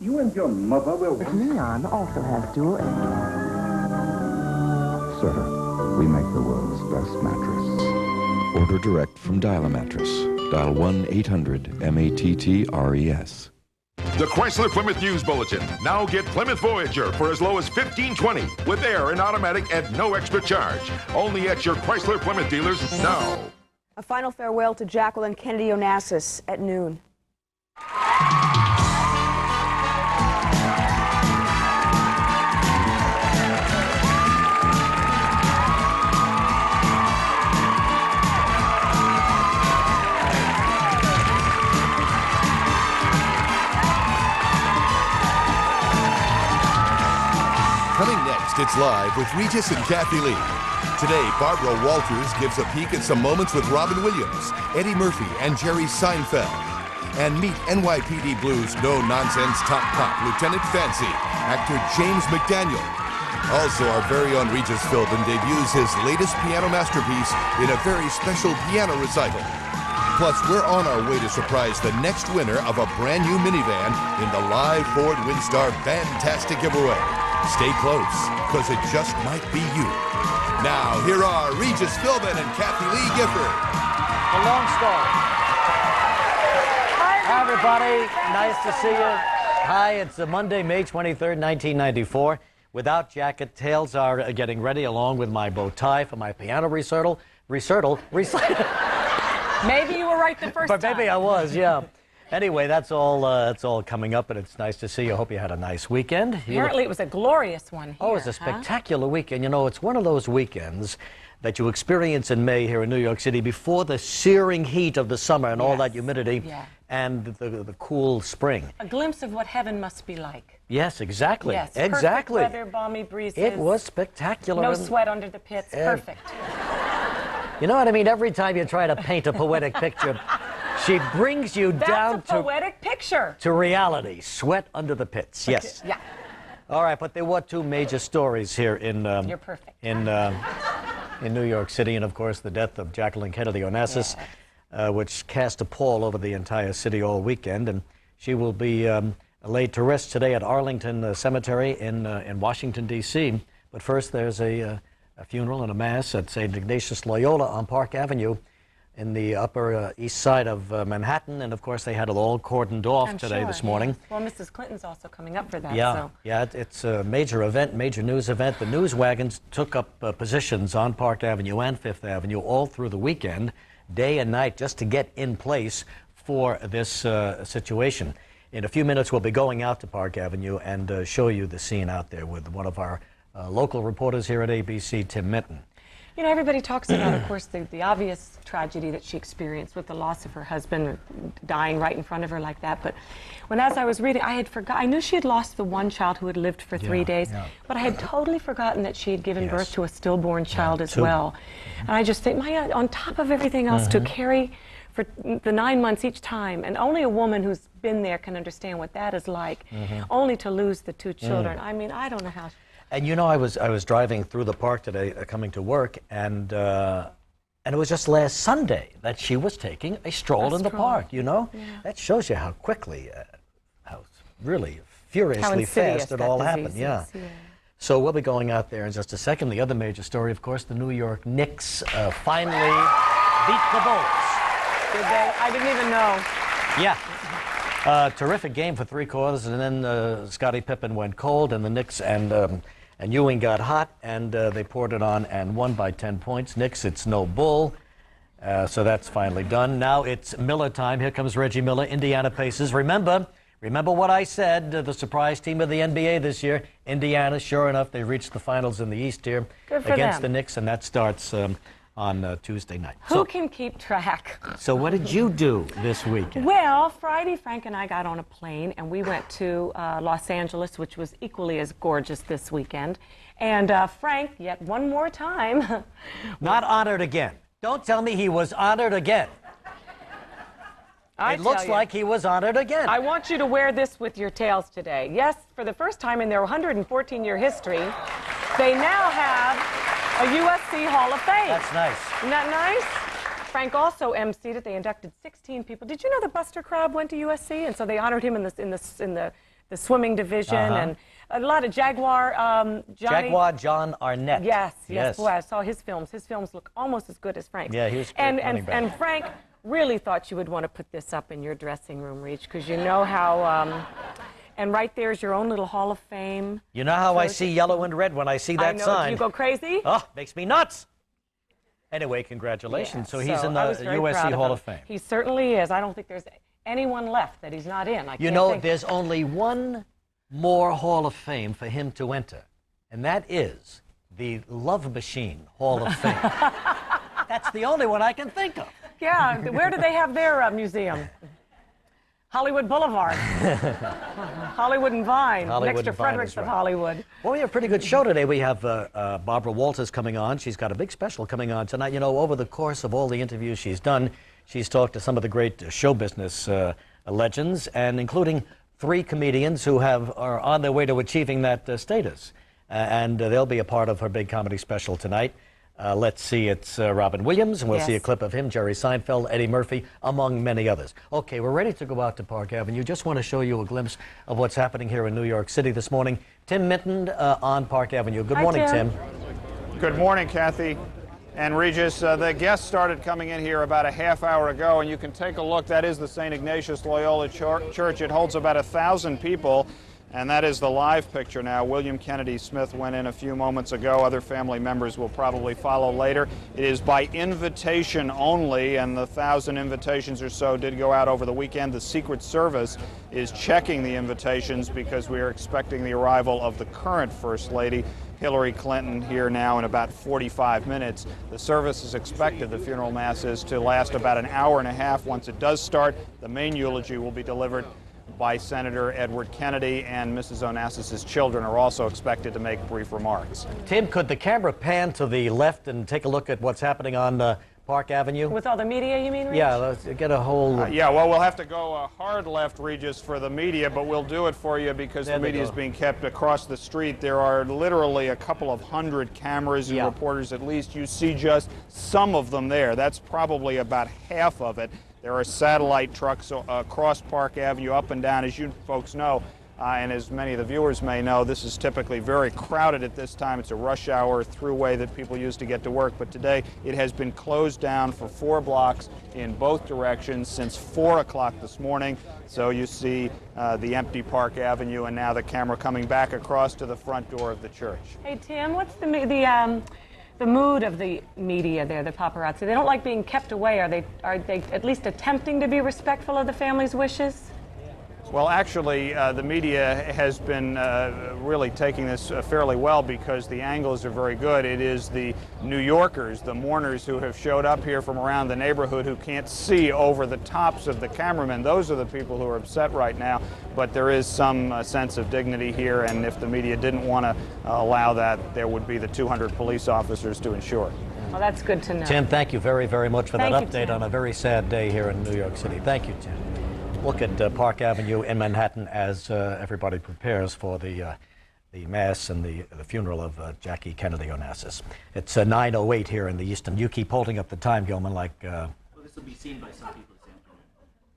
You and your mother will... But Neon also has dual air. Sir, we make the world's best mattress. Order direct from Dial a Mattress. Dial 1-800-MATTRES. The Chrysler Plymouth News Bulletin. Now get Plymouth Voyager for as low as $15.20 with air and automatic at no extra charge. Only at your Chrysler Plymouth dealers now. A final farewell to Jacqueline Kennedy Onassis at noon. Coming next, it's live with Regis and Kathy Lee. Today, Barbara Walters gives a peek at some moments with Robin Williams, Eddie Murphy, and Jerry Seinfeld. And meet NYPD Blues no-nonsense top cop, Lieutenant Fancy, actor James McDaniel. Also, our very own Regis Philbin debuts his latest piano masterpiece in a very special piano recital. Plus, we're on our way to surprise the next winner of a brand new minivan in the live Ford Windstar Fantastic Giveaway. Stay close, because it just might be you. Now, here are Regis Philbin and Kathy Lee Gifford. The Lone Star. Hi, everybody. Nice to see you. Hi, it's Monday, May 23rd, 1994. Without jacket, tails are getting ready, along with my bow tie for my piano recital. Maybe you were right the first time. But maybe I was, yeah. Anyway, that's all coming up, and it's nice to see you. Hope you had a nice weekend. Apparently, it was a glorious one here. Oh, it's a spectacular weekend. You know, it's one of those weekends that you experience in May here in New York City before the searing heat of the summer and all that humidity and the cool spring. A glimpse of what heaven must be like. Yes, exactly. Yes, exactly. perfect weather, balmy breezes. It was spectacular. No sweat under the pits. Perfect. You know what I mean? Every time you try to paint a poetic picture, she brings you down to... That's a poetic picture. To reality. Sweat under the pits. Yes. Yeah. All right, but there were two major stories here in... You're perfect. In New York City, and of course the death of Jacqueline Kennedy Onassis, which cast a pall over the entire city all weekend, and she will be laid to rest today at Arlington Cemetery in Washington, D.C. But first there's a funeral and a mass at St. Ignatius Loyola on Park Avenue in the Upper East Side of Manhattan, and of course they had it all cordoned off this morning. Yes. Well, Mrs. Clinton's also coming up for that. Yeah, so. yeah, it's a major event, major news event. The news wagons took up positions on Park Avenue and Fifth Avenue all through the weekend, day and night, just to get in place for this situation. In a few minutes, we'll be going out to Park Avenue and show you the scene out there with one of our local reporters here at ABC, Tim Minton. You know, everybody talks about, of course, the obvious tragedy that she experienced with the loss of her husband dying right in front of her like that. But as I was reading, I had forgotten. I knew she had lost the one child who had lived for 3 days, but I had totally forgotten that she had given birth to a stillborn child as well. And I just think, on top of everything else, to carry for the 9 months each time, and only a woman who's been there can understand what that is like, only to lose the two children. I mean, I don't know how... And you know, I was driving through the park today, coming to work, and it was just last Sunday that she was taking a stroll in the park. You know, that shows you how quickly, how really furiously fast it all happened. Yeah. So we'll be going out there in just a second. The other major story, of course, the New York Knicks finally beat the Bulls. Did they? I didn't even know. Yeah. Terrific game for 3 quarters, and then Scottie Pippen went cold, and the Knicks and Ewing got hot, and they poured it on and won by 10 points. Knicks, it's no bull, so that's finally done. Now it's Miller time. Here comes Reggie Miller, Indiana Pacers. Remember what I said, the surprise team of the NBA this year, Indiana. Sure enough, they reached the finals in the East here against the Knicks, and that starts on Tuesday night. Who can keep track? So what did you do this weekend? Well, Friday, Frank and I got on a plane, and we went to Los Angeles, which was equally as gorgeous this weekend. And Frank, yet one more time... Not honored again. Don't tell me he was honored again. It looks like he was honored again. I want you to wear this with your tails today. Yes, for the first time in their 114-year history, they now have a USC Hall of Fame. That's nice. Isn't that nice? Frank also emceed it. They inducted 16 people. Did you know that Buster Crabbe went to USC? And so they honored him in the the swimming division and a lot of Jaguar. Jaguar John Arnett. Yes. Boy, I saw his films. His films look almost as good as Frank's. Yeah, he was great. And Frank really thought you would want to put this up in your dressing room, Reach, because you know how. And right there's your own little Hall of Fame. You know how I see yellow and red when I see that sign? Do you go crazy? Oh, makes me nuts. Anyway, congratulations. So he's in the USC Hall of Fame. He certainly is. I don't think there's anyone left that he's not in. You know, there's only one more Hall of Fame for him to enter, and that is the Love Machine Hall of Fame. That's the only one I can think of. Yeah, where do they have their museum? Hollywood Boulevard. Hollywood and Vine, next to Fredericks of Hollywood. Well, we have a pretty good show today. We have Barbara Walters coming on. She's got a big special coming on tonight. You know, over the course of all the interviews she's done, she's talked to some of the great show business legends, and including 3 comedians who are on their way to achieving that status. And they'll be a part of her big comedy special tonight. Let's see, it's Robin Williams, and we'll see a clip of him, Jerry Seinfeld, Eddie Murphy, among many others. Okay, we're ready to go out to Park Avenue. Just want to show you a glimpse of what's happening here in New York City this morning. Tim Minton on Park Avenue. Good morning, Tim. Good morning, Kathy and Regis. The guests started coming in here about a half hour ago, and you can take a look. That is the St. Ignatius Loyola Church. It holds about 1,000 people. And that is the live picture now. William Kennedy Smith went in a few moments ago. Other family members will probably follow later. It is by invitation only, and the 1,000 invitations or so did go out over the weekend. The Secret Service is checking the invitations because we are expecting the arrival of the current First Lady, Hillary Clinton, here now in about 45 minutes. The service is expected, the funeral mass is, to last about an hour and a half. Once it does start, the main eulogy will be delivered by Senator Edward Kennedy, and Mrs. Onassis's children are also expected to make brief remarks. Tim, could the camera pan to the left and take a look at what's happening on Park Avenue? With all the media, you mean, Rich? Yeah, let's get a whole... yeah, well, we'll have to go hard left, Regis, for the media, but we'll do it for you because the media is being kept across the street. There are literally a couple of hundred cameras and reporters at least. You see just some of them there. That's probably about half of it. There are satellite trucks across Park Avenue, up and down, as you folks know, and as many of the viewers may know, this is typically very crowded at this time. It's a rush hour throughway that people use to get to work, but today it has been closed down for 4 blocks in both directions since 4 o'clock this morning. So you see the empty Park Avenue, and now the camera coming back across to the front door of the church. Hey, Tim, what's the mood of the media there, the paparazzi? They don't like being kept away. Are they at least attempting to be respectful of the family's wishes? Well, actually, the media has been really taking this fairly well because the angles are very good. It is the New Yorkers, the mourners who have showed up here from around the neighborhood who can't see over the tops of the cameramen. Those are the people who are upset right now, but there is some sense of dignity here, and if the media didn't want to allow that, there would be the 200 police officers to ensure. Well, that's good to know. Tim, thank you very, very much for that update Tim. on a very sad day here in New York City. Thank you, Tim. Look at Park Avenue in Manhattan as everybody prepares for the mass and the funeral of Jackie Kennedy Onassis. It's 9:08 here in the Eastern. You keep holding up the time, Gilman, like... well, this will be seen by some people.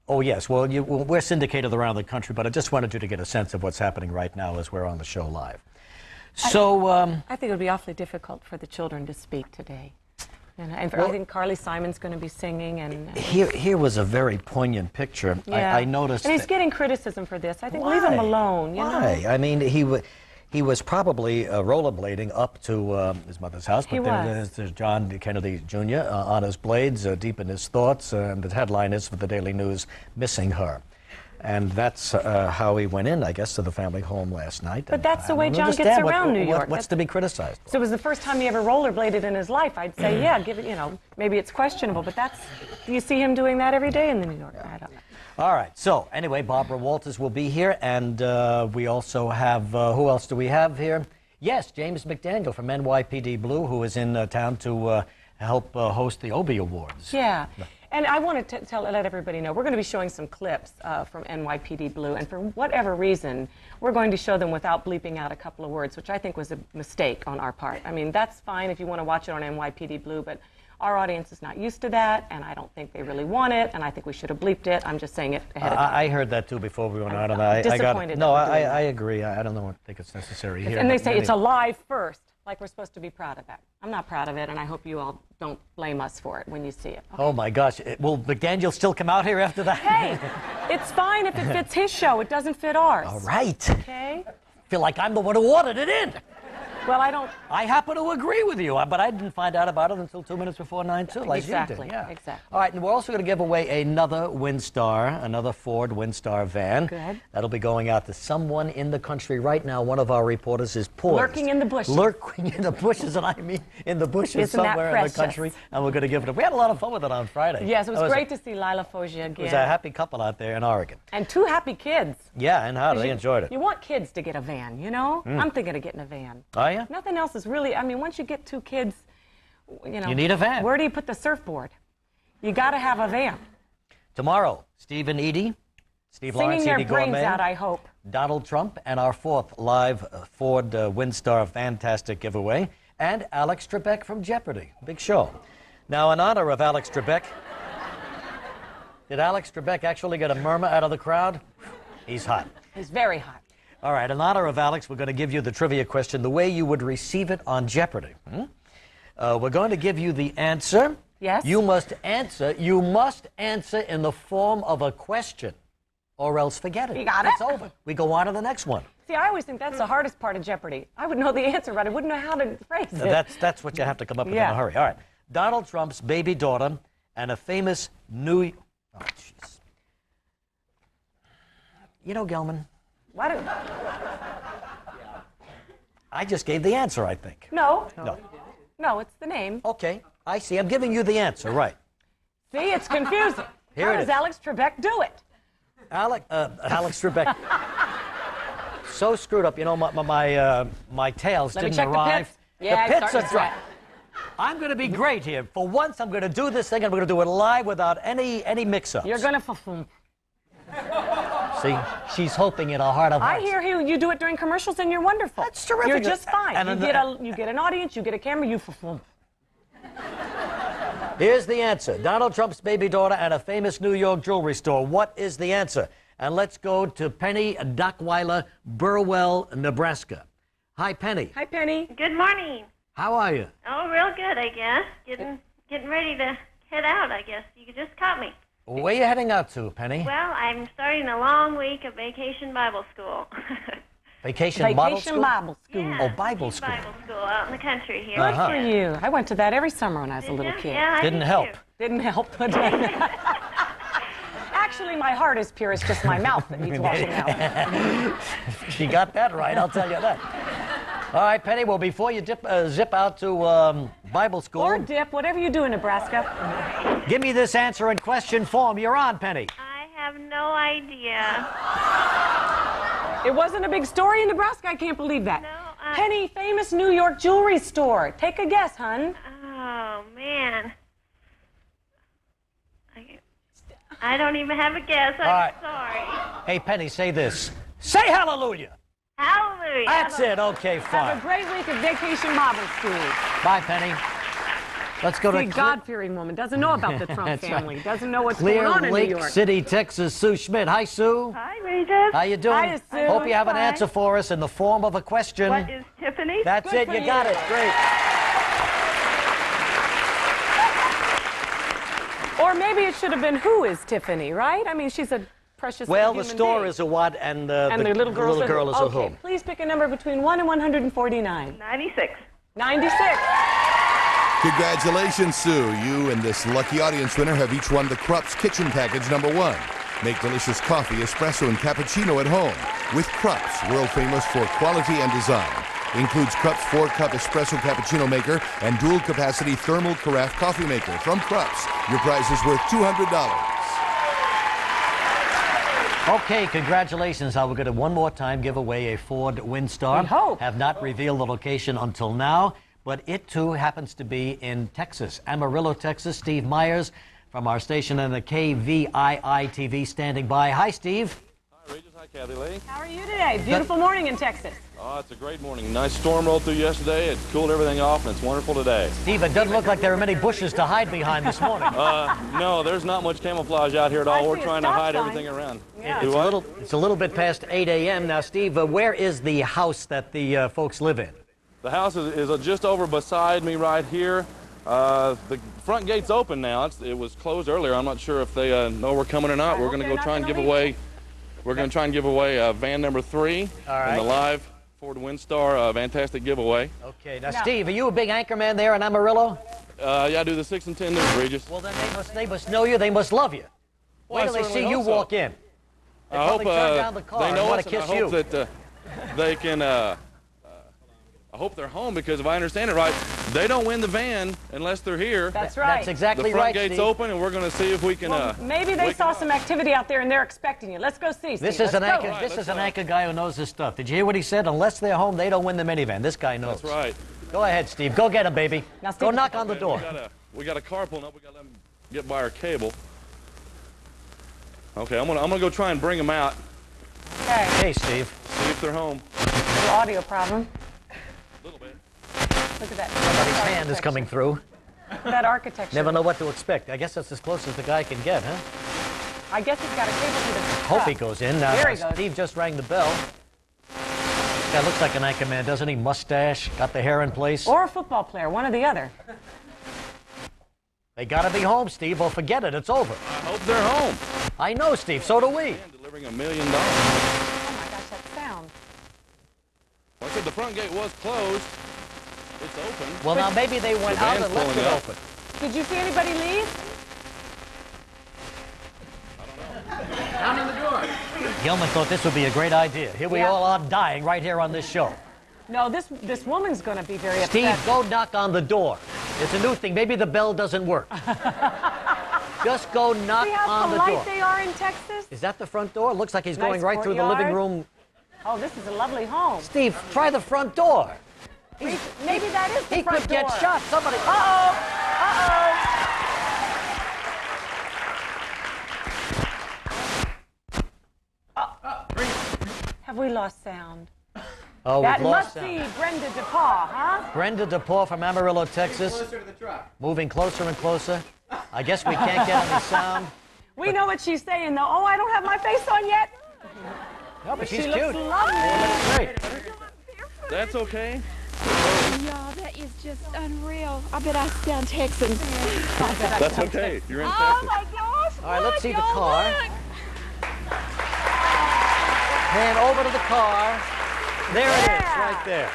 Oh, yes. Well, we're syndicated around the country, but I just wanted you to get a sense of what's happening right now as we're on the show live. So... I think it would be awfully difficult for the children to speak today. And I think Carly Simon's going to be singing. And here was a very poignant picture. Yeah. I noticed. And he's getting criticism for this. I think why? Leave him alone. Why? I mean, he was probably rollerblading up to his mother's house. But there's John Kennedy Jr. On his blades, deep in his thoughts. And the headline is for the Daily News, "Missing Her." And that's how he went in, I guess, to the family home last night. But that's the way John gets around New York. What's to be criticized? So it was the first time he ever rollerbladed in his life. I'd say, yeah, give it, maybe it's questionable, but do you see him doing that every day in the New York? I don't know. All right. So anyway, Barbara Walters will be here, and we also have, who else do we have here? Yes, James McDaniel from NYPD Blue, who is in town to help host the Obie Awards. Yeah. And I want to let everybody know, we're going to be showing some clips from NYPD Blue, and for whatever reason, we're going to show them without bleeping out a couple of words, which I think was a mistake on our part. I mean, that's fine if you want to watch it on NYPD Blue, but our audience is not used to that, and I don't think they really want it, and I think we should have bleeped it. I'm just saying it ahead of time. I heard that too before we went out, and disappointed no, that we're doing I agree. I don't know. I think it's necessary here. And they say it's a live first, like we're supposed to be proud of that. I'm not proud of it, and I hope you all don't blame us for it when you see it. Okay? Oh my gosh! Will McDaniel still come out here after that? Hey, it's fine if it fits his show. It doesn't fit ours. All right. Okay. Feel like I'm the one who ordered it in. Well, I don't. I happen to agree with you, but I didn't find out about it until 2 minutes before 9, too, like Exactly, you did. Yeah. exactly. All right, and we're also going to give away another Windstar, another Ford Windstar van. Good. That'll be going out to someone in the country right now. One of our reporters is poised. Lurking in the bushes. Lurking in the bushes, and I mean in the bushes Isn't that somewhere in the precious? country. And we're going to give it. We had a lot of fun with it on Friday. Yes, it was That great to see Lila Foggia again. It was a happy couple out there in Oregon. And 2 happy kids. Yeah, and how they enjoyed it. You want kids to get a van, you know? I'm thinking of getting a van. Oh, yeah? Nothing else is really, I mean, once you get 2 kids, you know. You need a van. Where do you put the surfboard? You got to have a van. Tomorrow, Steve and Edie, Steve Lawrence, Singing their Edie brains Gourmet, out, I hope. Donald Trump, and our 4th live Ford Windstar Fantastic giveaway, and Alex Trebek from Jeopardy! Big show. Now, in honor of Alex Trebek, did Alex Trebek actually get a murmur out of the crowd? He's hot. He's very hot. All right, in honor of Alex, we're going to give you the trivia question the way you would receive it on Jeopardy! We're going to give you the answer. Yes. You must answer in the form of a question, or else forget it. You got it? It's over. We go on to the next one. See, I always think that's the hardest part of Jeopardy. I would know the answer, but I wouldn't know how to phrase it. That's what you have to come up with in Yeah. a hurry. All right. Donald Trump's baby daughter and a famous New... Oh, jeez. You know, Gelman, Why do... I just gave the answer, I think. No. No. No, it's the name. Okay, I see. I'm giving you the answer, right. See, it's confusing. Here How it does is. Alex Trebek do it? Alex Trebek. So screwed up. You know, my tails Let me didn't check arrive. the pits. Yeah, the it's pits starting are to dry. sweat. I'm going to be great here. For once, I'm going to do this thing, and I'm going to do it live without any mix-ups. You're going to... See, she's hoping in her heart of I hearts. hear you do it during commercials, and you're wonderful. That's terrific. You're just fine. And You get an audience, you get a camera, you... Here's the answer. Donald Trump's baby daughter and a famous New York jewelry store. What is the answer? And let's go to Penny Dockweiler, Burwell, Nebraska. Hi, Penny. Hi, Penny. Good morning. How are you? Oh, real good, I guess. Getting ready to head out, I guess. You just caught me. Where are you heading out to, Penny? Well, I'm starting a long week of vacation Bible school. Vacation Bible School? Bible School. Yeah, Oh, Bible school. Bible school out in the country here. Good for you. I went to that every summer when I was a little kid. Yeah, I Didn't did help. too. Didn't help. But actually, my heart is pure. It's just my mouth that needs washing out. She got that right, I'll tell you that. All right, Penny, well, before you zip out to Bible school, Or dip, whatever you do in Nebraska. give me this answer in question form. You're on, Penny. I have no idea. It wasn't a big story in Nebraska. I can't believe that. No, Penny, famous New York jewelry store. Take a guess, hun. Oh, man. I don't even have a guess. I'm right. sorry. Hey, Penny, say this. Say hallelujah. Hallelujah. That's it. Okay, Have fine. a great week of vacation Bible school. Bye, Penny. Let's go See, to God-fearing woman. Doesn't know about the Trump That's right. family. Doesn't know what's Clear going on in New Lake York. City, Texas. Sue Schmidt. Hi, Sue. Hi, Regis. How you doing? Hi, Sue. Hope you have an Hi. answer for us in the form of a question. What is Tiffany? That's Good it. for You got you. it. Great. Or maybe it should have been who is Tiffany, right? I mean, she's a precious Well, human the store being. is a what, and the little girl is a who. Okay, please pick a number between 1 and 149. 96. 96. Congratulations, Sue. You and this lucky audience winner have each won the Krupp's Kitchen Package #1. Make delicious coffee, espresso, and cappuccino at home with Krupp's, world famous for quality and design. Includes Krupp's 4-cup espresso cappuccino maker and dual-capacity thermal carafe coffee maker from Krupp's. Your prize is worth $200. Okay, congratulations. I will get it one more time. Give away a Ford Windstar. We hope. Have not revealed the location until now, but it too happens to be in Texas, Amarillo, Texas. Steve Myers, from our station and the KVII TV standing by. Hi, Steve. Hi, Regis. Hi, Kathy Lee. How are you today? Beautiful morning in Texas. Oh, it's a great morning. Nice storm rolled through yesterday. It cooled everything off, and it's wonderful today. Steve, it doesn't look like there are many bushes to hide behind this morning. No, there's not much camouflage out here at all. I We're see a trying to stop hide sign. everything around. Yeah. It's a little bit past 8 a.m. now, Steve. Where is the house that the folks live in? The house is just over beside me right here. The front gate's open now. It was closed earlier. I'm not sure if they know we're coming or not. We're going to go try and give away. We're going to try and give away van number 3 in the live Ford Windstar Fantastic giveaway. Okay, now Steve, are you a big anchorman there in Amarillo? Yeah, I do the 6 and 10 news, Regis. Well, then they must know you. They must love you. Wait till they see you walk in. They probably turn down the car they know and want us, to kiss and I you. hope that they can. I hope they're home, because if I understand it right, they don't win the van unless they're here. That's right. That's exactly the front right, gate's Steve. open, and we're going to see if we can. Well, maybe they saw some activity out there and they're expecting you. Let's go see. Steve. This is an Let's go. anchor. This is an anchor guy who knows his stuff. Did you hear what he said? Unless they're home, they don't win the minivan. This guy knows. That's right. Go ahead, Steve. Go get him, baby. Now, Steve, Go knock on the door. We got a car pulling up. We got to let them get by our cable. Okay, I'm gonna go try and bring them out. Okay. Hey, Steve. See if they're home. Little audio problem. A little bit. Look at that. Somebody's hand is coming through. That architecture. Never know what to expect. I guess that's as close as the guy can get, huh? I guess he's got a cable to the Hope he goes in. Now, There he goes. Steve just rang the bell. This guy looks like an anchor man, doesn't he? Mustache, got the hair in place. Or a football player, one or the other. They gotta be home, Steve, or forget it. It's over. I hope they're home. I know, Steve. So do we. And delivering $1 million. Oh my gosh, that sound. Like I said, the front gate was closed. It's open. Well, now maybe they went The out van's and left pulling it up. open. Did you see anybody leave? Gilman thought this would be a great idea. Here we Yeah. all are dying right here on this show. No, this woman's going to be very Steve, upset. go knock on the door. It's a new thing. Maybe the bell doesn't work. Just go knock See how on the door. polite they are in Texas? Is that the front door? Looks like he's Nice going right through the living courtyard. room. Oh, this is a lovely home. Steve, try the front door. Maybe that is the He front could door. get shot. Somebody. Uh-oh. Have we lost sound? Oh, That we've lost must sound. be Brenda DePaul, huh? Brenda DePaul from Amarillo, Texas. Closer to the truck. Moving closer and closer. I guess we can't get any sound. We know what she's saying, though. Oh, I don't have my face on yet. No, but she's She cute. looks lovely. Great. That's okay. Y'all, that is just unreal. I bet I sound Texan. That's okay. You're in Oh Texas. my gosh! All right, let's see the y'all, car. look. Pan over to the car. There it is, Yeah. right there.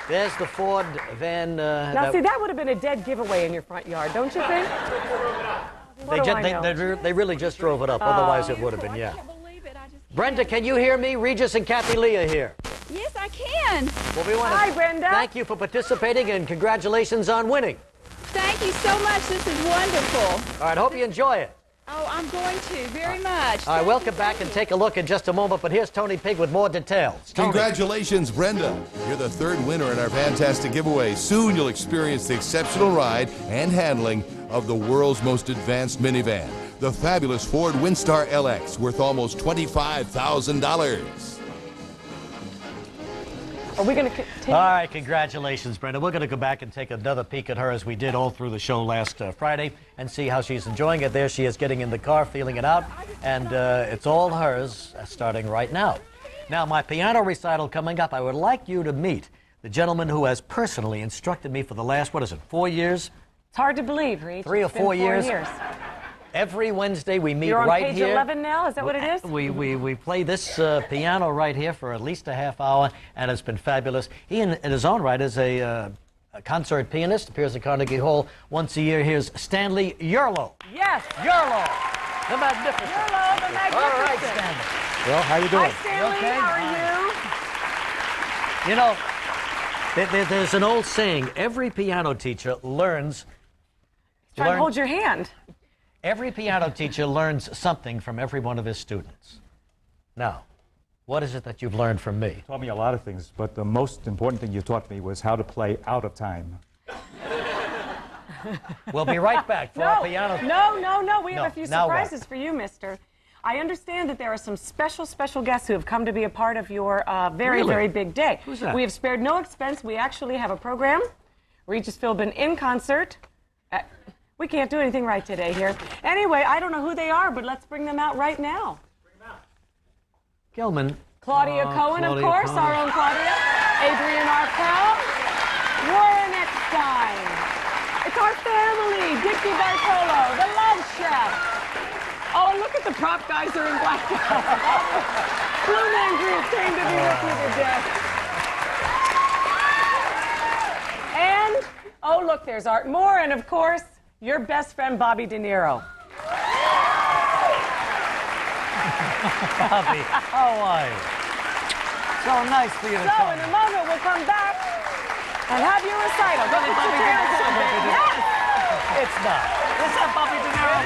There's the Ford van. Now, see, that would have been a dead giveaway in your front yard, don't you think? What do I know? they really just drove it up. Otherwise, it would have been, yeah. I can't believe it. I just Brenda, can you hear me? Regis and Kathy Lee are here. Yes, I can. Well, we want Hi, to Brenda. thank you for participating and congratulations on winning. Thank you so much. This is wonderful. All right, hope you enjoy it. Oh, I'm going to very much. All right, we'll come back and take a look in just a moment, but here's Tony Pig with more details. Tony. Congratulations, Brenda. You're the third winner in our fantastic giveaway. Soon you'll experience the exceptional ride and handling of the world's most advanced minivan, the fabulous Ford Windstar LX, worth almost $25,000. Are we going to continue? All right, congratulations, Brenda. We're going to go back and take another peek at her as we did all through the show last Friday and see how she's enjoying it. There she is getting in the car, feeling it out, and it's all hers starting right now. Now, my piano recital coming up, I would like you to meet the gentleman who has personally instructed me for the last, 4 years? It's hard to believe, Reach. 3 or It's been 4 years. 4 years. Every Wednesday we meet You're on right page here. 11 now? Is that what it is? We play this piano right here for at least a half hour, and it's been fabulous. He, in his own right, is a concert pianist, appears at Carnegie Hall once a year. Here's Stanley Yerlo. Yes. Yerlo, the magnificent. Hello, the magnificent. All right, Stanley. Well, how you doing? Hi, Stanley. You How are you? You know, there's an old saying, every piano teacher learns... Try to hold your hand. Every piano teacher learns something from every one of his students. Now, what is it that you've learned from me? You taught me a lot of things, but the most important thing you taught me was how to play out of time. We'll be right back for our piano. No. We have a few now what? surprises for you, mister. I understand that there are some special guests who have come to be a part of your very big day. Who's that? We have spared no expense. We actually have a program. Regis Philbin in concert. We can't do anything right today here. Anyway, I don't know who they are, but let's bring them out right now. Gilman. Claudia Cohen, of course, our own Claudia. Adrian Arpel. Warren Eckstein. It's our family. Dickie Bartolo, the Love Chef. Oh, look at the prop guys are in black. Blue Man Group came to be with you today. And, oh, look, there's Art Moore, and of course, your best friend, Bobby De Niro. Bobby, how are you? So nice for you to come. So, in a moment, we'll come back and have your recital. Go put your hands on it. Yes! It's not. What's up, Bobby De Niro?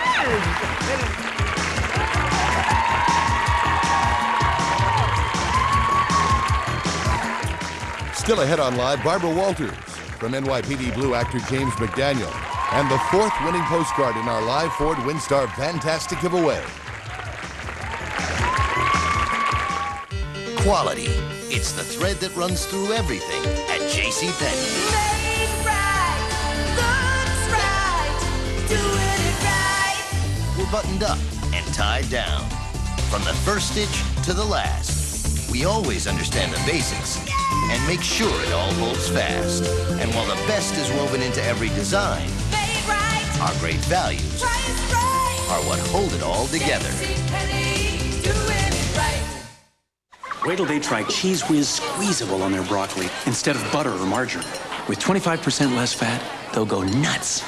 Still ahead on Live, Barbara Walters from NYPD Blue actor James McDaniel, and the fourth winning postcard in our live Ford Windstar Fantastic Giveaway. Quality. It's the thread that runs through everything at JCPenney. We're buttoned up and tied down. From the first stitch to the last. We always understand the basics and make sure it all holds fast. And while the best is woven into every design, our great values are what hold it all together. Wait till they try Cheese Whiz Squeezable on their broccoli instead of butter or margarine. With 25% less fat, they'll go nuts.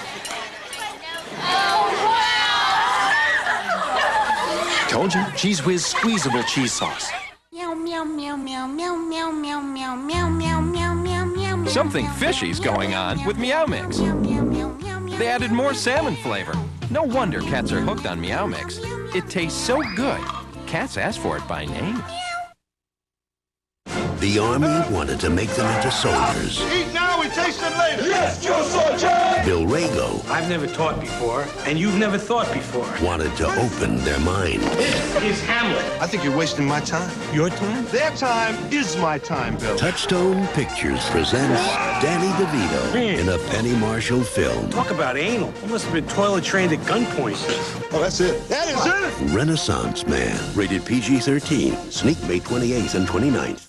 Told you, Cheese Whiz Squeezable cheese sauce. Meow, meow, meow, meow, meow, meow, meow, meow, meow, meow, meow, meow, meow. Something fishy's going on with Meow Mix. They added more salmon flavor. No wonder cats are hooked on Meow Mix. It tastes so good, cats ask for it by name. The Army wanted to make them into soldiers. Eat now, we taste them later. Yes, Joe Soldier! Bill Rago I've never taught before, and you've never thought before. wanted to open their mind. This is Hamlet. I think you're wasting my time. Your time? Their time is my time, Bill. Touchstone Pictures presents Danny DeVito in a Penny Marshall film. Talk about anal. You must have been toilet trained at gunpoint. Oh, that's it. That is it! Renaissance Man, rated PG-13. Sneak May 28th and 29th.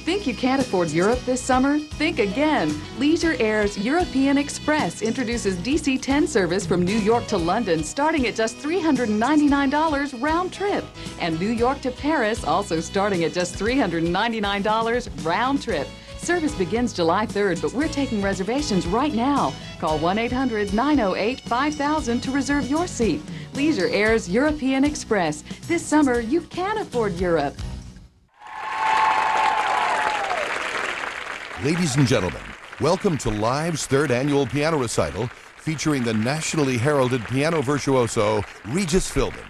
Think you can't afford Europe this summer? Think again. Leisure Air's European Express introduces DC-10 service from New York to London starting at just $399 round trip. And New York to Paris also starting at just $399 round trip. Service begins July 3rd, but we're taking reservations right now. Call 1-800-908-5000 to reserve your seat. Leisure Air's European Express. This summer, you can afford Europe. Ladies and gentlemen, welcome to Live's third annual piano recital featuring the nationally heralded piano virtuoso Regis Philbin.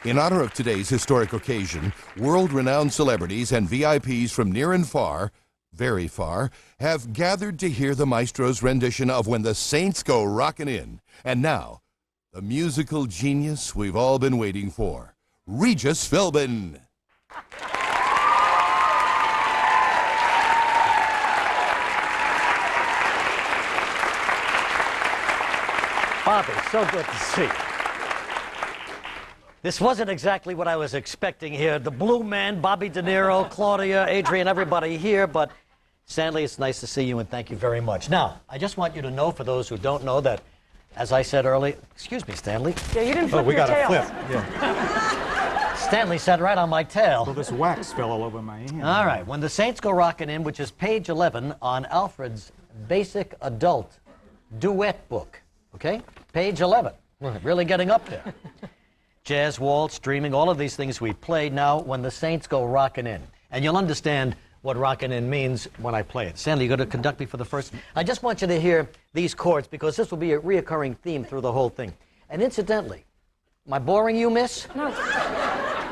In honor of today's historic occasion, world-renowned celebrities and VIPs from near and far, very far, have gathered to hear the maestro's rendition of When the Saints Go Rockin' In. And now, the musical genius we've all been waiting for, Regis Philbin. Bobby, so good to see you. This wasn't exactly what I was expecting here. The Blue Man, Bobby De Niro, Claudia, Adrian, everybody here, but Stanley, it's nice to see you and thank you very much. Now, I just want you to know, for those who don't know, that, as I said earlier, excuse me, Stanley. Yeah, you didn't flip your tail. Flip. Yeah. Stanley sat right on my tail. Well, this wax fell all over my hand. All right, When the Saints Go Rockin' In, which is page 11 on Alfred's Basic Adult Duet book. Okay? Page 11. Really getting up there. Jazz, waltz, streaming, all of these things we played. Now, When the Saints Go Rockin' In. And you'll understand what rockin' in means when I play it. Stanley, you're going to conduct me for the first. I just want you to hear these chords because this will be a reoccurring theme through the whole thing. And incidentally, am I boring you, miss? No.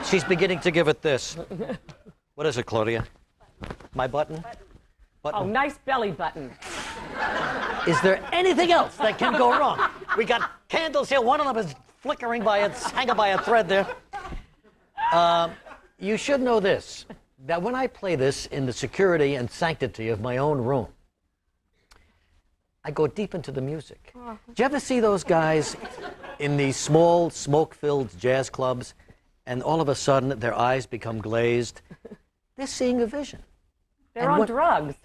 She's beginning to give it this. What is it, Claudia? My button? Oh, nice belly button. Is there anything else that can go wrong? We got candles here. One of them is flickering hanging by a thread there. You should know this, that when I play this in the security and sanctity of my own room, I go deep into the music. Do you ever see those guys in these small, smoke-filled jazz clubs, and all of a sudden their eyes become glazed? They're seeing a vision. They're on drugs.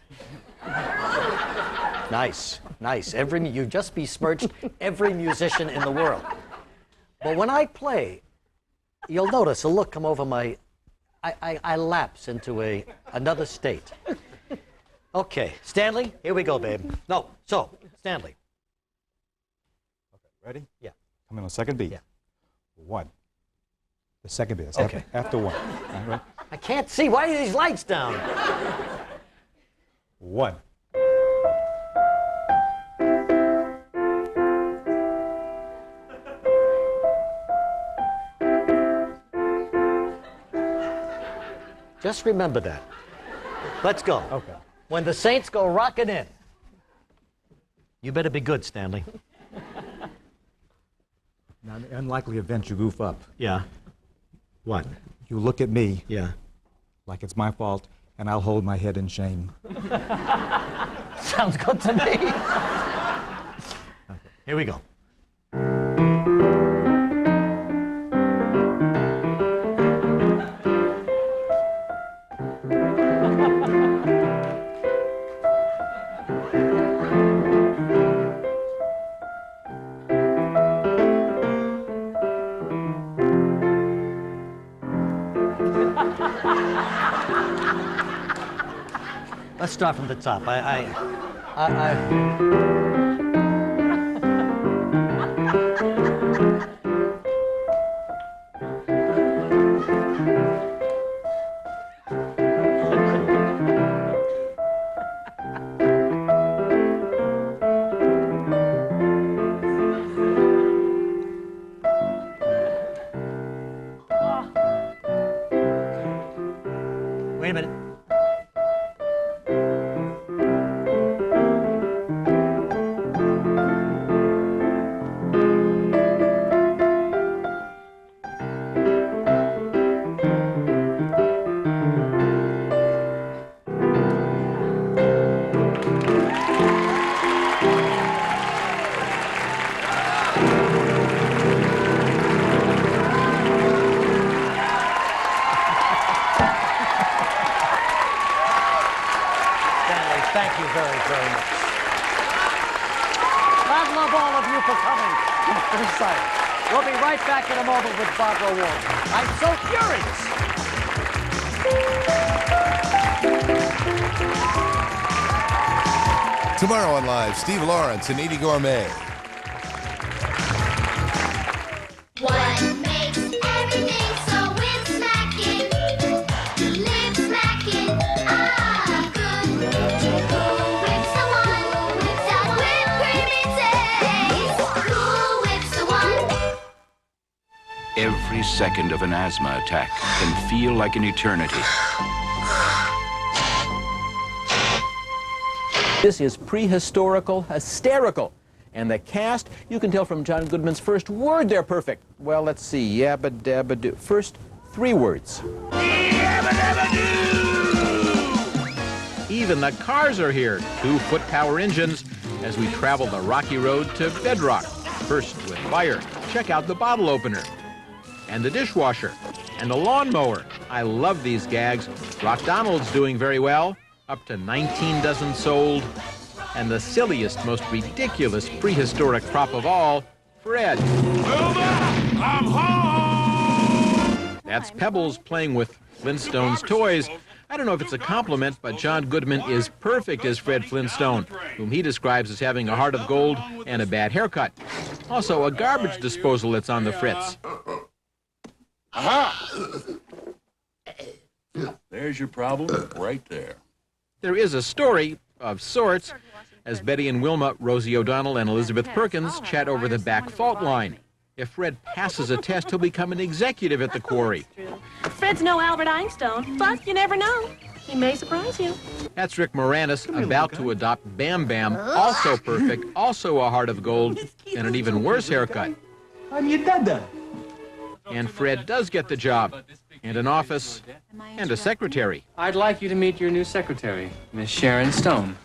Nice, nice. You just besmirched every musician in the world. But when I play, you'll notice a look come over my... I lapse into another state. Okay, Stanley, here we go, babe. No, so, Stanley. Okay, ready? Yeah. Come in on second beat. Yeah. 1. The second beat. That's Okay. After 1. All right. I can't see. Why are these lights down? 1. Just remember that. Let's go. Okay. When the Saints go rocking in, you better be good, Stanley. Now, in the unlikely event you goof up, Yeah. What? you look at me Yeah. like it's my fault, and I'll hold my head in shame. Sounds good to me. Here we go. Let's start from the top. Wait a minute. Thank you very, very much. I love all of you for coming. We'll be right back in a moment with Barbara Walters. I'm so furious. Tomorrow on Live, Steve Lawrence and Edie Gourmet. What makes everything so whip-smacking? Lip smacking. Ah, good. Cool Whip's the one. That whipped creamy taste. Cool Whip's the one. Every second of an asthma attack can feel like an eternity. This is prehistorical hysterical. And the cast, you can tell from John Goodman's first word they're perfect. Well, let's see. Yabba dabba do. First 3 words. Even the cars are here. 2-foot power engines as we travel the rocky road to bedrock. First with fire. Check out the bottle opener. And the dishwasher. And the lawnmower. I love these gags. Rock Donald's doing very well. Up to 19 dozen sold. And the silliest, most ridiculous prehistoric prop of all, Fred. I'm home! That's Pebbles playing with Flintstone's toys. I don't know if it's a compliment, but John Goodman is perfect as Fred Flintstone, whom he describes as having a heart of gold and a bad haircut. Also, a garbage disposal that's on the fritz. Aha! There's your problem right there. There is a story, of sorts, as Betty and Wilma, Rosie O'Donnell, and Elizabeth Perkins chat over the back fault line. If Fred passes a test, he'll become an executive at the quarry. Fred's no Albert Einstein, but you never know. He may surprise you. That's Rick Moranis about to adopt Bam Bam, also perfect, also a heart of gold, and an even worse haircut. I'm your dada. And Fred does get the job, and an office, and a secretary. I'd like you to meet your new secretary, Miss Sharon Stone.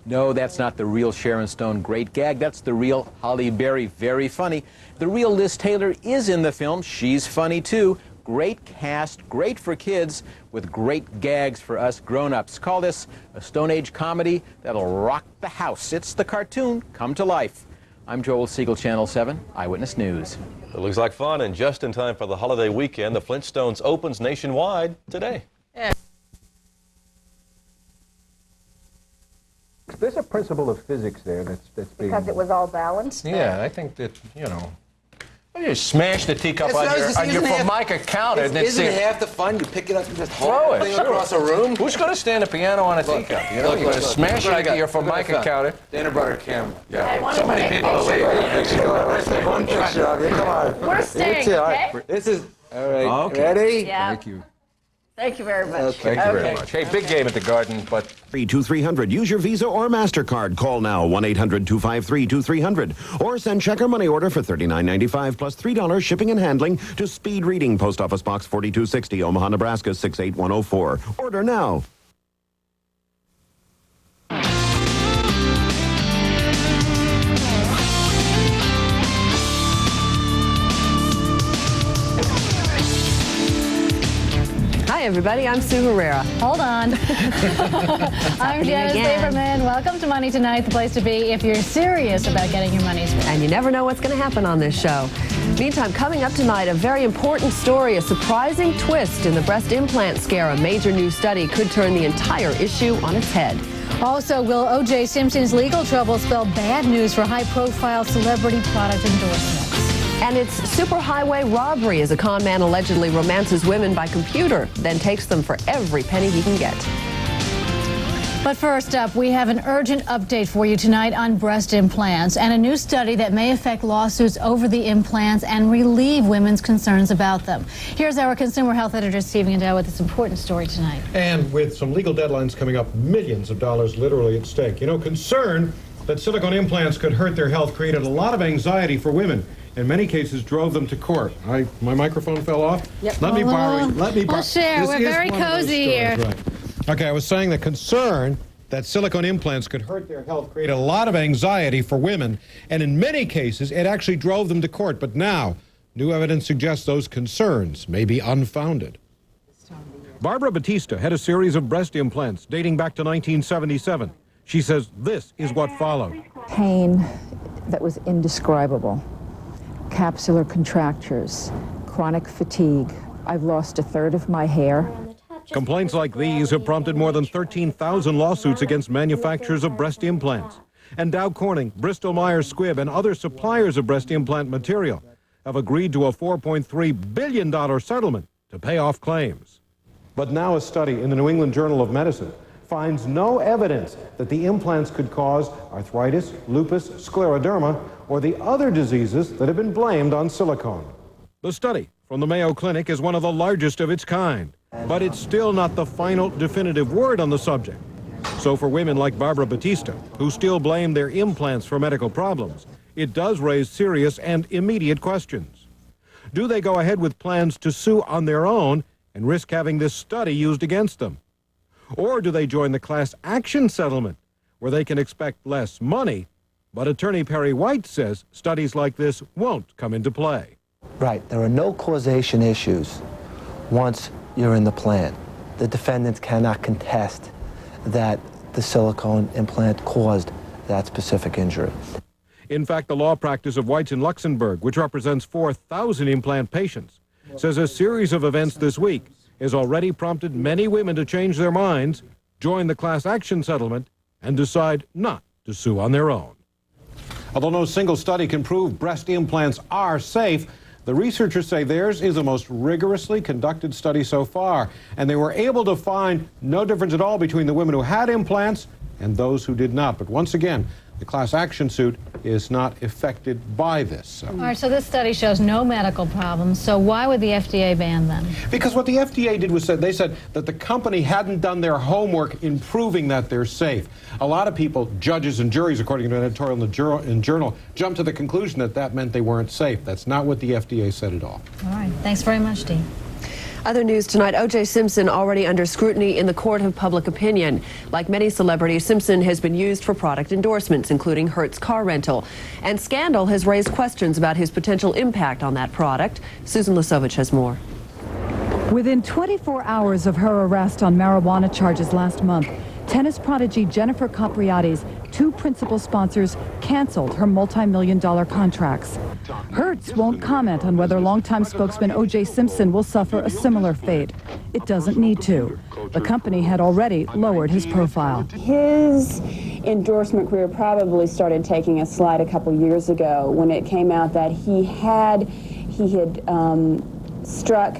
No, that's not the real Sharon Stone. Great gag. That's the real Holly Berry. Very funny. The real Liz Taylor is in the film. She's funny, too. Great cast, great for kids, with great gags for us grown-ups. Call this a Stone Age comedy that'll rock the house. It's the cartoon come to life. I'm Joel Siegel, Channel 7 Eyewitness News. It looks like fun, and just in time for the holiday weekend, the Flintstones opens nationwide today. There's a principle of physics there that's being... Because it was all balanced? Yeah, I think that, you know... You smash the teacup on your Formica counter and then Isn't it half the fun? You pick it up and just throw it across a room? Who's going to stand at the piano on a teacup? You know, you just smash it into your Formica counter. Dana brought her camera. Yeah. So many people. Let's take one picture of you. Come on. We're staying, okay? This is... All right. Okay. Ready? Yeah. Thank you. Thank you very much. Thank you very much. Hey, big game at the Garden, but... 32300. Use your Visa or MasterCard. Call now 1-800-253-2300. Or send check or money order for $39.95 plus $3 shipping and handling to Speed Reading, Post Office Box 4260, Omaha, Nebraska 68104. Order now. Hi, everybody. I'm Sue Herrera. Hold on. I'm Janice Lieberman. Welcome to Money Tonight, the place to be if you're serious about getting your money's worth. And you never know what's going to happen on this show. Meantime, coming up tonight, a very important story, a surprising twist in the breast implant scare. A major new study could turn the entire issue on its head. Also, will O.J. Simpson's legal trouble spell bad news for high-profile celebrity product endorsements? And it's superhighway robbery as a con man allegedly romances women by computer, then takes them for every penny he can get. But first up, we have an urgent update for you tonight on breast implants and a new study that may affect lawsuits over the implants and relieve women's concerns about them. Here's our consumer health editor, Stephen Gandel, with this important story tonight. And with some legal deadlines coming up, millions of dollars literally at stake. You know, concern that silicone implants could hurt their health created a lot of anxiety for women. In many cases, drove them to court. My microphone fell off. Yep. Let me borrow. We'll share. We're very cozy here. Right. Okay, I was saying the concern that silicone implants could hurt their health created a lot of anxiety for women, and in many cases, it actually drove them to court. But now, new evidence suggests those concerns may be unfounded. Barbara Batista had a series of breast implants dating back to 1977. She says this is what followed. Pain that was indescribable. Capsular contractures, chronic fatigue. I've lost a third of my hair. Complaints like these have prompted more than 13,000 lawsuits against manufacturers of breast implants. And Dow Corning, Bristol Myers Squibb, and other suppliers of breast implant material have agreed to a $4.3 billion settlement to pay off claims. But now a study in the New England Journal of Medicine finds no evidence that the implants could cause arthritis, lupus, scleroderma, or the other diseases that have been blamed on silicone. The study from the Mayo Clinic is one of the largest of its kind, but it's still not the final definitive word on the subject. So for women like Barbara Batista, who still blame their implants for medical problems, it does raise serious and immediate questions. Do they go ahead with plans to sue on their own and risk having this study used against them? Or do they join the class action settlement, where they can expect less money, but attorney Perry White says studies like this won't come into play. Right. There are no causation issues once you're in the plan. The defendants cannot contest that the silicone implant caused that specific injury. In fact, the law practice of White's in Luxembourg, which represents 4,000 implant patients, says a series of events this week has already prompted many women to change their minds, join the class action settlement, and decide not to sue on their own. Although no single study can prove breast implants are safe, the researchers say theirs is the most rigorously conducted study so far, and they were able to find no difference at all between the women who had implants and those who did not. But once again, the class action suit is not affected by this. All right, so this study shows no medical problems, so why would the FDA ban them? Because what the FDA did was they said that the company hadn't done their homework in proving that they're safe. A lot of people, judges and juries, according to an editorial in the Journal, jumped to the conclusion that that meant they weren't safe. That's not what the FDA said at all. All right, thanks very much, Dean. Other news tonight, O.J. Simpson already under scrutiny in the court of public opinion. Like many celebrities, Simpson has been used for product endorsements, including Hertz car rental. And scandal has raised questions about his potential impact on that product. Susan Lisovich has more. Within 24 hours of her arrest on marijuana charges last month, tennis prodigy Jennifer Capriati's two principal sponsors canceled her multi-million-dollar contracts. Hertz won't comment on whether longtime spokesman O.J. Simpson will suffer a similar fate. It doesn't need to. The company had already lowered his profile. His endorsement career probably started taking a slide a couple years ago when it came out that he had struck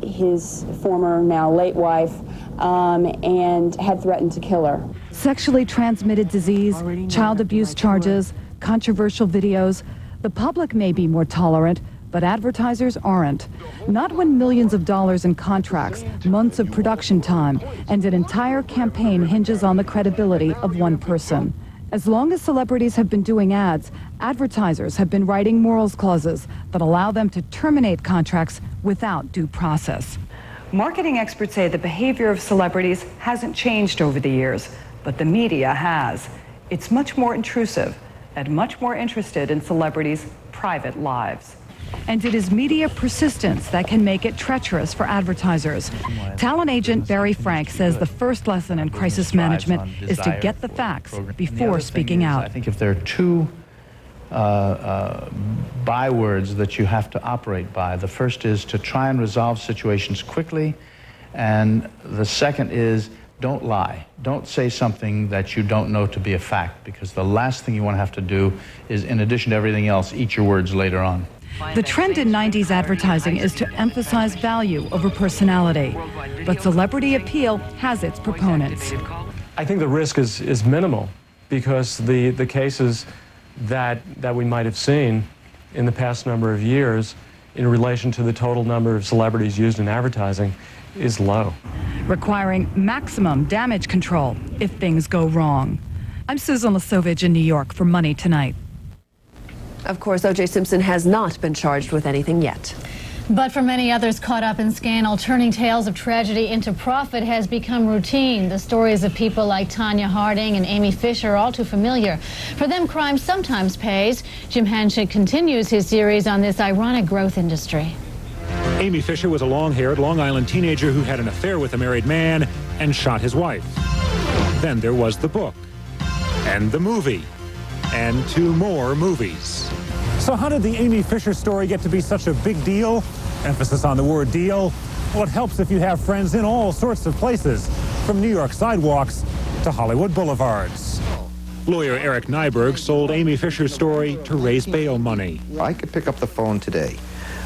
his former, now late wife, and had threatened to kill her. Sexually transmitted disease, child abuse charges, controversial videos. The public may be more tolerant, but advertisers aren't. Not when millions of dollars in contracts, months of production time, and an entire campaign hinges on the credibility of one person. As long as celebrities have been doing ads, advertisers have been writing morals clauses that allow them to terminate contracts without due process. Marketing experts say the behavior of celebrities hasn't changed over the years, but the media has. It's much more intrusive and much more interested in celebrities' private lives. And it is media persistence that can make it treacherous for advertisers. Talent agent Barry Frank says the first lesson in crisis management is to get the facts before speaking out. I think if there are two bywords that you have to operate by, the first is to try and resolve situations quickly, and the second is don't lie. Don't say something that you don't know to be a fact, because the last thing you want to have to do is, in addition to everything else, eat your words later on. The trend in 90s advertising is to emphasize value over personality, but celebrity appeal has its proponents. I think the risk is minimal, because the cases that we might have seen in the past number of years in relation to the total number of celebrities used in advertising is low. Requiring maximum damage control if things go wrong. I'm Susan Lisovich in New York for Money Tonight. Of course, O.J. Simpson has not been charged with anything yet. But for many others caught up in scandal, turning tales of tragedy into profit has become routine. The stories of people like Tanya Harding and Amy Fisher are all too familiar. For them, crime sometimes pays. Jim Hanchett continues his series on this ironic growth industry. Amy Fisher was a long-haired Long Island teenager who had an affair with a married man and shot his wife. Then there was the book, and the movie, and two more movies. So how did the Amy Fisher story get to be such a big deal? Emphasis on the word deal. Well, it helps if you have friends in all sorts of places, from New York sidewalks to Hollywood boulevards. Lawyer Eric Nyberg sold Amy Fisher's story to raise bail money. I could pick up the phone today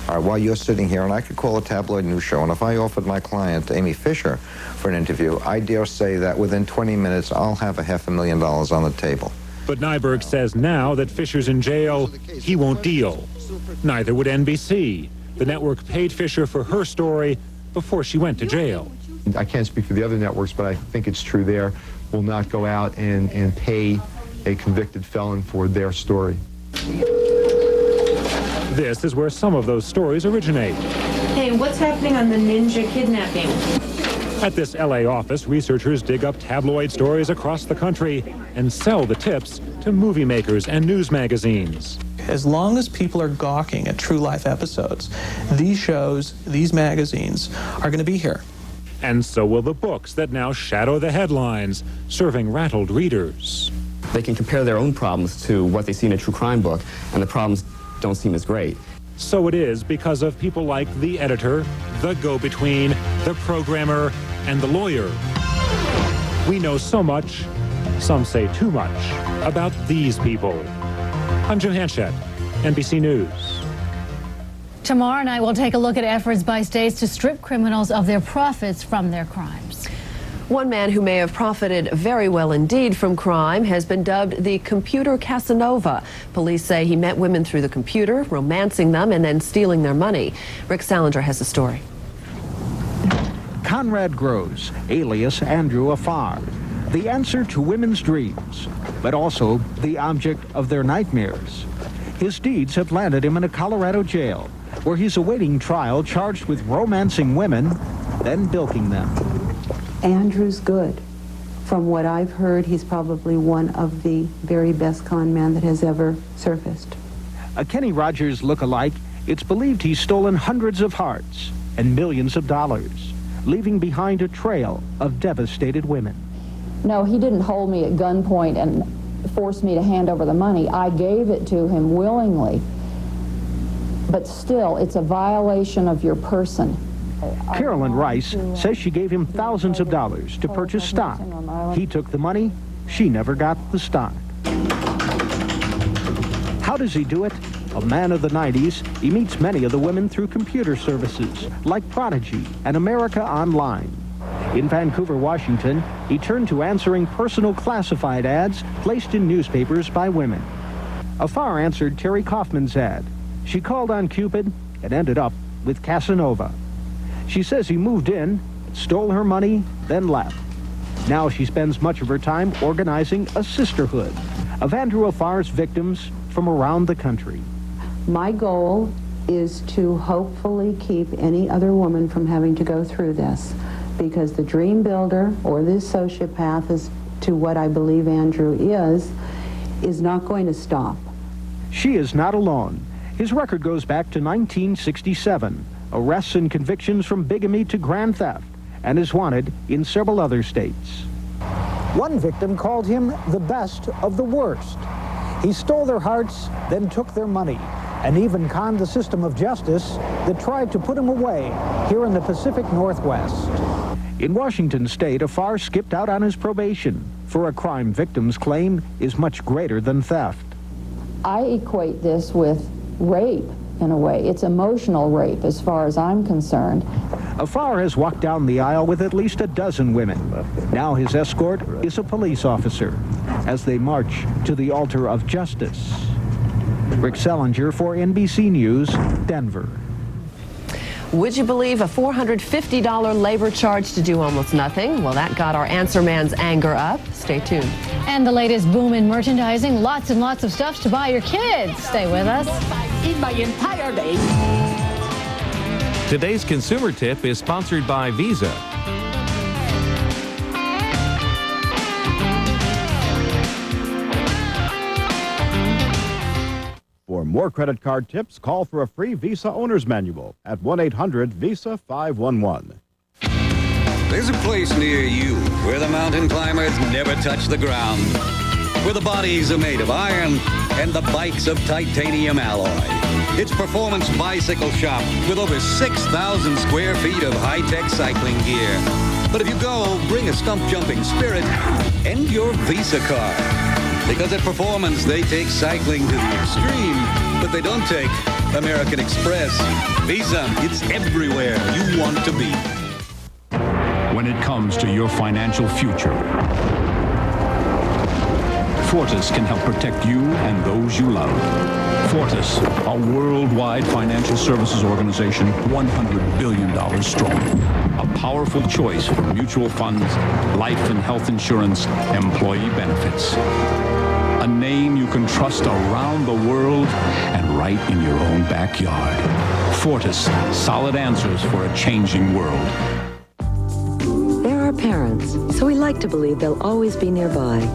while you're sitting here, and I could call a tabloid news show, and if I offered my client, Amy Fisher, for an interview, I dare say that within 20 minutes, I'll have $500,000 on the table. But Nyberg says now that Fisher's in jail, he won't deal. Neither would NBC. The network paid Fisher for her story before she went to jail. I can't speak for the other networks, but I think it's true there. Will not go out and pay a convicted felon for their story. This is where some of those stories originate. Hey, what's happening on the ninja kidnapping? At this LA office, researchers dig up tabloid stories across the country and sell the tips to movie makers and news magazines. As long as people are gawking at true life episodes, these shows, these magazines are going to be here. And so will the books that now shadow the headlines, serving rattled readers. They can compare their own problems to what they see in a true crime book, and the problems don't seem as great. So it is because of people like the editor, the go-between, the programmer, and the lawyer. We know so much, some say too much, about these people. I'm Jim Hanchett, NBC News. Tomorrow night, we'll take a look at efforts by states to strip criminals of their profits from their crimes. One man who may have profited very well indeed from crime has been dubbed the computer Casanova. Police say he met women through the computer, romancing them and then stealing their money. Rick Salinger has the story. Conrad Groves, alias Andrew Afar, the answer to women's dreams, but also the object of their nightmares. His deeds have landed him in a Colorado jail, where he's awaiting trial charged with romancing women, then bilking them. Andrew's good. From what I've heard, he's probably one of the very best con men that has ever surfaced. A Kenny Rogers look-alike, it's believed he's stolen hundreds of hearts and millions of dollars, leaving behind a trail of devastated women. No, he didn't hold me at gunpoint and force me to hand over the money. I gave it to him willingly. But still, it's a violation of your person. Carolyn Rice says she gave him thousands of dollars to purchase stock. He took the money. She never got the stock. How does he do it? A man of the 90s, he meets many of the women through computer services like Prodigy and America Online. In Vancouver, Washington, he turned to answering personal classified ads placed in newspapers by women. Afar answered Terry Kaufman's ad. She called on Cupid and ended up with Casanova. She says he moved in, stole her money, then left. Now she spends much of her time organizing a sisterhood of Andrew Afar's victims from around the country. My goal is to hopefully keep any other woman from having to go through this, because the dream builder or the sociopath, as to what I believe Andrew is not going to stop. She is not alone. His record goes back to 1967. Arrests and convictions from bigamy to grand theft, and is wanted in several other states. One victim called him the best of the worst. He stole their hearts, then took their money, and even conned the system of justice that tried to put him away here in the Pacific Northwest. In Washington state, Afar skipped out on his probation for a crime victims claim is much greater than theft. I equate this with rape. In a way, it's emotional rape as far as I'm concerned. Afar has walked down the aisle with at least a dozen women. Now his escort is a police officer as they march to the altar of justice. Rick Salinger for NBC News, Denver. Would you believe a $450 labor charge to do almost nothing? Well, that got our answer man's anger up. Stay tuned. And the latest boom in merchandising, lots and lots of stuff to buy your kids. Stay with us. Eat my entire day. Today's consumer tip is sponsored by Visa. For more credit card tips, call for a free Visa Owner's Manual at 1-800-VISA-511. There's a place near you where the mountain climbers never touch the ground, where the bodies are made of iron and the bikes of titanium alloy. It's Performance Bicycle Shop with over 6,000 square feet of high-tech cycling gear. But if you go, bring a stump-jumping spirit and your Visa card. Because at Performance, they take cycling to the extreme, but they don't take American Express. Visa, it's everywhere you want to be. When it comes to your financial future, Fortis can help protect you and those you love. Fortis, a worldwide financial services organization, $100 billion strong. A powerful choice for mutual funds, life and health insurance, employee benefits. A name you can trust around the world and right in your own backyard. Fortis, solid answers for a changing world. They're our parents, so we like to believe they'll always be nearby.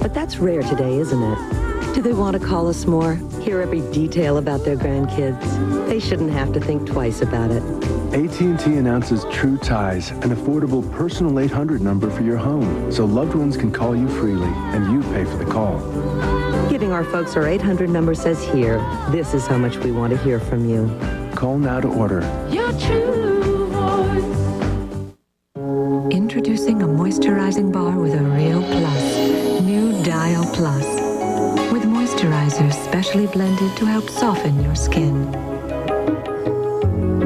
But that's rare today, isn't it? Do they want to call us more, hear every detail about their grandkids? They shouldn't have to think twice about it. AT&T announces True Ties, an affordable personal 800 number for your home, so loved ones can call you freely, and you pay for the call. Giving our folks our 800 number says here, this is how much we want to hear from you. Call now to order. Your true voice. Introducing a moisturizing bar with a real plus. New Dial Plus. With moisturizers specially blended to help soften your skin.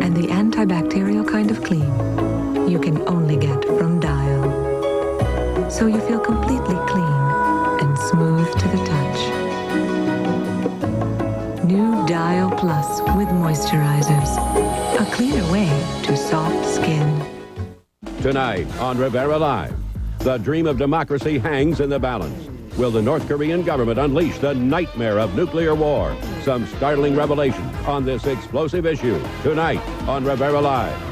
And the antibacterial kind of clean you can only get from Dial. so you feel completely clean and smooth to the touch. New Dial Plus with moisturizers. A cleaner way to soft skin. Tonight on Rivera Live, the dream of democracy hangs in the balance. Will the North Korean government unleash the nightmare of nuclear war? Some startling revelations on this explosive issue tonight on Rivera Live.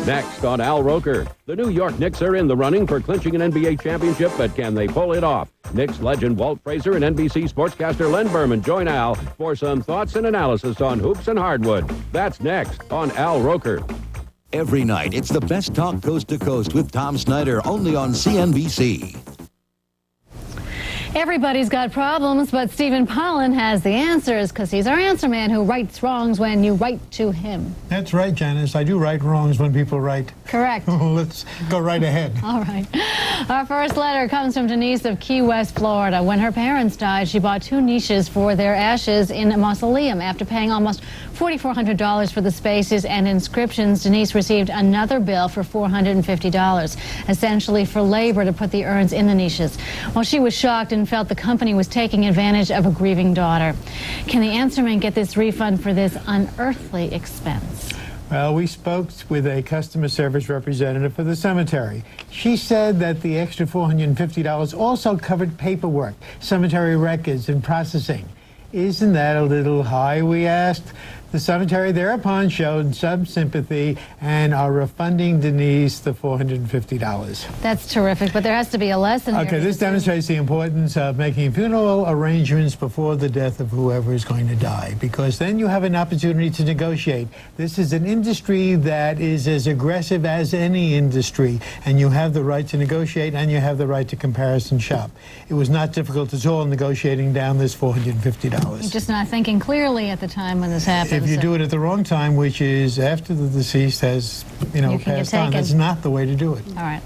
Next on Al Roker, the New York Knicks are in the running for clinching an NBA championship, but can they pull it off? Knicks legend Walt Frazier and NBC sportscaster Len Berman join Al for some thoughts and analysis on hoops and hardwood. That's next on Al Roker. Every night, it's the best talk coast to coast with Tom Snyder, only on CNBC. Everybody's got problems, but Stephen Pollan has the answers because he's our answer man who rights wrongs when you write to him. That's right, Janice. I do right wrongs when people write. Correct. Let's go right ahead. All right. Our first letter comes from Denise of Key West, Florida. When her parents died, she bought 2 niches for their ashes in a mausoleum. After paying almost $4,400 for the spaces and inscriptions, Denise received another bill for $450, essentially for labor to put the urns in the niches. Well, she was shocked and felt the company was taking advantage of a grieving daughter. Can the answer man get this refund for this unearthly expense? Well, we spoke with a customer service representative for the cemetery. She said that the extra $450 also covered paperwork, cemetery records, and processing. Isn't that a little high, we asked? The cemetery thereupon showed some sympathy and are refunding Denise the $450. That's terrific, but there has to be a lesson here. Okay, this demonstrates the importance of making funeral arrangements before the death of whoever is going to die, because then you have an opportunity to negotiate. This is an industry that is as aggressive as any industry, and you have the right to negotiate and you have the right to comparison shop. It was not difficult at all negotiating down this $450. You're just not thinking clearly at the time when this happened. If you do it at the wrong time, which is after the deceased has, passed on, that's not the way to do it. All right.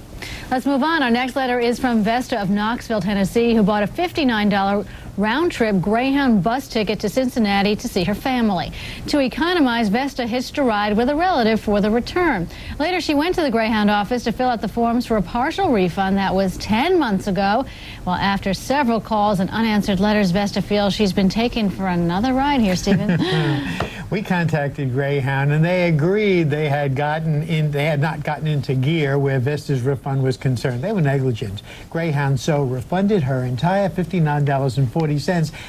Let's move on. Our next letter is from Vesta of Knoxville, Tennessee, who bought a $59 round-trip Greyhound bus ticket to Cincinnati to see her family. To economize, Vesta hitched a ride with a relative for the return. Later, she went to the Greyhound office to fill out the forms for a partial refund that was 10 months ago. Well, after several calls and unanswered letters, Vesta feels she's been taken for another ride here, Stephen. We contacted Greyhound, and they agreed they had not gotten into gear where Vesta's refund was concerned. They were negligent. Greyhound so refunded her entire $59.40,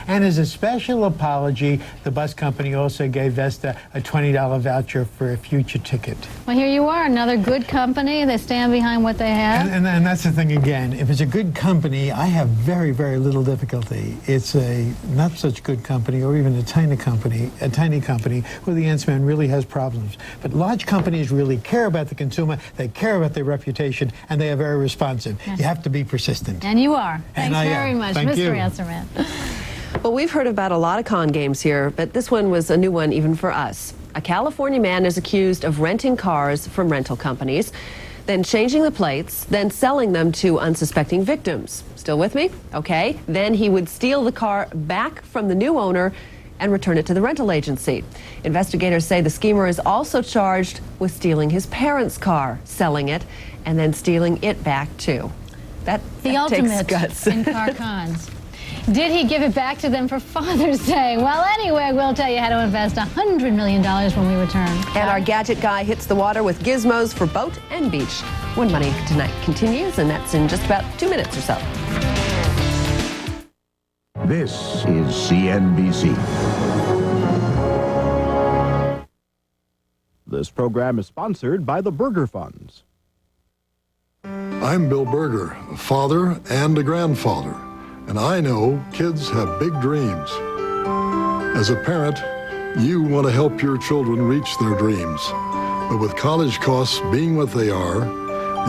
and as a special apology, the bus company also gave Vesta a $20 voucher for a future ticket. Well, here you are, another good company. They stand behind what they have. And that's the thing again. If it's a good company, I have very, very little difficulty. It's a not such good company, or even a tiny company where the answer man really has problems. But large companies really care about the consumer, they care about their reputation, and they are very responsive. Yes. You have to be persistent. And you are. Thanks very much, Mr. Answer Man. Well, we've heard about a lot of con games here, but this one was a new one even for us. A California man is accused of renting cars from rental companies, then changing the plates, then selling them to unsuspecting victims. Still with me? Okay. Then he would steal the car back from the new owner and return it to the rental agency. Investigators say the schemer is also charged with stealing his parents' car, selling it, and then stealing it back too. That the ultimate takes guts. in car cons. Did he give it back to them for Father's Day? Well, anyway, we'll tell you how to invest $100 million when we return. And our gadget guy hits the water with gizmos for boat and beach. When Money Tonight continues, and that's in just about 2 minutes or so. This is CNBC. This program is sponsored by the Burger Funds. I'm Bill Berger, a father and a grandfather, and I know kids have big dreams. As a parent, you want to help your children reach their dreams. But with college costs being what they are,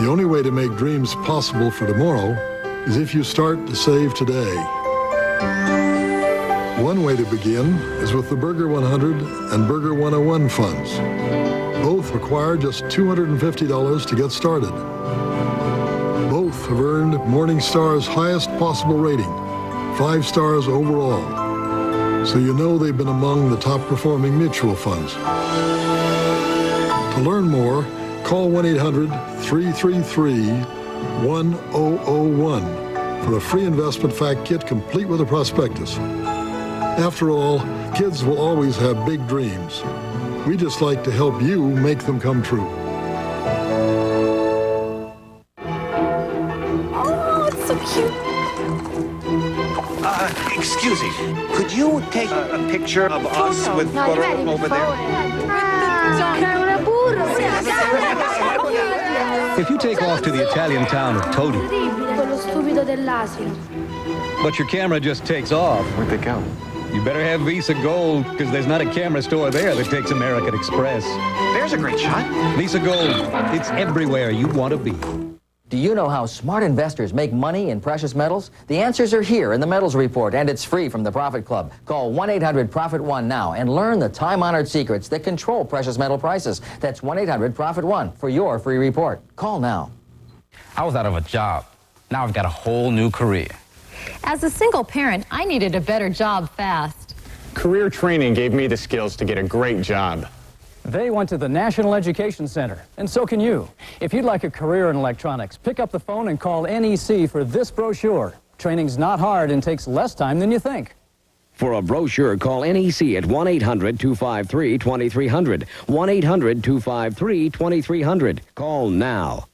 the only way to make dreams possible for tomorrow is if you start to save today. One way to begin is with the Burger 100 and Burger 101 funds. Both require just $250 to get started. Both have earned Morningstar's highest possible rating, 5 stars overall. So you know they've been among the top performing mutual funds. To learn more, Call 1-800-333-1001 for a free investment fact kit complete with a prospectus. After all, kids will always have big dreams. We just like to help you make them come true. Oh, it's so cute. Excuse me, could you take a picture of us with photo over there? If you take off to the Italian town of Todi, But your camera just takes off. Where'd they go? You better have Visa Gold, because there's not a camera store there that takes American Express. there's a great shot. Visa Gold, it's everywhere you want to be. Do you know how smart investors make money in precious metals? The answers are here in the Metals Report, and it's free from the Profit Club. Call 1-800-PROFIT-1 now and learn the time-honored secrets that control precious metal prices. That's 1-800-PROFIT-1 for your free report. Call now. I was out of a job. Now I've got a whole new career. As a single parent, I needed a better job fast. Career training gave me the skills to get a great job. They went to the National Education Center, and so can you. If you'd like a career in electronics, pick up the phone and call NEC for this brochure. Training's not hard and takes less time than you think. For a brochure, call NEC at 1-800-253-2300. 1-800-253-2300. Call now.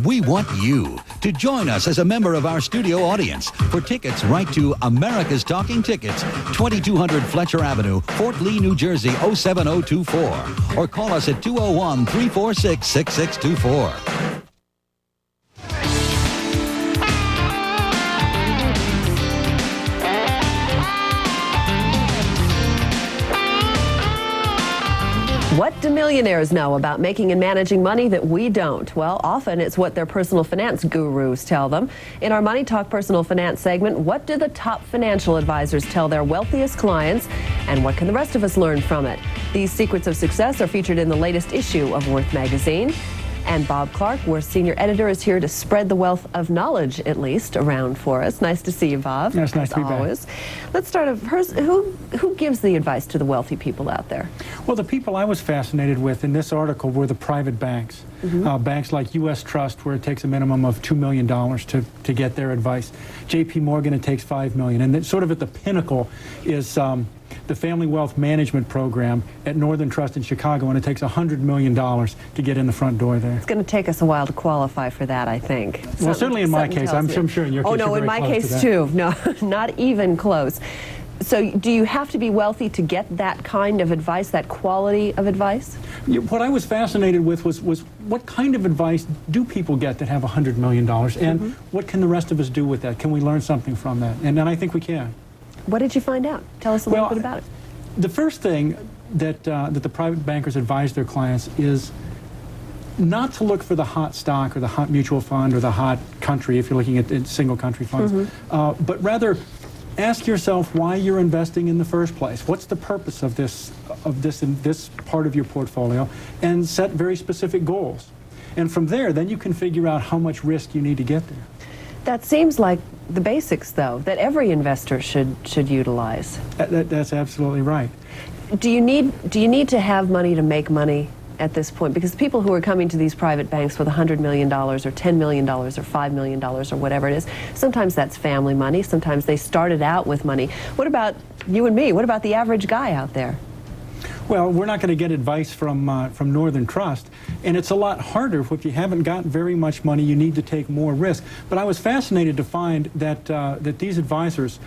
We want you to join us as a member of our studio audience. For tickets, write to America's Talking Tickets, 2200 Fletcher Avenue, Fort Lee, New Jersey, 07024. Or call us at 201-346-6624. What do millionaires know about making and managing money that we don't? Well, often it's what their personal finance gurus tell them. In our Money Talk Personal Finance segment, what do the top financial advisors tell their wealthiest clients, and what can the rest of us learn from it? These secrets of success are featured in the latest issue of Worth magazine. And Bob Clark, our senior editor, is here to spread the wealth of knowledge, at least, around for us. Nice to see you, Bob. Yes, nice to be back. Let's start first. Who gives the advice to the wealthy people out there? Well, the people I was fascinated with in this article were the private banks. Banks like U.S. Trust, where it takes a minimum of $2 million to get their advice. J.P. Morgan, it takes $5 million. And then sort of at the pinnacle is the Family Wealth Management Program at Northern Trust in Chicago, and it takes $100 million to get in the front door there. It's going to take us a while to qualify for that, I think. Well, certainly in my case. I'm sure in your case. Oh, no, in my case, too. No, not even close. So do you have to be wealthy to get that kind of advice, that quality of advice? What I was fascinated with was what kind of advice do people get that have $100 million, and what can the rest of us do with that? Can we learn something from that? And I think we can. What did you find out? Tell us a little bit about it. The first thing that the private bankers advise their clients is not to look for the hot stock or the hot mutual fund or the hot country, if you're looking at single country funds, but rather ask yourself why you're investing in the first place. What's the purpose of this in this part of your portfolio, and set very specific goals. And from there, then you can figure out how much risk you need to get there. That seems like the basics, though, that every investor should utilize. That's absolutely right. Do you need to have money to make money at this point? Because people who are coming to these private banks with $100 million or $10 million or $5 million or whatever it is, sometimes that's family money, sometimes they started out with money. What about you and me? What about the average guy out there? Well, we're not going to get advice from Northern Trust, and it's a lot harder if you haven't got very much money. You need to take more risk. But I was fascinated to find that that these advisors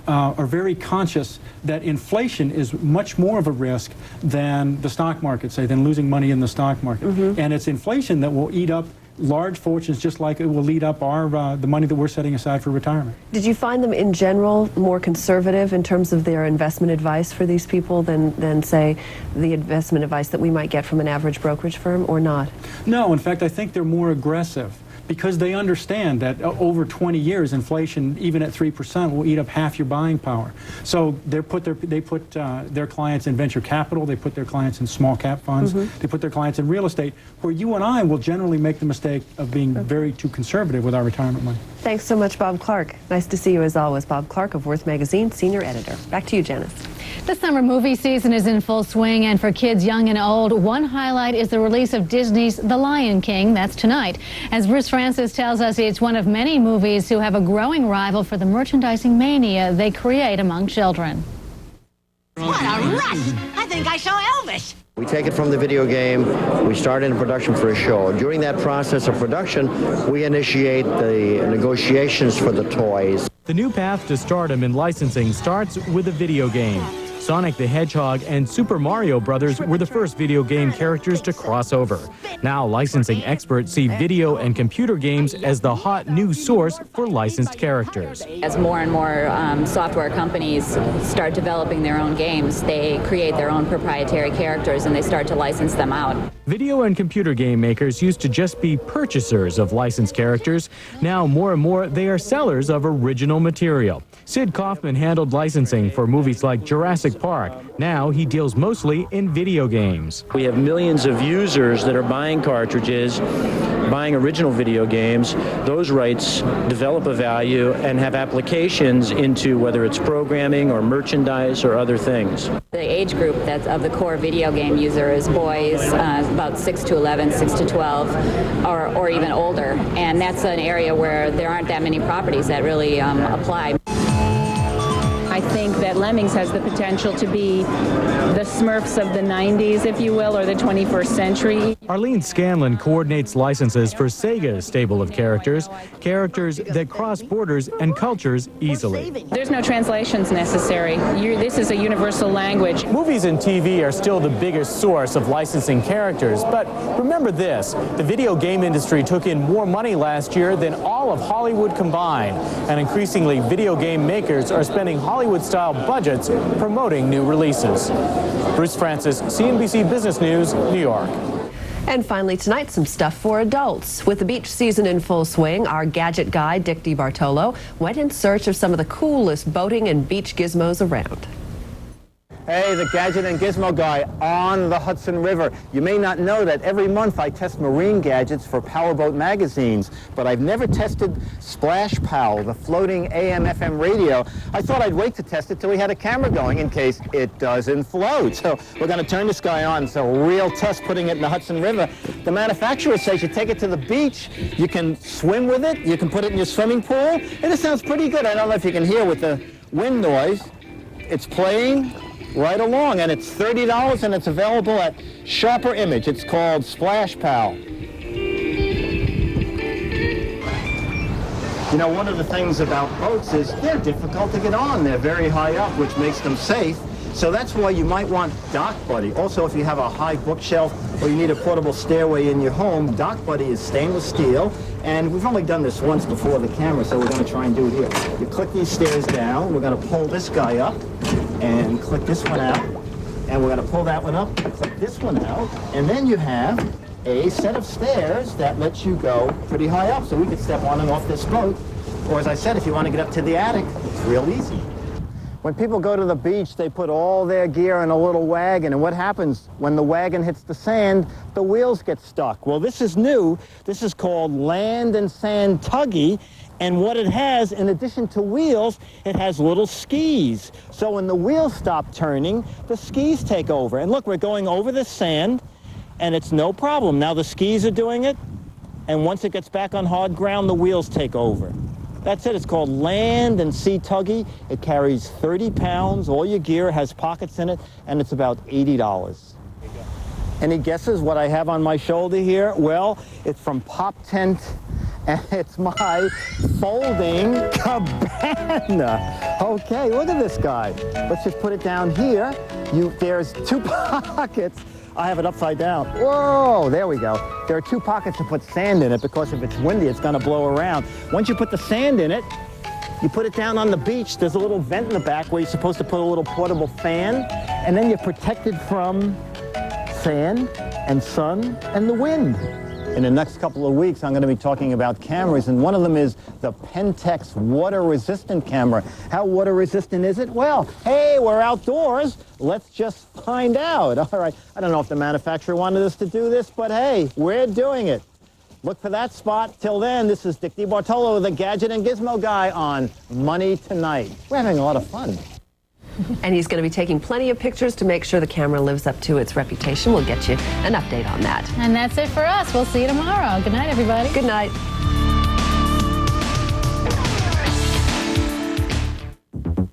are very conscious that inflation is much more of a risk than the stock market, say, than losing money in the stock market. And it's inflation that will eat up large fortunes, just like it will eat up the money that we're setting aside for retirement. Did you find them in general more conservative in terms of their investment advice for these people than say, the investment advice that we might get from an average brokerage firm, or not? No, in fact, I think they're more aggressive, because they understand that over 20 years, inflation, even at 3%, will eat up half your buying power. So they put their clients in venture capital, they put their clients in small cap funds, they put their clients in real estate, where you and I will generally make the mistake of being very too conservative with our retirement money. Thanks so much, Bob Clark. Nice to see you as always. Bob Clark of Worth magazine, senior editor. Back to you, Janice. The summer movie season is in full swing, and for kids young and old, one highlight is the release of Disney's The Lion King. That's tonight. As Bruce Francis tells us, it's one of many movies who have a growing rival for the merchandising mania they create among children. What a rush! I think I saw Elvis. We take it from the video game, we start in production for a show. During that process of production, we initiate the negotiations for the toys. The new path to stardom in licensing starts with a video game. Sonic the Hedgehog and Super Mario Brothers were the first video game characters to cross over. Now licensing experts see video and computer games as the hot new source for licensed characters. As more and more software companies start developing their own games, they create their own proprietary characters and they start to license them out. Video and computer game makers used to just be purchasers of licensed characters. Now more and more they are sellers of original material. Sid Kaufman handled licensing for movies like Jurassic Park. Now he deals mostly in video games. We have millions of users that are buying cartridges, buying original video games. Those rights develop a value and have applications into whether it's programming or merchandise or other things. The age group that's of the core video game user is boys about 6 to 11, 6 to 12, or even older. And that's an area where there aren't that many properties that really apply. I think that Lemmings has the potential to be the Smurfs of the 90s, if you will, or the 21st century. Arlene Scanlon coordinates licenses for Sega's stable of characters that cross borders and cultures easily. There's no translations necessary. This is a universal language. Movies and TV are still the biggest source of licensing characters, but remember this, the video game industry took in more money last year than all of Hollywood combined, and increasingly video game makers are spending Hollywood-style budgets promoting new releases. Bruce Francis, CNBC Business News, New York. And finally tonight, some stuff for adults. With the beach season in full swing, our gadget guy, Dick DiBartolo, went in search of some of the coolest boating and beach gizmos around. Hey, the Gadget and Gizmo guy on the Hudson River. You may not know that every month I test marine gadgets for Powerboat magazines, but I've never tested Splash Pal, the floating AM/FM radio. I thought I'd wait to test it till we had a camera going in case it doesn't float. So we're going to turn this guy on. It's a real test putting it in the Hudson River. The manufacturer says you take it to the beach, you can swim with it, you can put it in your swimming pool, and it sounds pretty good. I don't know if you can hear with the wind noise. It's playing right along, and it's $30, and it's available at Sharper Image. It's called Splash Pal. You know, one of the things about boats is they're difficult to get on. They're very high up, which makes them safe. So that's why you might want Dock Buddy. Also, if you have a high bookshelf or you need a portable stairway in your home, Dock Buddy is stainless steel. And we've only done this once before the camera, so we're going to try and do it here. You click these stairs down. We're going to pull this guy up and click this one out. And we're going to pull that one up and click this one out. And then you have a set of stairs that lets you go pretty high up. So we could step on and off this boat. Or as I said, if you want to get up to the attic, it's real easy. When people go to the beach, they put all their gear in a little wagon, and what happens when the wagon hits the sand? The wheels get stuck. Well, this is new. This is called Land and Sand Tuggy, and what it has, in addition to wheels, it has little skis. So when the wheels stop turning, the skis take over. And look, we're going over the sand, and it's no problem. Now the skis are doing it, and once it gets back on hard ground, the wheels take over. That's it. It's called Land and Sea Tuggy. It carries 30 pounds. All your gear has pockets in it, and it's about $80. Any guesses what I have on my shoulder here? Well, it's from Pop Tent, and it's my folding cabana. Okay, look at this guy. Let's just put it down here. There's 2 pockets. I have it upside down. Whoa, there we go. There are 2 pockets to put sand in it because if it's windy, it's gonna blow around. Once you put the sand in it, you put it down on the beach. There's a little vent in the back where you're supposed to put a little portable fan, and then you're protected from sand and sun and the wind. In the next couple of weeks, I'm going to be talking about cameras, and one of them is the Pentex water-resistant camera. How water-resistant is it? Well, hey, we're outdoors. Let's just find out. All right, I don't know if the manufacturer wanted us to do this, but hey, we're doing it. Look for that spot. Till then, this is Dick DiBartolo, the Gadget and Gizmo guy on Money Tonight. We're having a lot of fun. And he's going to be taking plenty of pictures to make sure the camera lives up to its reputation. We'll get you an update on that. And that's it for us. We'll see you tomorrow. Good night, everybody. Good night.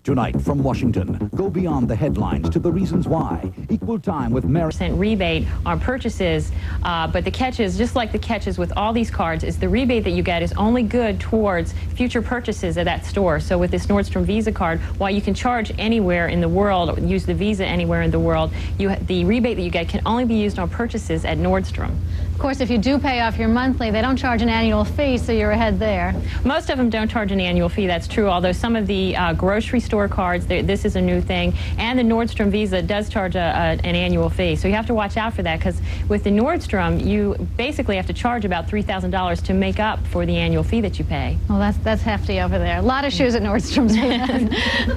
Tonight from Washington, go beyond the headlines to the reasons why. Equal time with Mary. Rebate on purchases, but the catch is, just like the catches with all these cards, is the rebate that you get is only good towards future purchases at that store. So with this Nordstrom Visa card, while you can charge anywhere in the world, use the Visa anywhere in the world, the rebate that you get can only be used on purchases at Nordstrom. Of course, if you do pay off your monthly, they don't charge an annual fee, so you're ahead there. Most of them don't charge an annual fee, that's true, although some of the grocery store cards, this is a new thing, and the Nordstrom Visa does charge an annual fee. So you have to watch out for that, because with the Nordstrom, you basically have to charge about $3,000 to make up for the annual fee that you pay. Well, that's hefty over there. A lot of shoes at Nordstrom's.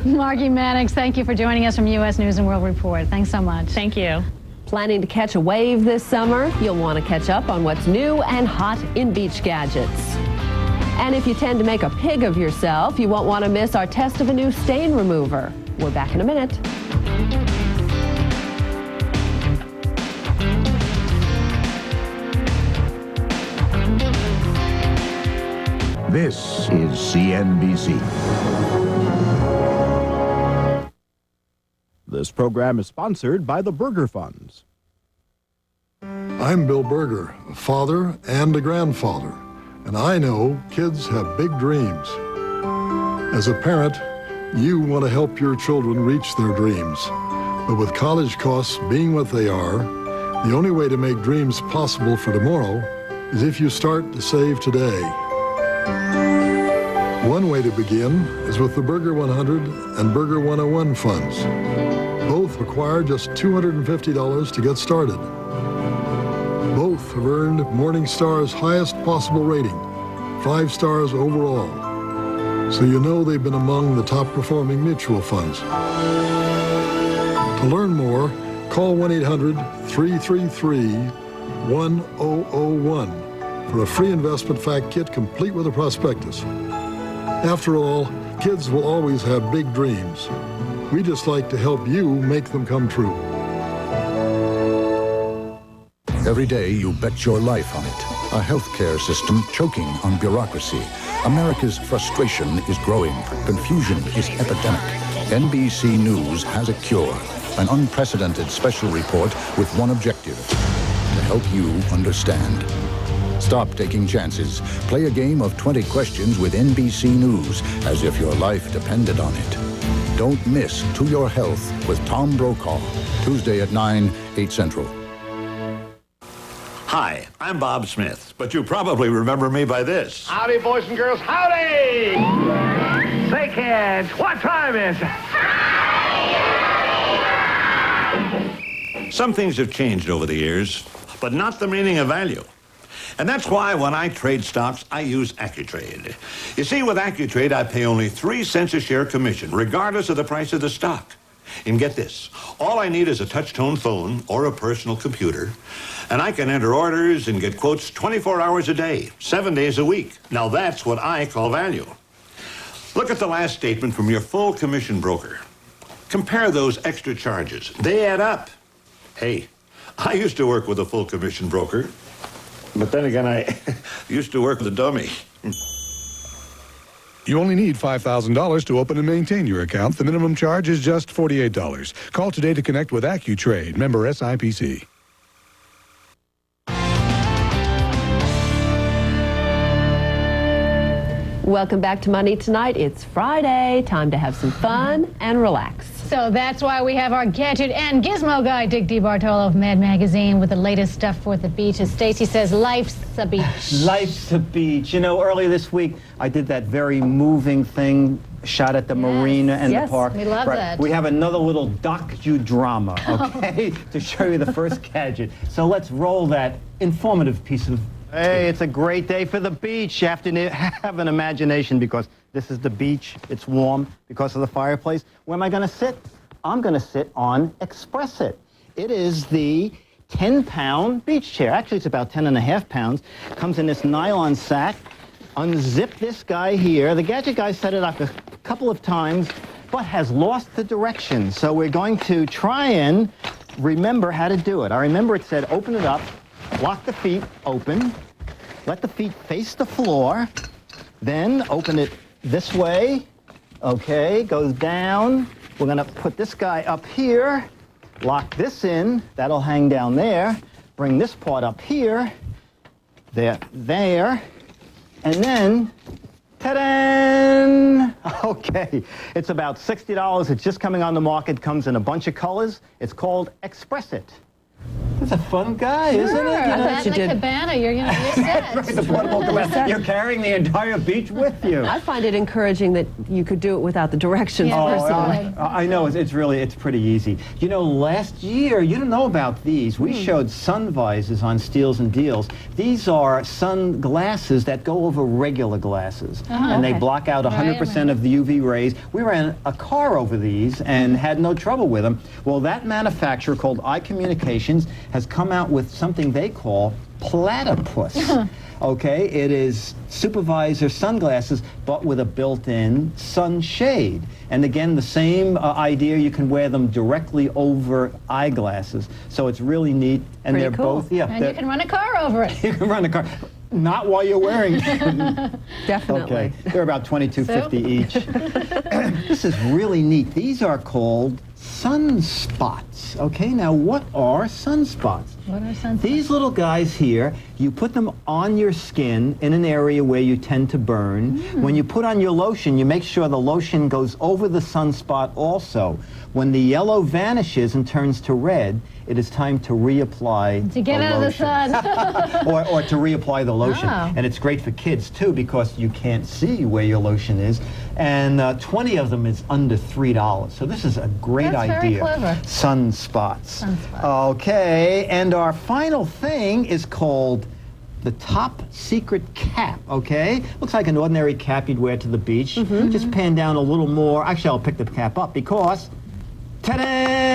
Margie Mannix, thank you for joining us from U.S. News and World Report. Thanks so much. Thank you. Planning to catch a wave this summer? You'll want to catch up on what's new and hot in beach gadgets. And if you tend to make a pig of yourself, you won't want to miss our test of a new stain remover. We're back in a minute. This is CNBC. This program is sponsored by the Burger Funds. I'm Bill Berger, a father and a grandfather, and I know kids have big dreams. As a parent, you want to help your children reach their dreams. But with college costs being what they are, the only way to make dreams possible for tomorrow is if you start to save today. One way to begin is with the Burger 100 and Burger 101 funds. Both require just $250 to get started. Both have earned Morningstar's highest possible rating, 5 stars overall. So you know they've been among the top performing mutual funds. To learn more, call 1-800-333-1001 for a free investment fact kit complete with a prospectus. After all, kids will always have big dreams. We just like to help you make them come true. Every day you bet your life on it. A healthcare system choking on bureaucracy. America's frustration is growing. Confusion is epidemic. NBC News has a cure. An unprecedented special report with one objective: to help you understand. Stop taking chances. Play a game of 20 questions with NBC News as if your life depended on it. Don't miss To Your Health with Tom Brokaw. Tuesday at 9, 8 Central. Hi, I'm Bob Smith, but you probably remember me by this. Howdy, boys and girls, howdy! Say, kids, what time is it? Some things have changed over the years, but not the meaning of value. And that's why when I trade stocks, I use AccuTrade. You see, with AccuTrade, I pay only 3 cents a share commission, regardless of the price of the stock. And get this, all I need is a touch-tone phone or a personal computer, and I can enter orders and get quotes 24 hours a day, 7 days a week. Now that's what I call value. Look at the last statement from your full commission broker. Compare those extra charges. They add up. Hey, I used to work with a full commission broker, but then again, I used to work with a dummy. You only need $5,000 to open and maintain your account. The minimum charge is just $48. Call today to connect with AccuTrade, member SIPC. Welcome back to Money Tonight. It's Friday. Time to have some fun and relax. So that's why we have our gadget and gizmo guy, Dick DeBartolo of Mad Magazine, with the latest stuff for the beach. As Stacy says, life's a beach. Life's a beach. You know, earlier this week, I did that very moving thing, shot at the marina and the park. We love that. We have another little docudrama, okay, to show you the first gadget. So let's roll that informative piece of... Hey, it's a great day for the beach. You have to have an imagination because this is the beach. It's warm because of the fireplace. Where am I going to sit? I'm going to sit on Express It. It is the 10-pound beach chair. Actually, it's about 10.5 pounds. Comes in this nylon sack. Unzip this guy here. The gadget guy set it up a couple of times. but has lost the direction. So we're going to try and remember how to do it. I remember it said open it up, lock the feet open, let the feet face the floor, then open it this way. Okay, goes down. We're going to put this guy up here, lock this in, that'll hang down there, bring this part up here, there, and then, ta-da! Okay, it's about $60. It's just coming on the market, comes in a bunch of colors. It's called Express It. That's a fun guy, isn't it? I bet the cabana, you're going to be set. Right, the portable cabana. You're carrying the entire beach with you. I find it encouraging that you could do it without the directions personally. I know, it's pretty easy. You know, last year, you don't know about these. We showed sun visors on Steals and Deals. These are sunglasses that go over regular glasses. And they block out 100% of the UV rays. We ran a car over these and had no trouble with them. Well, that manufacturer called iCommunications has come out with something they call platypus. Okay, it is supervisor sunglasses, but with a built-in sunshade. And again, the same idea, you can wear them directly over eyeglasses. So it's really neat. And Pretty they're cool. both, yeah. And you can run a car over it. You can run a car. Not while you're wearing them. Definitely. Okay, they're about $22.50 each. This is really neat. These are called sunspots. Okay, now what are sunspots? What are sunspots? These little guys here, you put them on your skin in an area where you tend to burn. When you put on your lotion, you make sure the lotion goes over the sunspot also. When the yellow vanishes and turns to red, it is time to reapply to get out of the sun. or to reapply the lotion. Oh. And it's great for kids too because you can't see where your lotion is. And 20 of them is under $3. So this is a great idea. Very clever. Sunspots. Okay, and our final thing is called the top secret cap, okay? Looks like an ordinary cap you'd wear to the beach. Just pan down a little more. Actually, I'll pick the cap up because ta-da!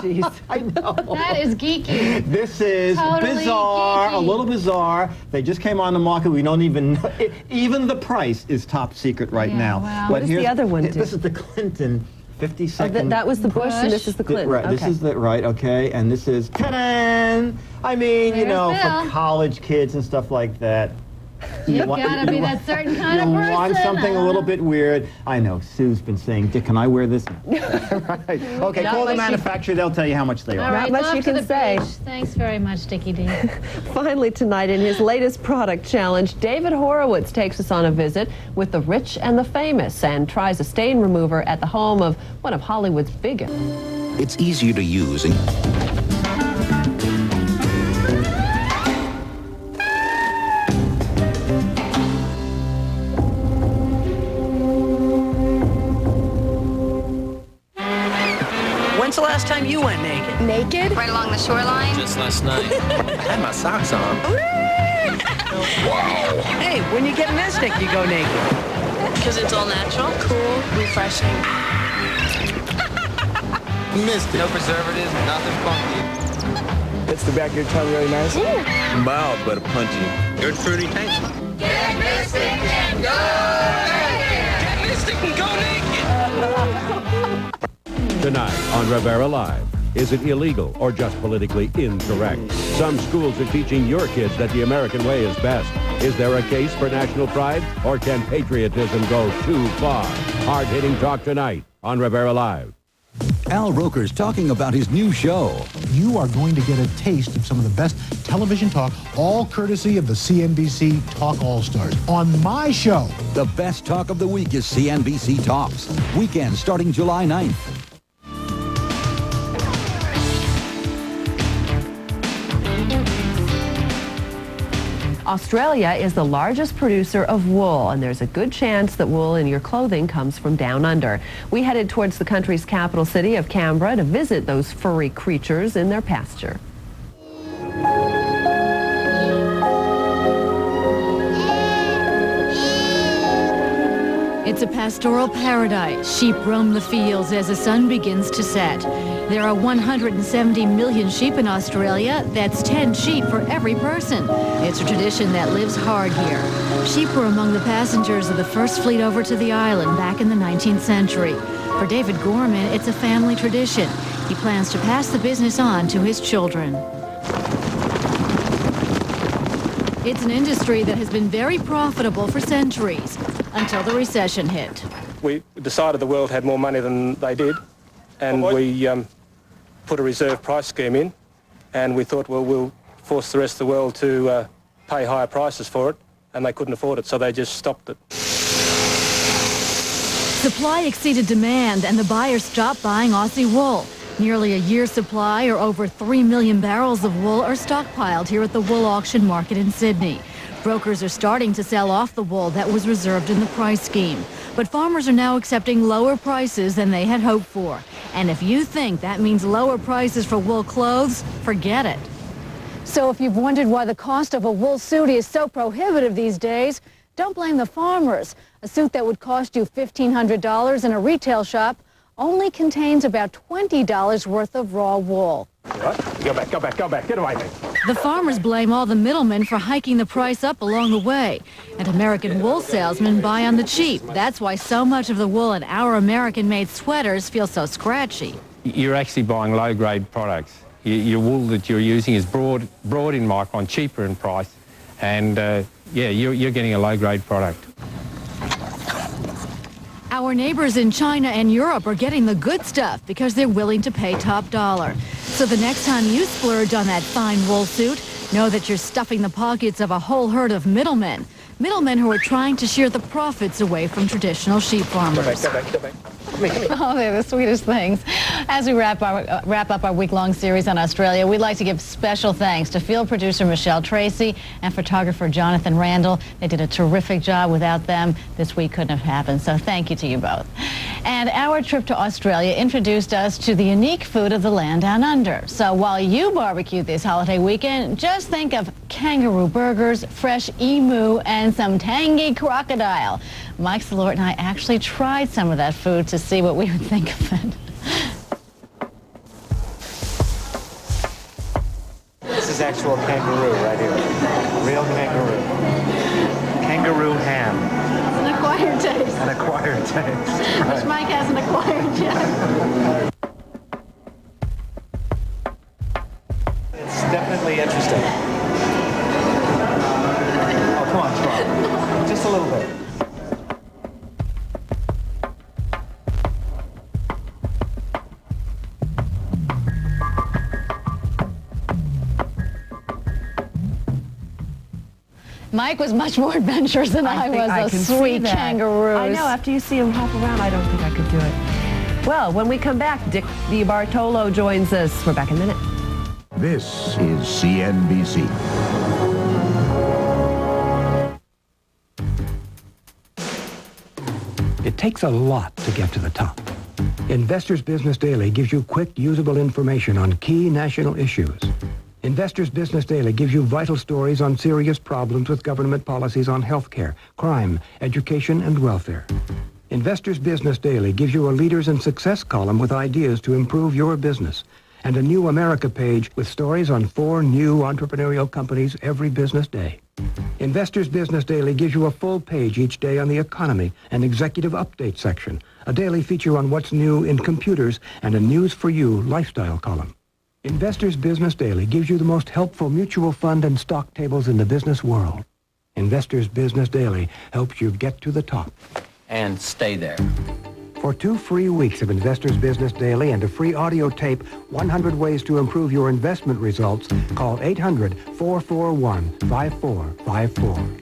Jeez. I know. That is geeky. This is Totally bizarre, geeky. a little bizarre. They just came on the market. We don't even know. Even the price is top secret right now. Wow. What does the other one do? This is the Clinton 50-second. That was the Bush, and this is the Clinton. Right, this is the, right, okay, and this is, ta-da! I mean, you know, for college kids and stuff like that. You've got to be that certain kind of person. You want something a little bit weird. I know, Sue's been saying, Dick, can I wear this? Right. Okay, call the manufacturer, they'll tell you how much they are. All right, Not much off you to can the say. beach. Thanks very much, Dickie D. Finally tonight, in his latest product challenge, David Horowitz takes us on a visit with the rich and the famous and tries a stain remover at the home of one of Hollywood's biggest. It's easier to use and When's the last time you went naked? Naked? Right along the shoreline? Just last night. I had my socks on. Wow. Hey, when you get an instinct, you go naked. Because it's all natural, cool, refreshing. Missed it. No preservatives, nothing funky. Hits the back of your tongue really nice. Mild but punchy. Good fruity taste. Get mystic and go naked! Get mystic and go naked! Tonight on Rivera Live, is it illegal or just politically incorrect? Some schools are teaching your kids that the American way is best. Is there a case for national pride, or can patriotism go too far? Hard-hitting talk tonight on Rivera Live. Al Roker's talking about his new show. You are going to get a taste of some of the best television talk, all courtesy of the CNBC Talk All-Stars. On my show. The best talk of the week is CNBC Talks. Weekend starting July 9th. Australia is the largest producer of wool, and there's a good chance that wool in your clothing comes from down under. We headed towards the country's capital city of Canberra to visit those furry creatures in their pasture. It's a pastoral paradise. Sheep roam the fields as the sun begins to set. There are 170 million sheep in Australia. That's 10 sheep for every person. It's a tradition that lives hard here. Sheep were among the passengers of the first fleet over to the island back in the 19th century. For David Gorman, it's a family tradition. He plans to pass the business on to his children. It's an industry that has been very profitable for centuries, until the recession hit. We decided the world had more money than they did, and we put a reserve price scheme in, and we thought, well, we'll force the rest of the world to pay higher prices for it, and they couldn't afford it, so they just stopped it. Supply exceeded demand, and the buyers stopped buying Aussie wool. Nearly a year's supply, or over 3 million barrels of wool, are stockpiled here at the wool auction market in Sydney. Brokers are starting to sell off the wool that was reserved in the price scheme. But farmers are now accepting lower prices than they had hoped for. And if you think that means lower prices for wool clothes, forget it. So if you've wondered why the cost of a wool suit is so prohibitive these days, don't blame the farmers. A suit that would cost you $1,500 in a retail shop only contains about $20 worth of raw wool. Right? Go back, get away, mate. The farmers blame all the middlemen for hiking the price up along the way. And American wool salesmen buy on the cheap. That's why so much of the wool in our American-made sweaters feels so scratchy. You're actually buying low-grade products. Your wool that you're using is broad in micron, cheaper in price, and yeah, you're getting a low-grade product. Our neighbors in China and Europe are getting the good stuff because they're willing to pay top dollar. So the next time you splurge on that fine wool suit, know that you're stuffing the pockets of a whole herd of middlemen. Middlemen who are trying to shear the profits away from traditional sheep farmers. Go back. Oh, they're the sweetest things. As we wrap up our week-long series on Australia, we'd like to give special thanks to field producer Michelle Tracy and photographer Jonathan Randall. They did a terrific job. Without them, this week couldn't have happened. So thank you to you both. And our trip to Australia introduced us to the unique food of the land down under. So while you barbecue this holiday weekend, just think of kangaroo burgers, fresh emu, and some tangy crocodile. Mike Salort and I actually tried some of that food to see what we would think of it. This is actual kangaroo right here. Real kangaroo. Kangaroo ham. It's an acquired taste. An acquired taste. Which Mike hasn't acquired yet. It's definitely interesting. Oh, come on, try. Just a little bit. Mike was much more adventurous than I was. Those sweet kangaroos. I know. After you see him hop around, I don't think I could do it. Well, when we come back, Dick DiBartolo joins us. We're back in a minute. This is CNBC. It takes a lot to get to the top. Investors Business Daily gives you quick, usable information on key national issues. Investors Business Daily gives you vital stories on serious problems with government policies on healthcare, crime, education, and welfare. Investors Business Daily gives you a Leaders in Success column with ideas to improve your business, and a New America page with stories on 4 new entrepreneurial companies every business day. Investors Business Daily gives you a full page each day on the economy and executive update section, a daily feature on what's new in computers, and a News for You lifestyle column. Investors Business Daily gives you the most helpful mutual fund and stock tables in the business world. Investors Business Daily helps you get to the top. And stay there. For 2 free weeks of Investors Business Daily and a free audio tape, 100 Ways to Improve Your Investment Results, call 800-441-5454.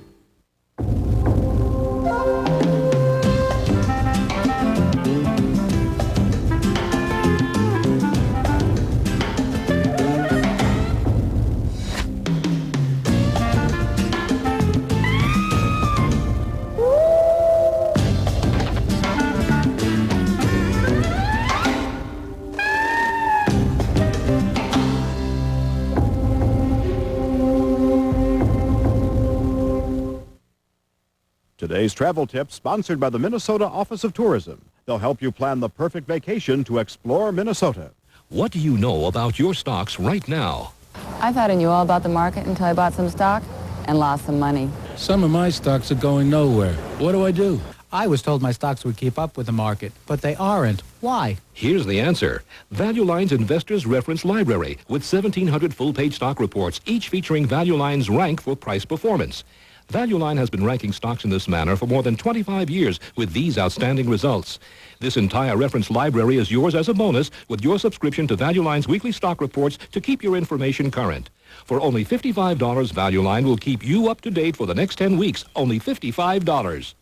Today's travel tip sponsored by the Minnesota Office of Tourism. They'll help you plan the perfect vacation to explore Minnesota. What do you know about your stocks right now? I thought I knew all about the market until I bought some stock and lost some money. Some of my stocks are going nowhere. What do I do? I was told my stocks would keep up with the market, but they aren't. Why? Here's the answer. Value Line's Investors Reference Library with 1,700 full-page stock reports, each featuring Value Line's rank for price performance. Value Line has been ranking stocks in this manner for more than 25 years with these outstanding results. This entire reference library is yours as a bonus with your subscription to Value Line's weekly stock reports to keep your information current. For only $55, Value Line will keep you up to date for the next 10 weeks. Only $55.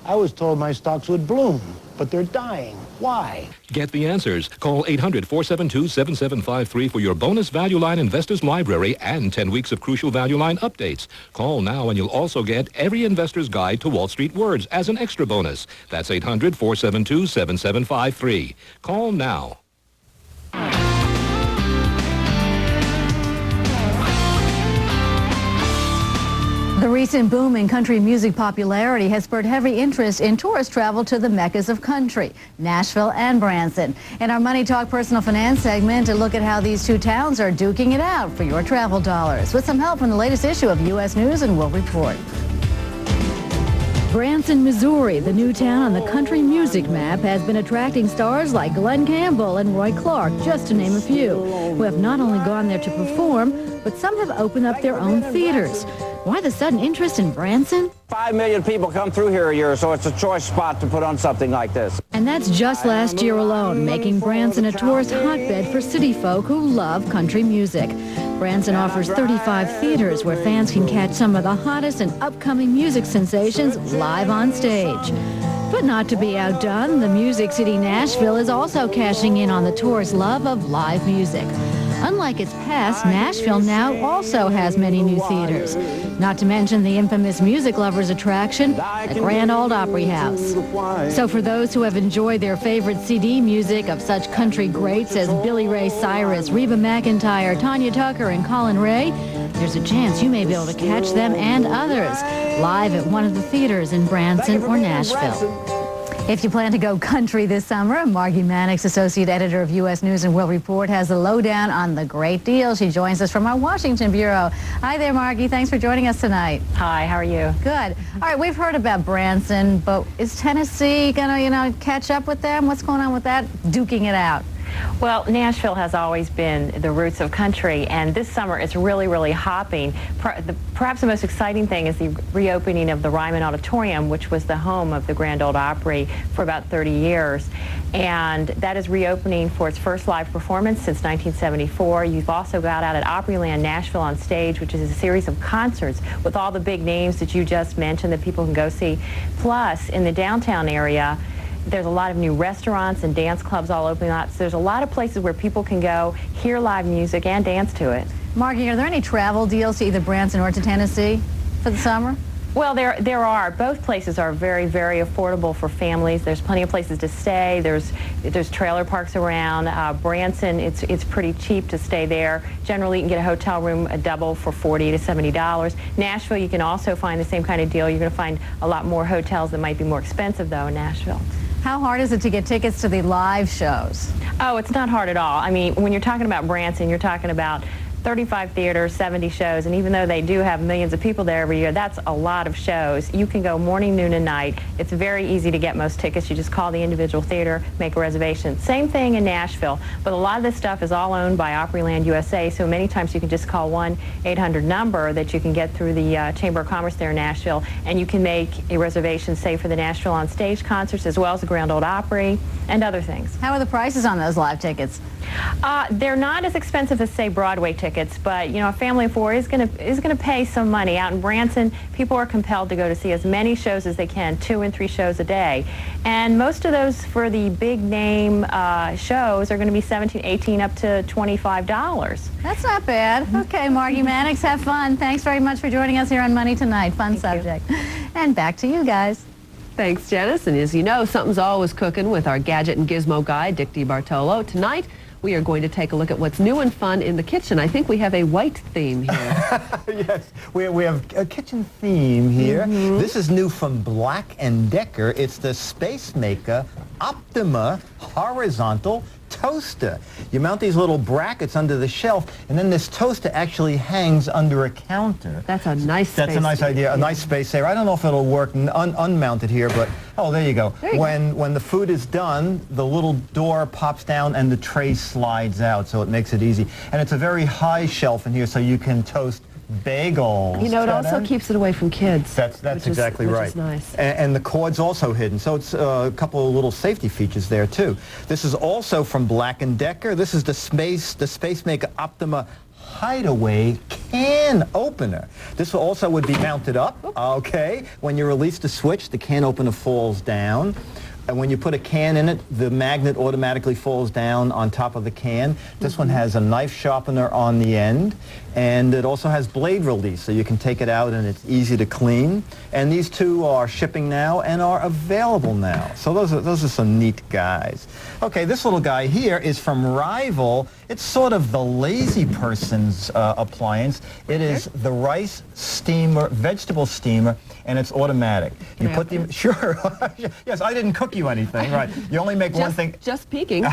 I was told my stocks would bloom, but they're dying. Why? Get the answers. Call 800-472-7753 for your bonus Value Line Investors Library and 10 weeks of crucial Value Line updates. Call now and you'll also get every investor's guide to Wall Street words as an extra bonus. That's 800-472-7753. Call now. The recent boom in country music popularity has spurred heavy interest in tourist travel to the meccas of country, Nashville and Branson. In our Money Talk Personal Finance segment, a look at how these two towns are duking it out for your travel dollars, with some help from the latest issue of U.S. News and World Report. Branson, Missouri, the new town on the country music map, has been attracting stars like Glenn Campbell and Roy Clark, just to name a few, who have not only gone there to perform, but some have opened up their own theaters. Why the sudden interest in Branson? 5 million people come through here a year, so it's a choice spot to put on something like this. And that's just last year alone, making Branson a tourist hotbed for city folk who love country music. Branson offers 35 theaters where fans can catch some of the hottest and upcoming music sensations live on stage. But not to be outdone, the Music City Nashville is also cashing in on the tour's love of live music. Unlike its past, Nashville now also has many new theaters. Not to mention the infamous music lovers attraction, the Grand Ole Opry House. So for those who have enjoyed their favorite CD music of such country greats as Billy Ray Cyrus, Reba McEntire, Tanya Tucker, and Colin Ray, there's a chance you may be able to catch them and others live at one of the theaters in Branson or Nashville. If you plan to go country this summer, Margie Mannix, Associate Editor of U.S. News and World Report, has the lowdown on the great deal. She joins us from our Washington Bureau. Hi there, Margie. Thanks for joining us tonight. Hi, how are you? Good. All right, we've heard about Branson, but is Tennessee going to, catch up with them? What's going on with that? Duking it out. Well, Nashville has always been the roots of country, and this summer it's really, really hopping. Perhaps the most exciting thing is the reopening of the Ryman Auditorium, which was the home of the Grand Ole Opry for about 30 years. And that is reopening for its first live performance since 1974. You've also got out at Opryland Nashville on stage, which is a series of concerts with all the big names that you just mentioned that people can go see. Plus, in the downtown area, there's a lot of new restaurants and dance clubs all opening up. So there's a lot of places where people can go, hear live music, and dance to it. Margie, are there any travel deals to either Branson or to Tennessee for the summer? Well, there are. Both places are very, very affordable for families. There's plenty of places to stay. There's trailer parks around. Branson, it's pretty cheap to stay there. Generally, you can get a hotel room, a double, for $40 to $70. Nashville, you can also find the same kind of deal. You're going to find a lot more hotels that might be more expensive, though, in Nashville. How hard is it to get tickets to the live shows? Oh, it's not hard at all. I mean, when you're talking about Branson, you're talking about 35 theaters, 70 shows, and even though they do have millions of people there every year, that's a lot of shows. You can go morning, noon, and night. It's very easy to get most tickets. You just call the individual theater, make a reservation. Same thing in Nashville, but a lot of this stuff is all owned by Opryland USA, so many times you can just call 1-800 number that you can get through the Chamber of Commerce there in Nashville, and you can make a reservation, say, for the Nashville on Stage concerts, as well as the Grand Ole Opry and other things. How are the prices on those live tickets? They're not as expensive as, say, Broadway tickets, but a family of four is going to pay some money. Out in Branson, people are compelled to go to see as many shows as they can, 2 and 3 shows a day, and most of those for the big name shows are going to be $17, $18, up to $25. That's not bad. Okay, Margie Mannix, have fun. Thanks very much for joining us here on Money Tonight. Fun subject. And back to you guys. Thanks, Janice. And as you know, something's always cooking with our gadget and gizmo guy, Dick DiBartolo. Tonight, we are going to take a look at what's new and fun in the kitchen. I think we have a white theme here. Yes, we have a kitchen theme here. This is new from Black & Decker. It's the Space Maker Optima Horizontal Toaster. You mount these little brackets under the shelf, and then this toaster actually hangs under a counter. That's a nice space. That's a nice idea, a nice space saver. I don't know if it'll work unmounted here, but oh, there you go. When the food is done, the little door pops down and the tray slides out, so it makes it easy. And it's a very high shelf in here, so you can toast bagels. You know, it also keeps it away from kids. That's exactly right. Which is nice. And the cord's also hidden, so it's a couple of little safety features there too. This is also from Black & Decker. This is the Space Maker Optima Hideaway Can Opener. This also would be mounted up. Okay. When you release the switch, the can opener falls down. And when you put a can in it, the magnet automatically falls down on top of the can. This one has a knife sharpener on the end, and it also has blade release, so you can take it out and it's easy to clean. And these two are shipping now and are available now. So those are some neat guys. Okay, this little guy here is from Rival. It's sort of the lazy person's appliance. It is the rice steamer, vegetable steamer, and it's automatic. You put them, sure. Yes, I didn't cook you anything, right? You only make one thing. Just peeking.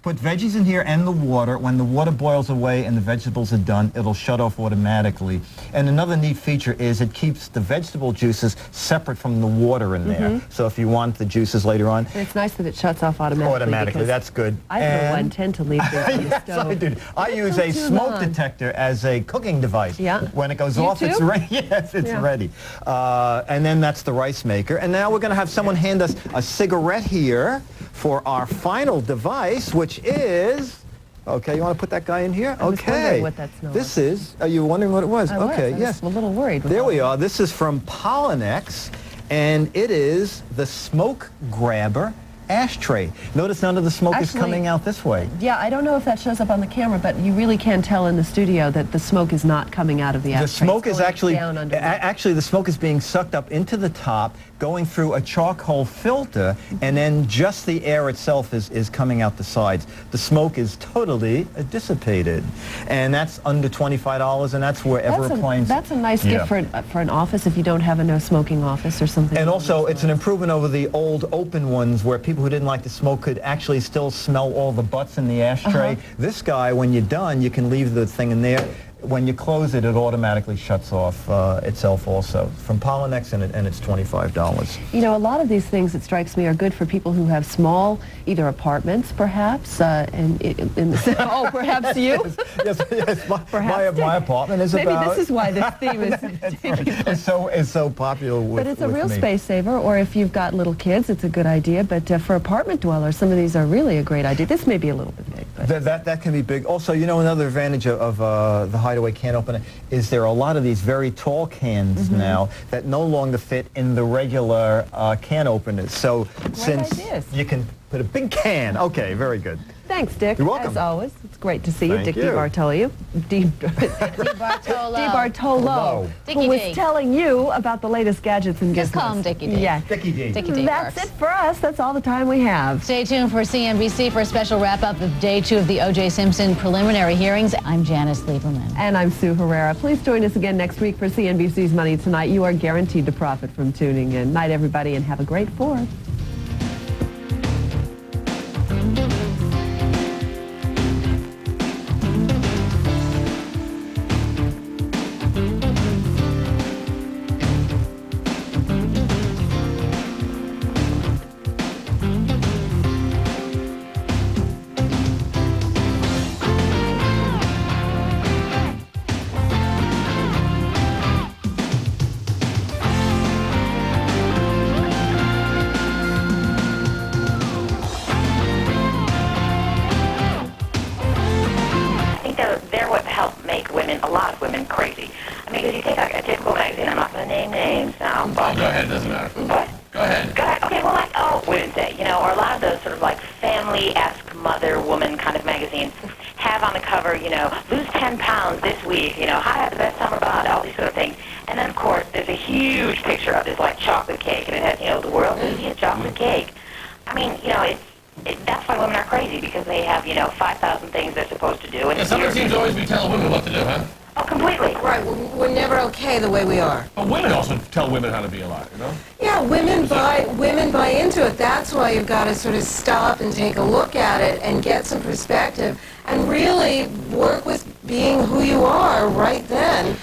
Put veggies in here and the water. When the water boils away and the vegetables are done, it'll shut off automatically. And another neat feature is it keeps the vegetable juices separate from the water in there. So if you want the juices later on. And it's nice that it shuts off automatically. Automatically, that's good. I tend to leave things on the stove. I do. I use a smoke detector as a cooking device. Yeah. When it goes off, it's ready. Yes, it's ready. And then that's the rice maker. And now we're going to have someone hand us a cigarette here for our final device, which is... Okay, you want to put that guy in here? I was wondering what that smell This is... Are you wondering what it was? I was a little worried. There we are. This is from Pollinex, and it is the Smoke Grabber ashtray. Notice none of the smoke is coming out this way. Yeah, I don't know if that shows up on the camera, but you really can tell in the studio that the smoke is not coming out of the ashtray. The smoke is actually, actually the smoke is being sucked up into the top, going through a charcoal filter, and then just the air itself is coming out the sides. The smoke is totally dissipated. And that's under $25, and that's wherever appliances. That's a nice gift for an office if you don't have a no smoking office or something. And also, it's an improvement over the old open ones where people who didn't like the smoke could actually still smell all the butts in the ashtray. This guy, when you're done, you can leave the thing in there. When you close it, it automatically shuts off itself also. From Pollinex, and it's $25. You know, a lot of these things, it strikes me, are good for people who have small, either apartments, perhaps, oh, perhaps you? Yes, my apartment is maybe about... Maybe this is why this theme is... It's so popular with But it's a real me. space saver, or if you've got little kids, it's a good idea. But for apartment dwellers, some of these are really a great idea. This may be a little bit big. But that can be big. Also, you know, another advantage of the Hideaway Can Opener is there are a lot of these very tall cans now that no longer fit in the regular can openers. So since you can put a big can. Okay, very good. Thanks, Dick. You're welcome. As always, it's great to see you. Thank Dick you. DiBartolo. DiBartolo. Dickie who was D. telling you about the latest gadgets and gizmos. Just call him Dickie D. Yeah. Dickie D. Dickie D That's works. it for us. That's all the time we have. Stay tuned for CNBC for a special wrap-up of Day 2 of the O.J. Simpson preliminary hearings. I'm Janice Lieberman. And I'm Sue Herrera. Please join us again next week for CNBC's Money Tonight. You are guaranteed to profit from tuning in. Night, everybody, and have a great 4th. A lot of women crazy. I mean, if you take a typical magazine, I'm not going to name names now, but... Go ahead, doesn't matter. What? Go ahead. Okay, well, like, women say, you know, or a lot of those sort of like family-esque mother woman kind of magazines have on the cover, lose 10 pounds this week, how to have the best summer bod, all these sort of things. And then, of course, there's a huge picture of this, like, chocolate cake, and it has, the world's easiest chocolate cake. I mean, that's why women are crazy, because they have, 5,000 things they're supposed to do. And someone seems to always be telling women what to do, huh? Oh, completely. Right, we're never okay the way we are. But women also tell women how to be alive, Yeah, women buy into it. That's why you've got to sort of stop and take a look at it and get some perspective and really work with being who you are right then.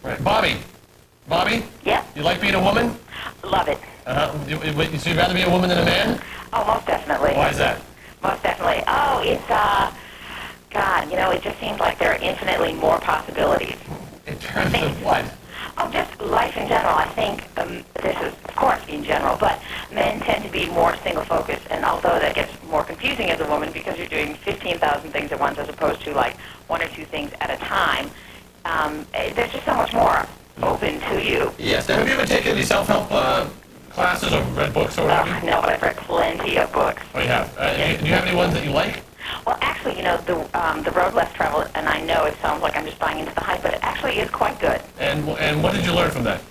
Right. Bobby? Yeah? You like being a woman? Love it. So you'd rather be a woman than a man? Oh, most definitely. Why is that? Most definitely. Oh, it's, God, it just seems like there are infinitely more possibilities. In terms of what? Oh, just life in general. I think this is, of course, in general, but men tend to be more single-focused, and although that gets more confusing as a woman because you're doing 15,000 things at once as opposed to, like, 1 or 2 things at a time, there's just so much more open to you. Yes. Now, have you ever taken any self-help classes or read books or whatever? No, but I've read plenty of books. Oh, you have? Do you have any ones that you like? Well, actually, the road less traveled, and I know it sounds like I'm just buying into the hype, but it actually is quite good. And what did you learn from that?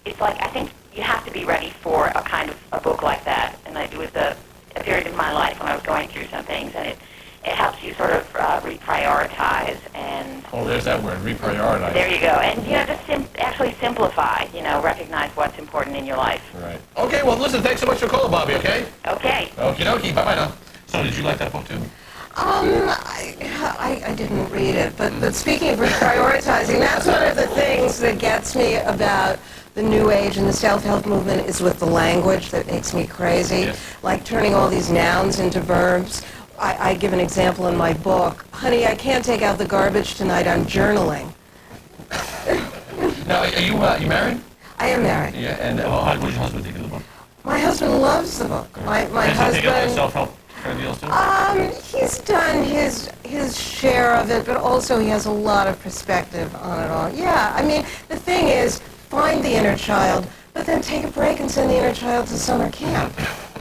It's like, I think you have to be ready for a kind of a book like that, and it was a period of my life when I was going through some things, and it helps you sort of reprioritize and... Oh, there's that word, reprioritize. There you go. And, just actually simplify, recognize what's important in your life. Right. Okay, well, listen, thanks so much for calling, Bobby, okay? Okay. Okie dokie, bye-bye now. So, did you like that book, too? I didn't read it, but speaking of prioritizing, that's one of the things that gets me about the New Age and the self-help movement is with the language that makes me crazy, yes. Like turning all these nouns into verbs. I give an example in my book. Honey, I can't take out the garbage tonight. I'm journaling. Now, are you married? I am married. Yeah, and what does your husband think of the book? My husband loves the book. My Does he take up husband... self-help deals, too? He's done his share of it, but also he has a lot of perspective on it all. Yeah, I mean, the thing is, find the inner child, but then take a break and send the inner child to summer camp.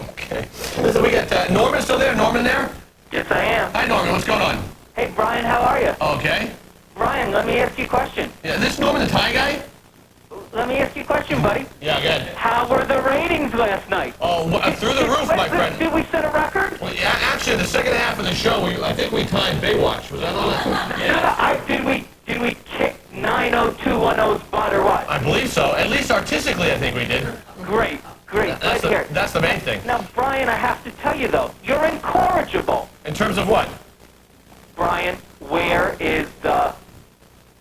Okay. Listen, we got Norman still there? Norman there? Yes, I am. Hi, Norman. What's going on? Hey, Brian, how are you? Okay. Brian, let me ask you a question. Yeah, this Norman the Thai guy? Let me ask you a question, buddy. Yeah, go ahead. How were the ratings last night? Oh, through the roof, my friend. Did we set a record? Well, yeah, actually, the second half of the show, I think we timed Baywatch. Was that on that? Yeah. Did we kick 90210's butt or what? I believe so. At least artistically, I think we did. Great. That's the main thing. Now, Brian, I have to tell you, though, you're incorrigible. In terms of what? Brian, where is the...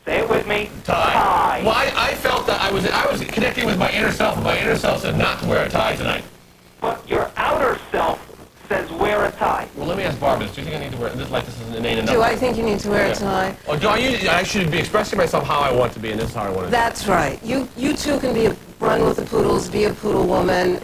Say it with me. Tie. Well, I felt that I was connecting with my inner self, and my inner self said not to wear a tie tonight. But your outer self says wear a tie. Well, let me ask Barbara, do you think I need to wear this? Like this is innate enough? Do I think you need to wear a tie? Or do I should be expressing myself how I want to be, and this is how I want to be. That's right. You too can be run with the poodles, be a poodle woman.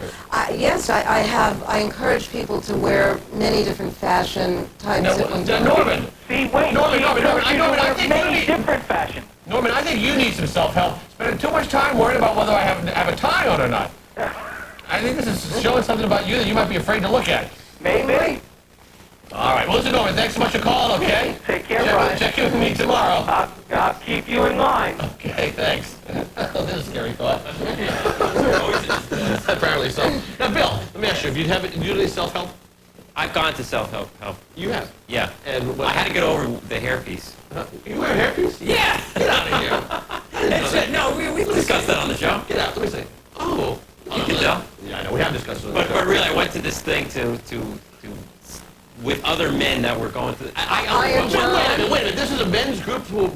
Yes, I encourage people to wear many different fashion types. Norman. See, wait. Norman, I think many you need different fashion. Norman, I think you need some self-help. Spending too much time worrying about whether I have a tie on or not. I think this is showing something about you that you might be afraid to look at. Maybe. All right. Well, listen, Norman, thanks so much for calling, okay? Take care, Brian. Check in with me tomorrow. I'll keep you in line. Okay, thanks. This is a scary thought. Apparently so. Now, Bill, let me ask you, do you do any self-help? I've gone to self-help. You have? Yeah. And I had to get over the hairpiece. You wear a hairpiece? Yeah. Get out of here. No, we discussed that on the show. Get out. Let me see. Oh. You can tell. Yeah, I know. We have discussed it. But really, I went to this thing to with other men that were going through. Wait a minute. This is a men's group who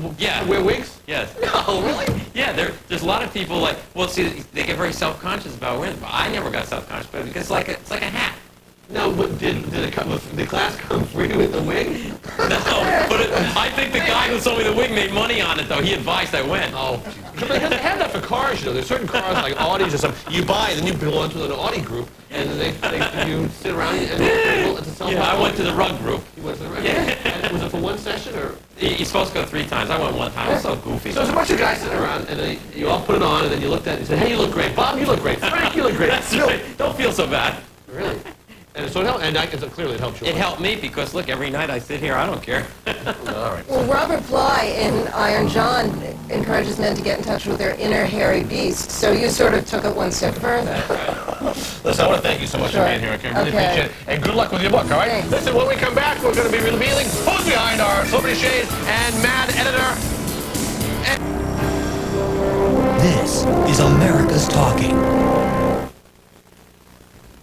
wear wigs? Yes. No, really? Yeah, there's a lot of people like, well, see, they get very self-conscious about wearing it, but I never got self-conscious about it because it's like a hat. No, but did the class come free with the wing? No, but I think the guy who sold me the wing made money on it, though. He advised I went. Oh, but they have that for cars, you know. There's certain cars like Audis or something. You buy, then you belong to an Audi group, and then you sit around and it's a self-help. Yeah, I went to the rug group. You went to the rug Yeah. group? And was it for one session or? You're supposed to go 3 times. I went 1 time. I was so goofy. So there's a bunch of guys sitting around, and you all put it on, and then you looked at it and said, "Hey, you look great. Bob, you look great. Frank, you look great." That's right. Don't feel so bad. Really? And so it helped, and clearly it helped you. It helped me because, look, every night I sit here, I don't care. All right. Well, Robert Bly in Iron John encourages men to get in touch with their inner hairy beast. So you sort of took it one step further. Listen, I want to thank you so much for being here. I really appreciate it. And good luck with your book, all right? Thanks. Listen, when we come back, we're going to be revealing who's behind our Celebrity Shade and Mad Editor. This is America's Talking.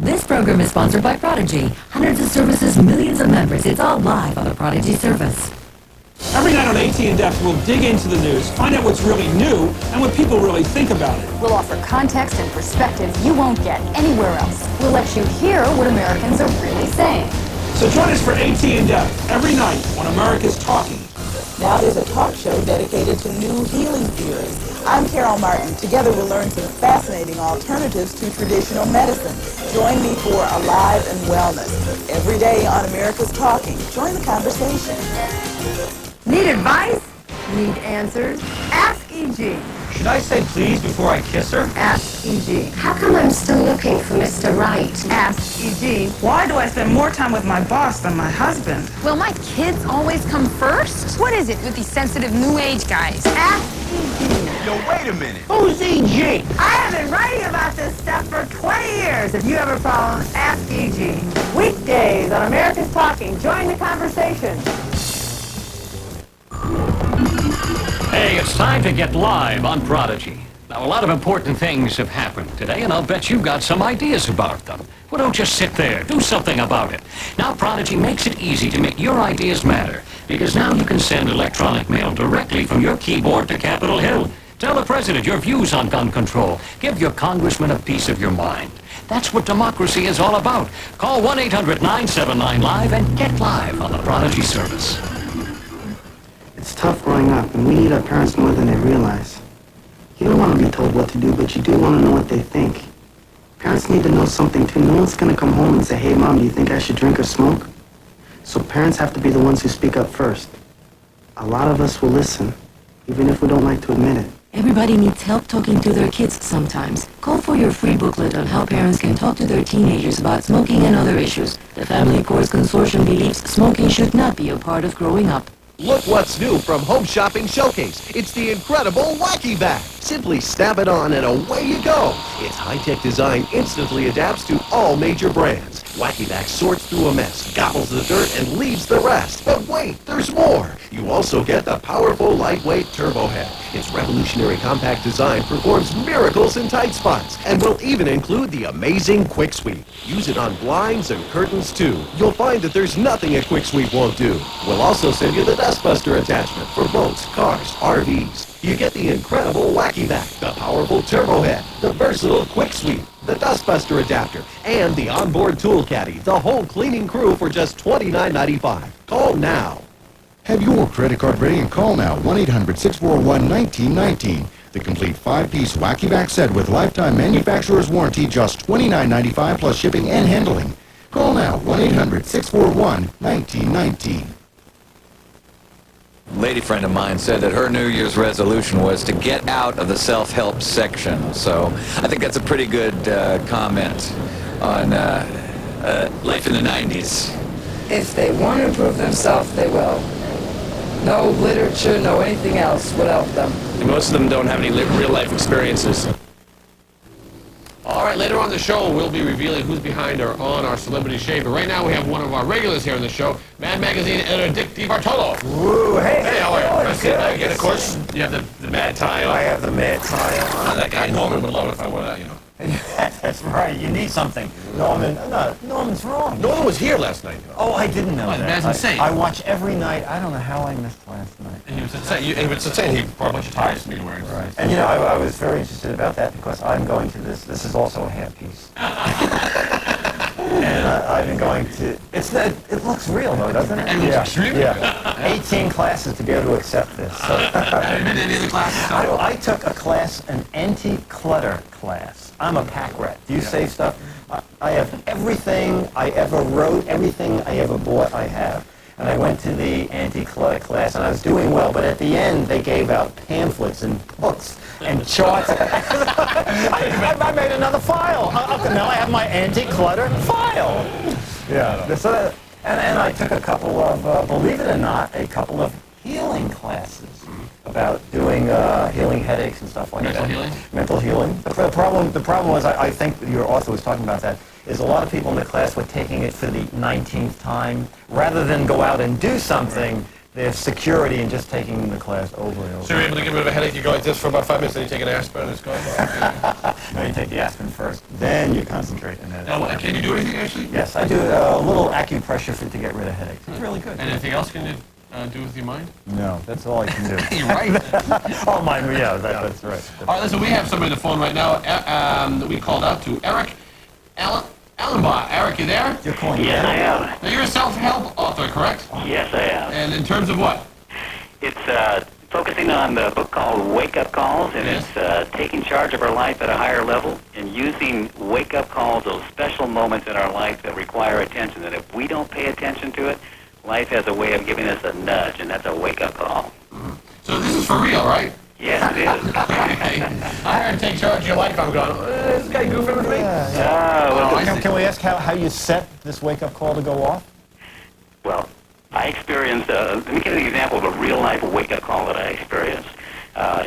This program is sponsored by Prodigy. Hundreds of services, millions of members. It's all live on the Prodigy service. Every night on AT and Def, we'll dig into the news, find out what's really new, and what people really think about it. We'll offer context and perspective you won't get anywhere else. We'll let you hear what Americans are really saying. So join us for AT and Def every night on America's Talking. Now there's a talk show dedicated to new healing theories. I'm Carol Martin. Together we'll learn some fascinating alternatives to traditional medicine. Join me for Alive and Wellness. Every day on America's Talking. Join the conversation. Need advice? Need answers? Ask E.G. Should I say please before I kiss her? Ask E.G. How come I'm still looking for Mr. Right? Ask E.G. Why do I spend more time with my boss than my husband? Will my kids always come first? What is it with these sensitive new age guys? Ask E.G. Yo, wait a minute. Who's E.G.? I have been writing about this stuff for 20 years. If you have a problem, ask E.G. Weekdays on America's Talking. Join the conversation. Hey, it's time to get live on Prodigy. Now, a lot of important things have happened today, and I'll bet you've got some ideas about them. Well, don't just sit there. Do something about it. Now, Prodigy makes it easy to make your ideas matter, because now you can send electronic mail directly from your keyboard to Capitol Hill. Tell the president your views on gun control. Give your congressman a piece of your mind. That's what democracy is all about. Call 1-800-979-LIVE and get live on the Prodigy service. It's tough growing up, and we need our parents more than they realize. You don't want to be told what to do, but you do want to know what they think. Parents need to know something too. No one's going to come home and say, "Hey, Mom, do you think I should drink or smoke?" So parents have to be the ones who speak up first. A lot of us will listen, even if we don't like to admit it. Everybody needs help talking to their kids sometimes. Call for your free booklet on how parents can talk to their teenagers about smoking and other issues. The Family Course Consortium believes smoking should not be a part of growing up. Look what's new from Home Shopping Showcase. It's the incredible Wacky Vac. Simply snap it on and away you go. Its high-tech design instantly adapts to all major brands. Wacky Vac sorts through a mess, gobbles the dirt, and leaves the rest. But wait, there's more. You also get the powerful, lightweight Turbo Head. Its revolutionary compact design performs miracles in tight spots and will even include the amazing Quick Sweep. Use it on blinds and curtains too. You'll find that there's nothing a Quick Sweep won't do. We'll also send you the Dustbuster attachment for boats, cars, RVs. You get the incredible Wacky Vac, the powerful Turbo Head, the versatile Quick Sweep, the Dustbuster adapter, and the onboard tool caddy. The whole cleaning crew for just $29.95. Call now. Have your credit card ready and call now, 1-800-641-1919. The complete 5-piece Wacky Vac set with lifetime manufacturer's warranty, just $29.95 plus shipping and handling. Call now, 1-800-641-1919. A lady friend of mine said that her New Year's resolution was to get out of the self-help section. So I think that's a pretty good comment on life in the 90s. If they want to improve themselves, they will. No literature, no anything else would help them. And most of them don't have any real-life experiences. All right, later on the show, we'll be revealing who's behind or on our Celebrity Shade. But right now, we have one of our regulars here on the show, Mad Magazine editor Dick DiBartolo. Woo, hey, how are you? Good. And of course, you have the mad tie on. I have the mad tie on. That guy Norman would love it if I wore that, you know. That's right. You need something. Norman, no, Norman's wrong. Norman was here last night. Oh, I didn't know that. That's insane. I watch every night. I don't know how I missed last night. And he was insane. He brought a bunch of ties to me to wear. Right. And you know, I was very interested about that because I'm going to this. This is also a half piece. And I I've been going to. It looks real though, doesn't it? It looks extremely real. 18 classes to be able to accept this. So. Have you been to any of the classes? I took a class, an anti-clutter class. I'm a pack rat. Do you save stuff? I have everything I ever wrote, everything I ever bought, I have. And I went to the anti-clutter class, and I was doing well, but at the end, they gave out pamphlets and books and charts. I made another file. Up to now, I have my anti-clutter file. Yeah. So and I took a couple of, believe it or not, a couple of healing classes about doing healing headaches and stuff like that. Mental healing? Mental healing. The problem was, I think your author was talking about that, is a lot of people in the class were taking it for the 19th time. Rather than go out and do something, there's security in just taking the class over and over. So you're able to get rid of a headache, you go like this for about 5 minutes, then you take an aspirin and it's gone? No, you take the aspirin first, then you concentrate on that. Now, can you do anything actually? Yes, I do a little acupressure to get rid of headaches. It's really good. And anything else can you do with your mind? No, that's all I can do. You're right. Oh, mine, yeah, that's right. All right, listen, we have somebody on the phone right now that we called out to, Eric Allenbaugh. Eric, you there? You're calling me. Yes, I am. Now, you're a self-help author, correct? Yes, I am. And in terms of what? It's focusing on the book called Wake Up Calls, and it's taking charge of our life at a higher level and using wake-up calls, those special moments in our life that require attention. And if we don't pay attention to it, life has a way of giving us a nudge, and that's a wake-up call. Mm-hmm. So this is for real, right? Yes, it is. I heard take charge of your life. I'm going, is this guy goofing with me? Can we ask how you set this wake-up call to go off? Well, I experienced, let me give you an example of a real-life wake-up call that I experienced.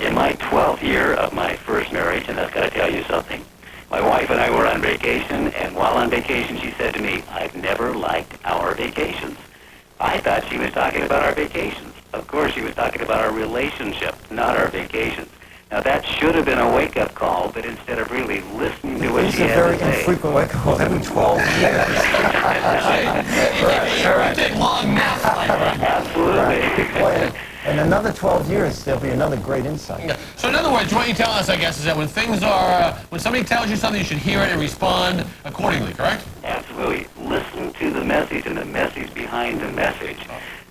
In my 12th year of my first marriage, and that's got to tell you something, my wife and I were on vacation, and while on vacation, she said to me, "I've never liked our vacations." I thought she was talking about our vacations. Of course, she was talking about our relationship, not our vacations. Now, that should have been a wake-up call, but instead of really listening to what she had to say... These are very infrequent wake-up calls every 12 years. You take long naps like that. Absolutely. In another 12 years, there'll be another great insight. Yeah. So in other words, what you tell us, I guess, is that when things are, when somebody tells you something, you should hear it and respond accordingly, correct? Absolutely. Listen to the message and the message behind the message.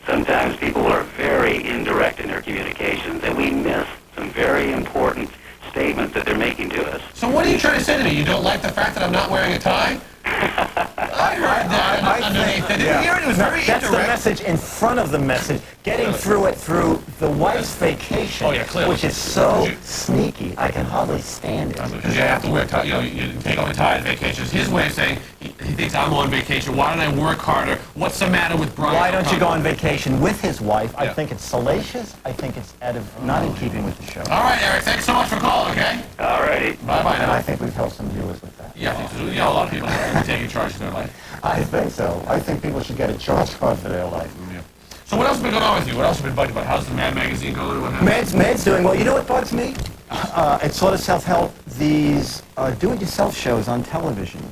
Sometimes people are very indirect in their communications, and we miss some very important statements that they're making to us. So what are you trying to say to me? You don't like the fact that I'm not wearing a tie? I heard that underneath it. Did you hear it? It was very That's indirect. the message in front of the message, getting through it through the wife's vacation, which is so sneaky. I can hardly stand it. Because you have to wear tie. You know, you take off a tie on vacation. It's his way of saying he thinks I'm on vacation. Why don't I work harder? What's the matter with Brian? Why don't you go on vacation with his wife? I think it's salacious. I think it's not in keeping with the show. All right, Eric. Thanks so much for calling, okay? All righty. Bye-bye now. And I think we've helped some viewers with that. Yeah, I think so. You know, a lot of people are taking charge of their life. I think so. I think people should get a charge card for their life. Yeah. So what else has been going on with you? What else have you been bugged about? How's the Mad magazine going? What happened? Mad's doing well. You know what bugs me? It's sort of self-help. These do-it-yourself shows on television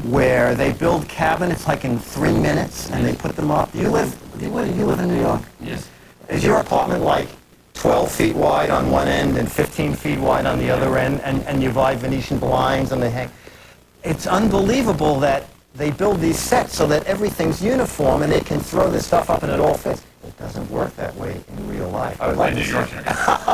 where they build cabinets like in 3 minutes and they put them up. You live in New York? Yes. Is your apartment like 12 feet wide on one end and 15 feet wide on the other end, and you buy Venetian blinds and they hang? It's unbelievable that they build these sets so that everything's uniform and they can throw this stuff up and it all fits. It doesn't work that way in real life. I would like to see it.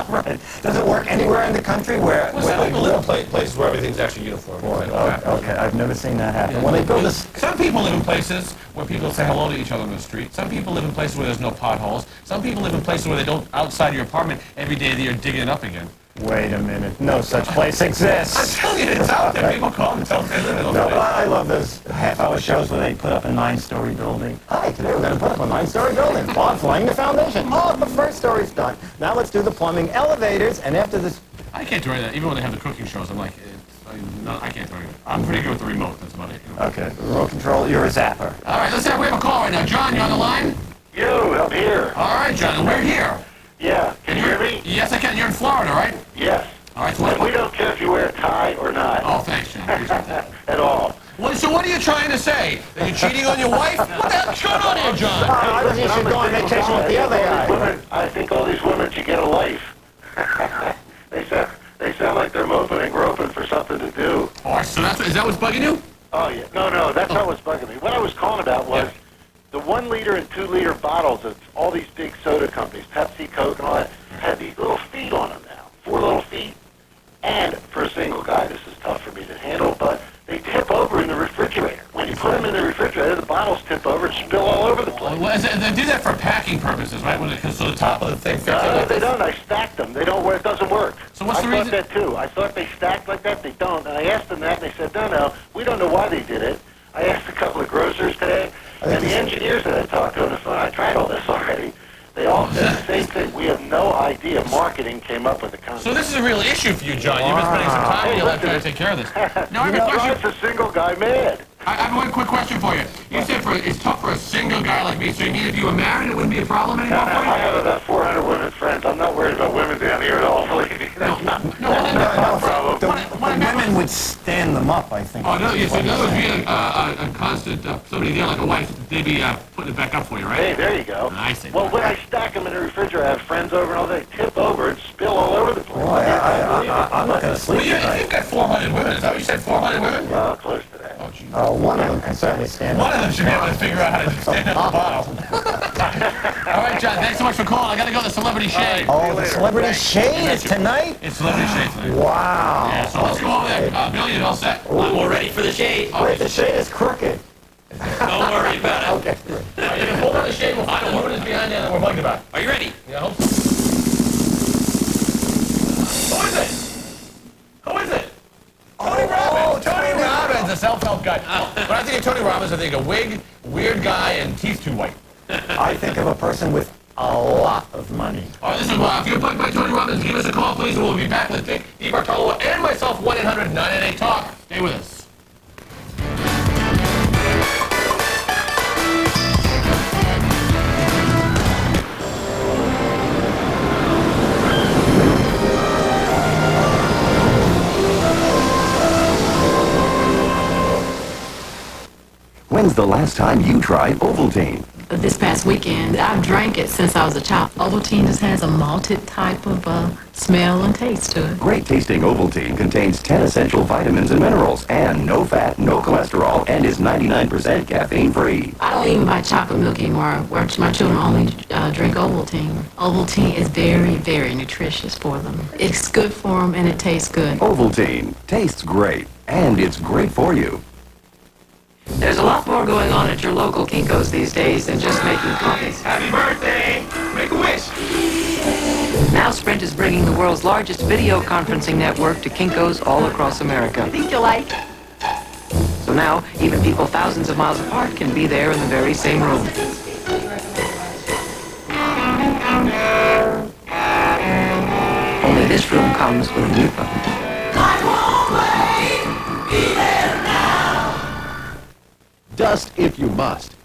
Right. Does it work anywhere in the country where Some people live in places where everything's actually uniform. Okay, I've never seen that happen. When they build this, Some people live in places where people say hello to each other on the street. Some people live in places where there's no potholes. Some people live in places where they don't, outside your apartment, every day they're digging it up again. wait a minute, no such place exists. I'm telling you, it's out there. People call and tell them they live in those places. I love those half-hour shows where they put up a 9-story building. Hi, today we're going to put up a 9-story building. Bob's laying the foundation. Oh, the first story's done. Now let's do the plumbing, elevators, and after this... I can't do that. Even when they have the cooking shows, I'm like, I can't do it. I'm pretty good with the remote. That's about it. Okay, remote control, you're a zapper. All right, we have a call right now. John, you on the line? I'm here. All right, John, we're here. Yeah, can you hear me? Yes, I can. You're in Florida, right? Yes. All right, so and we don't care if you wear a tie or not. Oh, thanks, John. Appreciate that. At all. So what are you trying to say? That you're cheating on your wife? What the hell's going on here, John? I think you should go on vacation with the other guy. I think all these women should get a life. They sound like they're moping and groping for something to do. Oh, so is that what's bugging you? Oh, yeah. No, that's not what's bugging me. What I was calling about was the 1 liter and 2 liter bottles of all these big soda companies, Pepsi, Coke, and all that, have these little feet on them now. 4 little feet. And for a single guy, this is tough for me to handle, but they tip over in the refrigerator. When you put them in the refrigerator, the bottles tip over and spill all over the place. Well, they do that for packing purposes, right? So the top of the thing fits in No, like they this. don't. I stacked them. They don't work. It doesn't work. So what's the I reason? thought that too. I thought they stacked like that. They don't. And I asked them that, and they said, no, we don't know why they did it. I asked a couple of grocers today, and the engineers that I talked to on the phone, I tried all this already. They all said the same thing. We have no idea. Marketing came up with the concept. So this is a real issue for you, John. You've been spending some time in your life trying to take care of this. Now, I have a question. It's a single guy mad. I have one quick question for you. You said it's tough for a single guy like me, so you mean if you were married, it wouldn't be a problem anymore for you? I have about 400 women friends. I'm not worried about women down here at all, believe me. That's not a problem. The women would stand them up, I think. Oh, no, yes, in other words, being a constant, somebody there like a wife, they'd be putting it back up for you, right? Hey, there you go. I see. Well, when I stack them in the refrigerator, I have friends over and all they tip over and spill all over the place. Boy, I'm not going to sleep tonight. You've got 400 women. Is that what you said, 400 women? Well, close to that. Oh, geez. One of them can certainly stand One up. of them should be able to figure out how to stand up the bottle. All right, John, thanks so much for calling. I got to go to Celebrity Shade. Oh, the Celebrity Shade is tonight? It's Celebrity Shade tonight. Wow. Yeah, so let's go over there. Billy, you all set? I'm all ready for the shade. Wait, the shade is crooked. Don't worry about it. Okay. You can hold on the shade. We'll find out what is behind there that we're bugged about. Are you ready? Yeah, I hope so. Who is it? Who is it? Tony Robbins. Tony Robbins, the self-help guy. When I think of Tony Robbins, I think of wig, weird guy, and teeth too white. I think of a person with a lot of money. All right, listen, if you're bugged by Tony Robbins, give us a call, please, and we'll be back with Dick DiBartolo and myself, 1-800-988-TALK. Stay with us. When's the last time you tried Ovaltine? This past weekend, I've drank it since I was a child. Ovaltine just has a malted type of smell and taste to it. Great tasting Ovaltine contains 10 essential vitamins and minerals and no fat, no cholesterol, and is 99% caffeine free. I don't even buy chocolate milk anymore, where my children only drink Ovaltine. Ovaltine is very, very nutritious for them. It's good for them and it tastes good. Ovaltine tastes great, and it's great for you. There's a lot more going on at your local Kinko's these days than just making coffees. Happy birthday! Make a wish! Now Sprint is bringing the world's largest video conferencing network to Kinko's all across America. I think you'll like it. So now, even people thousands of miles apart can be there in the very same room. Only this room comes with a mute button. Dust if you must.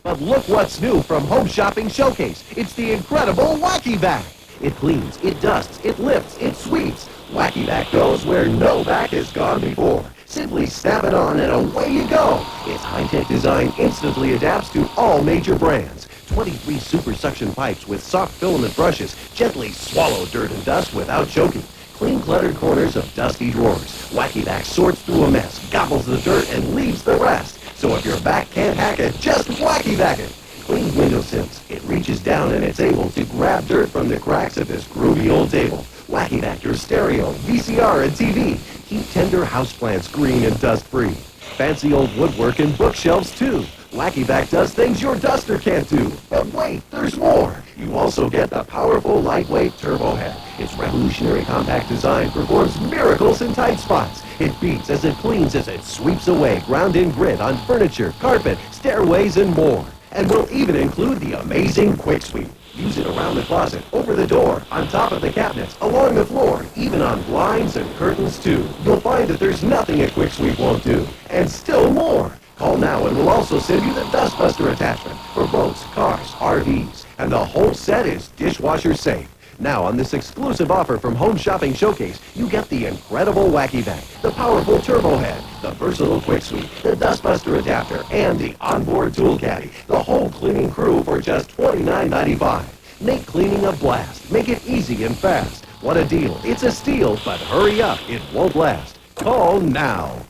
But look what's new from Home Shopping Showcase. It's the incredible Wacky Vac. It cleans, it dusts, it lifts, it sweeps. Wacky Vac goes where no vac has gone before. Simply snap it on and away you go. Its high-tech design instantly adapts to all major brands. 23 super suction pipes with soft filament brushes gently swallow dirt and dust without choking. Clean cluttered corners of dusty drawers. Wacky Vac sorts through a mess, gobbles the dirt, and leaves the rest. So if your vac can't hack it, just Wacky Vac it. Clean windowsills. It reaches down and it's able to grab dirt from the cracks of this groovy old table. Wacky Vac your stereo, VCR, and TV. Keep tender houseplants green and dust-free. Fancy old woodwork and bookshelves, too. Wacky Vac does things your duster can't do. But wait, there's more. You also get the powerful, lightweight turbo head. Its revolutionary compact design performs miracles in tight spots. It beats as it cleans as it sweeps away ground-in grit on furniture, carpet, stairways, and more. And will even include the amazing Quick Sweep. Use it around the closet, over the door, on top of the cabinets, along the floor, even on blinds and curtains, too. You'll find that there's nothing a Quick Sweep won't do. And still more. Call now and we'll also send you the Dustbuster attachment for boats, cars, RVs. And the whole set is dishwasher safe. Now, on this exclusive offer from Home Shopping Showcase, you get the incredible Wacky Vac, the powerful Turbo Head, the versatile Quick Sweep, the Dustbuster adapter, and the onboard tool caddy. The whole cleaning crew for just $29.95. Make cleaning a blast. Make it easy and fast. What a deal. It's a steal, but hurry up. It won't last. Call now.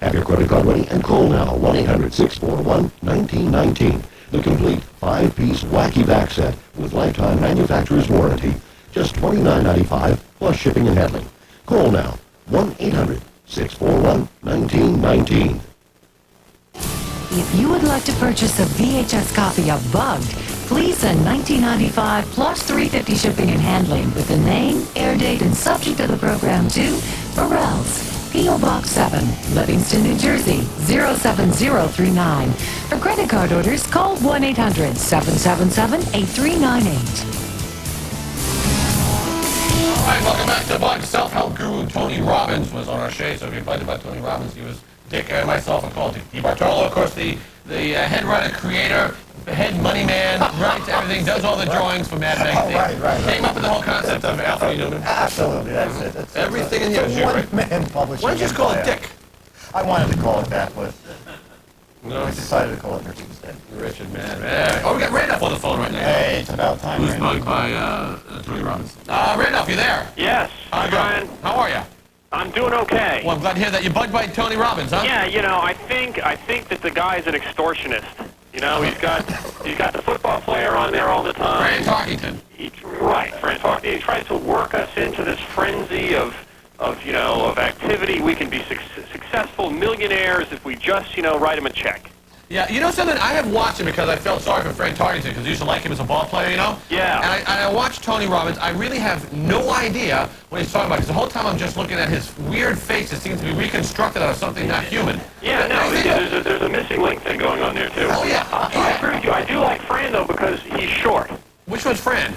Have your credit card ready and call now, 1-800-641-1919. The complete 5-piece wacky vac set with lifetime manufacturer's warranty. Just $29.95 plus shipping and handling. Call now, 1-800-641-1919. If you would like to purchase a VHS copy of Bubbed, please send $19.95 plus $3.50 shipping and handling with the name, air date, and subject of the program to Burrell's, P.O. Box 7, Livingston, New Jersey, 07039. For credit card orders, call 1-800-777-8398. All right, welcome back to Bubbed. Self-help guru Tony Robbins was on our show, so if you're invited by Tony Robbins, he was Dick and myself, and called Dick Bartolo, of course, the head writer, creator, head money man, writes everything, does all the drawings for Mad Magazine. Right. Came up with the whole concept of Alfred Newman. Absolutely, that's it. That's everything in yours, right? One-man publishing. Why don't you just call it empire. Dick? I wanted to call it that, but No, I decided to call it Richard instead. Richard, man. Oh, we got Randolph on the phone right now. Hey, it's about time. Who's bugged by Tony Robbins. Randolph, you there? Yes. Hi, Brian. How are you? I'm doing okay. Well, I'm glad to hear that. You're bugged by Tony Robbins, huh? Yeah, you know, I think that the guy's an extortionist. You know, he's got the football player on there all the time. Fran Tarkington. Right, Fran Tarkington. He tries to work us into this frenzy of activity. We can be successful millionaires if we just, write him a check. Yeah, you know something? I have watched him because I felt sorry for Frank Tarkington because I used to like him as a ball player, Yeah. And I watched Tony Robbins. I really have no idea what he's talking about because the whole time I'm just looking at his weird face that seems to be reconstructed out of something not human. Yeah, no, there's a missing link thing going on there, too. Oh, yeah. I agree with you. I do like Fran, though, because he's short. Which one's Fran?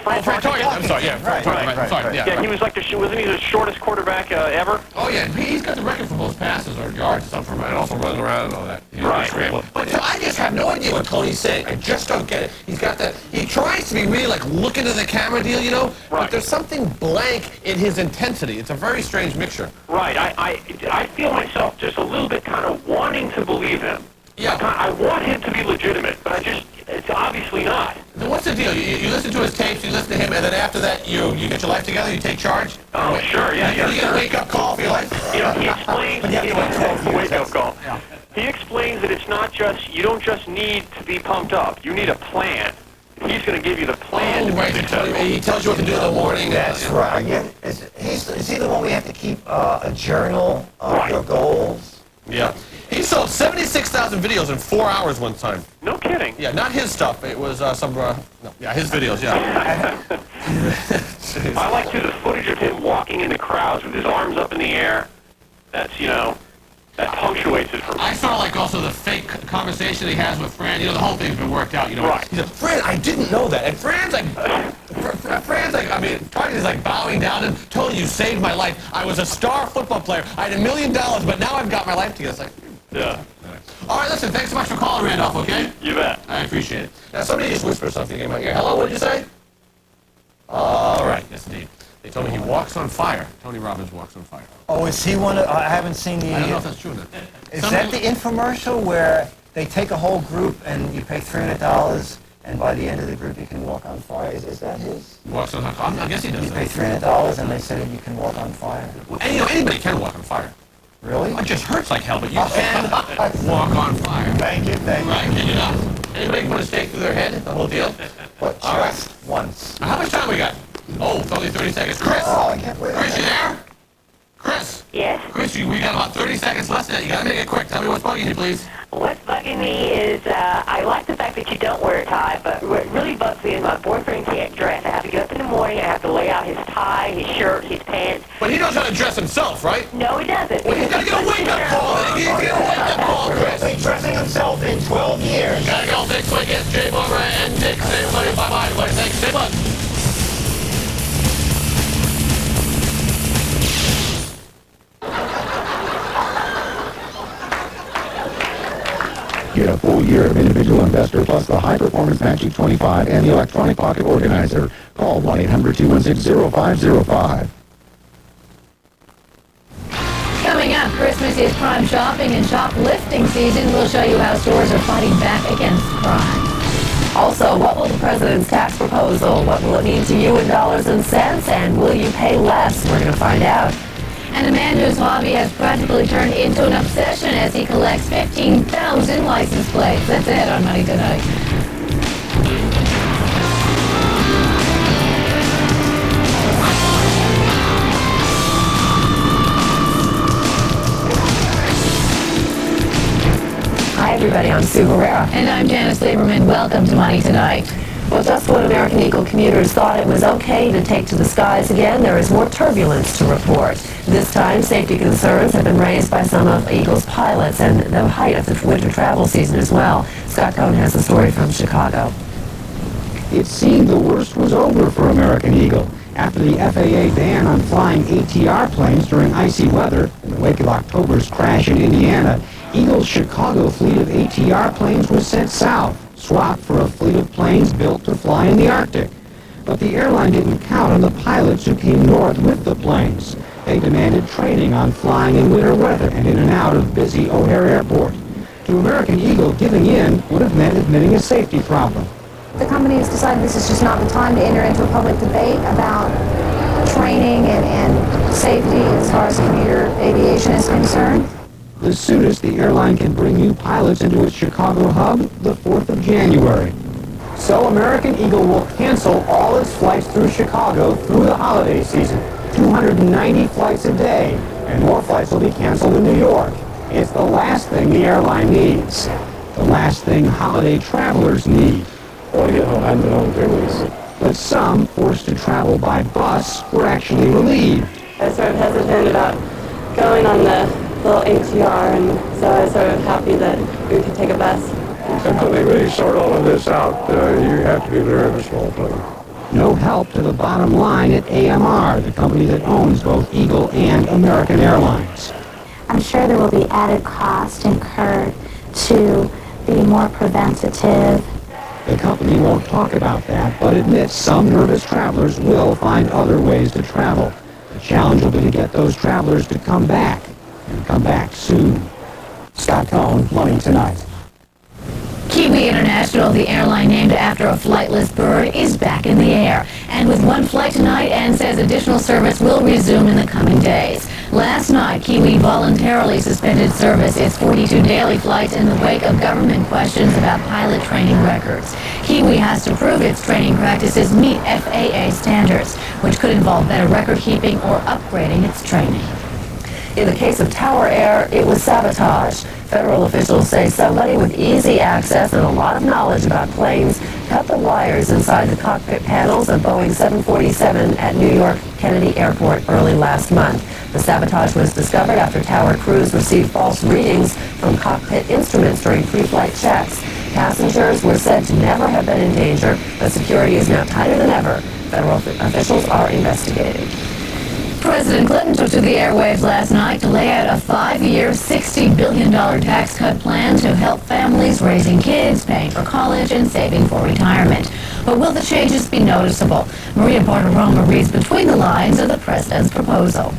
Fran Tarkington. I'm sorry, yeah. Fran Tarkington. Sorry, yeah. Yeah, he was wasn't he the shortest quarterback ever? Oh, yeah. He's got the record for most passes or yards or something, and also running around and all that. Right. But I just have no idea what Tony's saying. I just don't get it. He's got that. He tries to be really like looking to the camera deal, Right. But there's something blank in his intensity. It's a very strange mixture. Right. I feel myself just a little bit kind of wanting to believe him. Yeah. I want him to be legitimate, but it's obviously not. Then what's the deal? You listen to his tapes, you listen to him, and then after that, you get your life together, you take charge? Oh, sure, yeah. You get a wake-up call for your life? He explains, a wake-up call. Yeah. He explains that it's not just, you don't just need to be pumped up. You need a plan. He's going to give you the plan to be successful. He tells you what to do in the morning. That's right. Yeah. Is he the one we have to keep a journal of your goals? Yeah. He sold 76,000 videos in 4 hours one time. No kidding. Yeah, not his stuff. It was his videos, yeah. I like the footage of him walking into crowds with his arms up in the air. That's, that punctuates it for me. I sort of like also the fake conversation he has with Fran. The whole thing's been worked out, Right. He's like, Fran, I didn't know that. And Fran's like, Tarkington's like bowing down and Tony, you saved my life. I was a star football player. I had $1 million, but now I've got my life together. It's like, yeah. All right, listen, thanks so much for calling, Randolph, okay? You bet. I appreciate it. Now, somebody just whispered something in my ear. Hello, what'd you say? All right, yes, indeed. They told me he walks on fire. Tony Robbins walks on fire. Oh, is he one of, I haven't seen the... I don't know if that's true or not. Is that the infomercial where they take a whole group and you pay $300 and by the end of the group you can walk on fire? Is that his? Walks on fire? I guess he does You that. pay $300 and they said you can walk on fire. And anybody can walk on fire. Really? It just hurts like hell, but you can walk on fire. Thank you. Right, can you not? Anybody put a stake through their head? The whole deal? But All right. just once. How much time we got? Oh, it's only 30 seconds. Chris! Oh, I can't wait. Chris, you there? Chris? Yes? Chris, we got about 30 seconds left now. You gotta make it quick. Tell me what's bugging you, please. What's bugging me is, I like the fact that you don't wear a tie, but what really bugs me is my boyfriend can't dress. I have to get up in the morning, I have to lay out his tie, his shirt, his pants. But he knows how to dress himself, right? No, he doesn't. Well, he's gotta get a wake-up call. He's gotta get a wake-up call, Chris. Been dressing himself in 12 years. Gotta go. Next week, it's Jay Barbara and Nick. Say everybody bye-bye. Everybody, thanks. Stay put. Get a full year of individual investor plus the high-performance Magic 25 and the electronic pocket organizer. Call 1-800-216-0505. Coming up, Christmas is prime shopping and shoplifting season. We'll show you how stores are fighting back against crime. Also, what will the president's tax proposal? What will it mean to you in dollars and cents? And will you pay less? We're going to find out. And a man whose hobby has practically turned into an obsession as he collects 15,000 license plates. That's it on Money Tonight. Hi everybody, I'm Sue Herrera. And I'm Janice Lieberman. Welcome to Money Tonight. Well, just when American Eagle commuters thought it was okay to take to the skies again, there is more turbulence to report. This time, safety concerns have been raised by some of Eagle's pilots and the height of the winter travel season as well. Scott Cohn has a story from Chicago. It seemed the worst was over for American Eagle. After the FAA ban on flying ATR planes during icy weather in the wake of October's crash in Indiana, Eagle's Chicago fleet of ATR planes was sent south, swapped for a fleet of planes built to fly in the Arctic. But the airline didn't count on the pilots who came north with the planes. They demanded training on flying in winter weather and in and out of busy O'Hare Airport. To American Eagle, giving in would have meant admitting a safety problem. The company has decided this is just not the time to enter into a public debate about training and safety as far as commuter aviation is concerned. The soonest the airline can bring new pilots into its Chicago hub, the 4th of January. So American Eagle will cancel all its flights through Chicago through the holiday season. 290 flights a day, and more flights will be canceled in New York. It's the last thing the airline needs. The last thing holiday travelers need. But some, forced to travel by bus, were actually relieved. I was sort of hesitant about going on the little ATR, and so I was sort of happy that we could take a bus. Until they really sort all of this out, you have to be very responsible. No help to the bottom line at AMR, the company that owns both Eagle and American Airlines. I'm sure there will be added cost incurred to be more preventative. The company won't talk about that, but admits some nervous travelers will find other ways to travel. The challenge will be to get those travelers to come back, and come back soon. Scott Cohn, Money Tonight. Kiwi International, the airline named after a flightless bird, is back in the air. And with one flight tonight, and says additional service will resume in the coming days. Last night, Kiwi voluntarily suspended service its 42 daily flights in the wake of government questions about pilot training records. Kiwi has to prove its training practices meet FAA standards, which could involve better record keeping or upgrading its training. In the case of Tower Air, it was sabotage. Federal officials say somebody with easy access and a lot of knowledge about planes cut the wires inside the cockpit panels of Boeing 747 at New York Kennedy Airport early last month. The sabotage was discovered after tower crews received false readings from cockpit instruments during pre-flight checks. Passengers were said to never have been in danger, but security is now tighter than ever. Federal officials are investigating. President Clinton took to the airwaves last night to lay out a 5-year, $60 billion tax cut plan to help families raising kids, paying for college, and saving for retirement. But will the changes be noticeable? Maria Bartiromo reads between the lines of the president's proposal.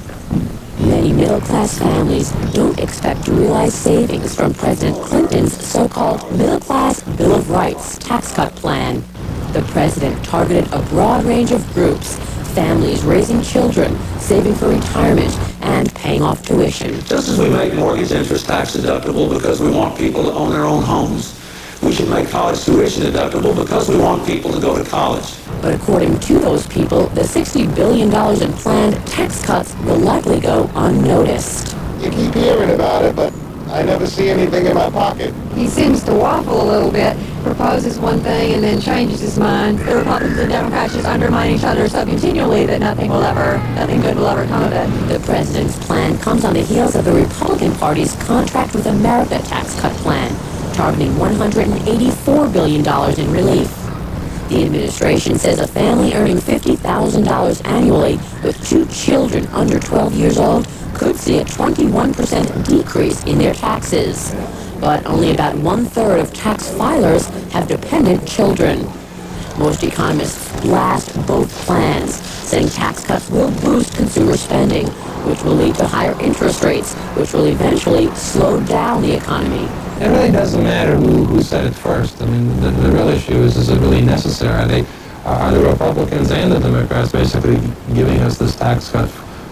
Many middle-class families don't expect to realize savings from President Clinton's so-called middle-class Bill of Rights tax cut plan. The president targeted a broad range of groups: families raising children, saving for retirement, and paying off tuition. Just as we make mortgage interest tax deductible because we want people to own their own homes, we should make college tuition deductible because we want people to go to college. But according to those people, the $60 billion in planned tax cuts will likely go unnoticed. You keep hearing about it, but I never see anything in my pocket. He seems to waffle a little bit, proposes one thing and then changes his mind. The Republicans and Democrats just undermine each other so continually that nothing good will ever come of it. The president's plan comes on the heels of the Republican Party's Contract with America tax cut plan, targeting $184 billion in relief. The administration says a family earning $50,000 annually with 2 children under 12 years old could see a 21% decrease in their taxes. But only about 1/3 of tax filers have dependent children. Most economists blast both plans, saying tax cuts will boost consumer spending, which will lead to higher interest rates, which will eventually slow down the economy. It really doesn't matter who said it first. I mean, the real issue is it really necessary? Are the Republicans and the Democrats basically giving us this tax cut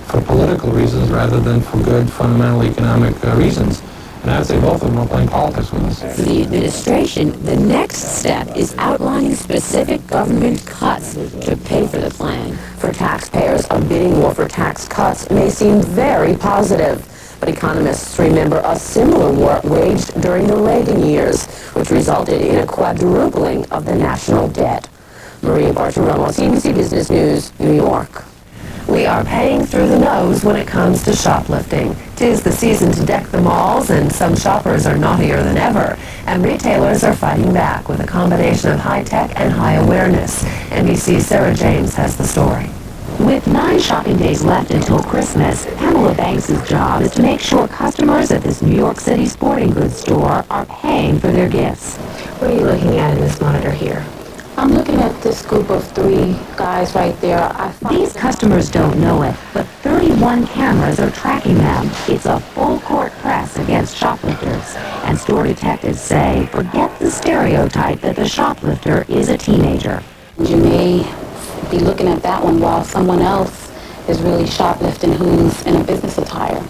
for political reasons rather than for good fundamental economic reasons. And I would say both of them are playing politics with us. For the administration, the next step is outlining specific government cuts to pay for the plan. For taxpayers, a bidding war for tax cuts may seem very positive. But economists remember a similar war waged during the Reagan years, which resulted in a quadrupling of the national debt. Maria Bartiromo, CNBC Business News, New York. We are paying through the nose when it comes to shoplifting. 'Tis the season to deck the malls, and some shoppers are naughtier than ever. And retailers are fighting back with a combination of high tech and high awareness. NBC's Sarah James has the story. With 9 shopping days left until Christmas, Pamela Banks' job is to make sure customers at this New York City sporting goods store are paying for their gifts. What are you looking at in this monitor here? I'm looking at this group of 3 guys right there. These customers don't know it, but 31 cameras are tracking them. It's a full-court press against shoplifters. And store detectives say, forget the stereotype that the shoplifter is a teenager. You may be looking at that one while someone else is really shoplifting who's in a business attire.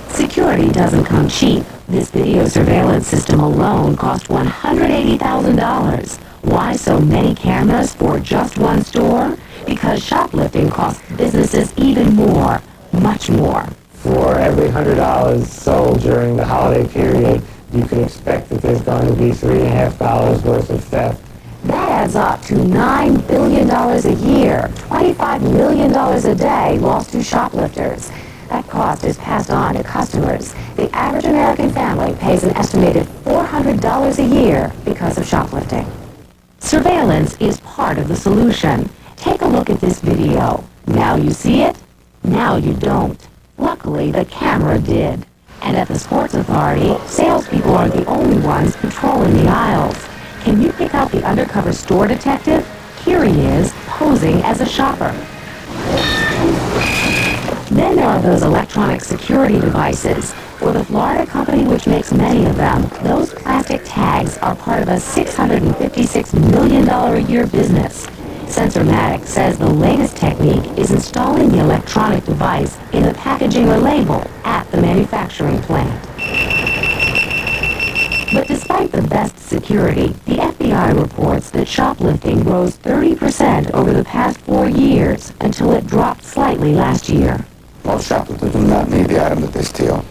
Security doesn't come cheap. This video surveillance system alone cost $180,000. Why so many cameras for just one store? Because shoplifting costs businesses even more, much more. For every $100 sold during the holiday period, you can expect that there's going to be $3.50 worth of theft. That adds up to $9 billion a year, $25 million a day lost to shoplifters. That cost is passed on to customers. The average American family pays an estimated $400 a year because of shoplifting. Surveillance is part of the solution. Take a look at this video. Now you see it, now you don't. Luckily, the camera did. And at the Sports Authority, salespeople aren't the only ones patrolling the aisles. Can you pick out the undercover store detective? Here he is, posing as a shopper. Then there are those electronic security devices. For the Florida company which makes many of them, those plastic tags are part of a $656 million a year business. Sensormatic says the latest technique is installing the electronic device in the packaging or label at the manufacturing plant. But despite the best security, the FBI reports that shoplifting rose 30% over the past 4 years until it dropped slightly last year. Most shoplifters do not need the item that they steal.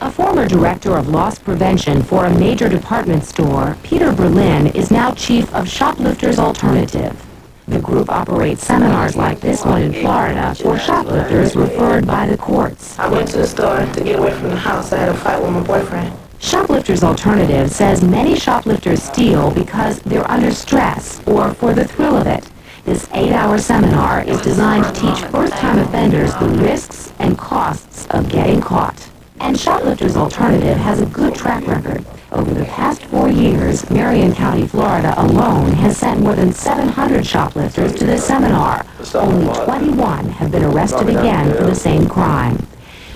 A former director of loss prevention for a major department store, Peter Berlin, is now chief of Shoplifters Alternative. The group operates seminars like this one in Florida for shoplifters referred by the courts. I went to the store to get away from the house. I had a fight with my boyfriend. Shoplifters Alternative says many shoplifters steal because they're under stress or for the thrill of it. This 8-hour seminar is designed to teach first-time offenders the risks and costs of getting caught. And Shoplifters Alternative has a good track record. Over the past 4 years, Marion County, Florida alone has sent more than 700 shoplifters to this seminar. Only 21 have been arrested again for the same crime.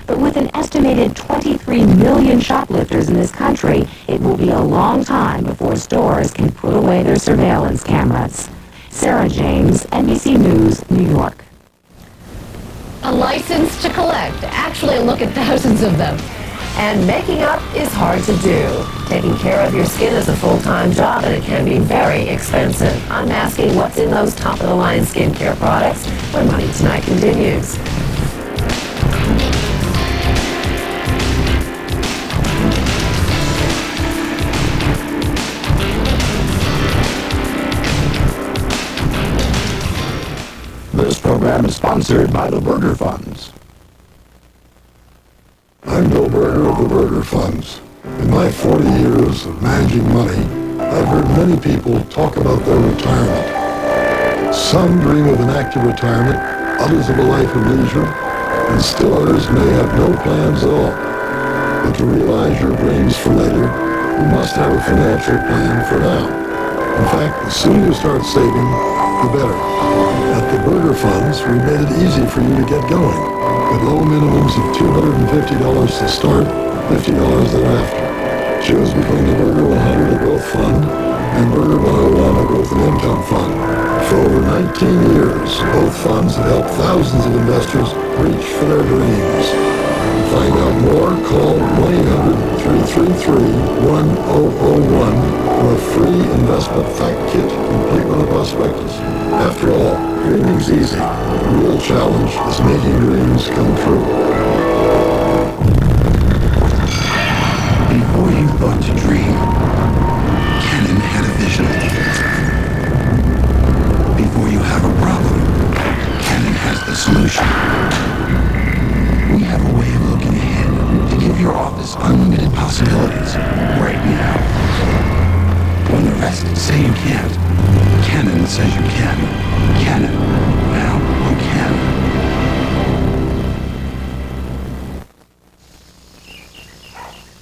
But with an estimated 23 million shoplifters in this country, it will be a long time before stores can put away their surveillance cameras. Sarah James, NBC News, New York. A license to collect. Actually, look at thousands of them. And making up is hard to do. Taking care of your skin is a full-time job, and it can be very expensive. Unmasking what's in those top-of-the-line skincare products when Money Tonight continues. This program is sponsored by the Burger Funds. I'm Bill Berger of the Burger Funds. In my 40 years of managing money, I've heard many people talk about their retirement. Some dream of an active retirement, others of a life of leisure, and still others may have no plans at all. But to realize your dreams for later, you must have a financial plan for now. In fact, the sooner you start saving, the better. At the Burger Funds, we made it easy for you to get going. With low minimums of $250 to start, $50 thereafter. Choose between the Burger 100 Growth Fund and Burger 101, a growth and income fund. For over 19 years, both funds have helped thousands of investors reach for their dreams. To find out more, call 1-800-333-1001 for a free investment fact kit complete with a prospectus. After all, dreaming's easy. The real challenge is making dreams come true. Before you thought to dream, Canon had a vision. Before you have a problem, Canon has the solution. We have a way of looking ahead to give your office unlimited possibilities right now. When the rest say you can't, Canon says you can. Canon. Now you can.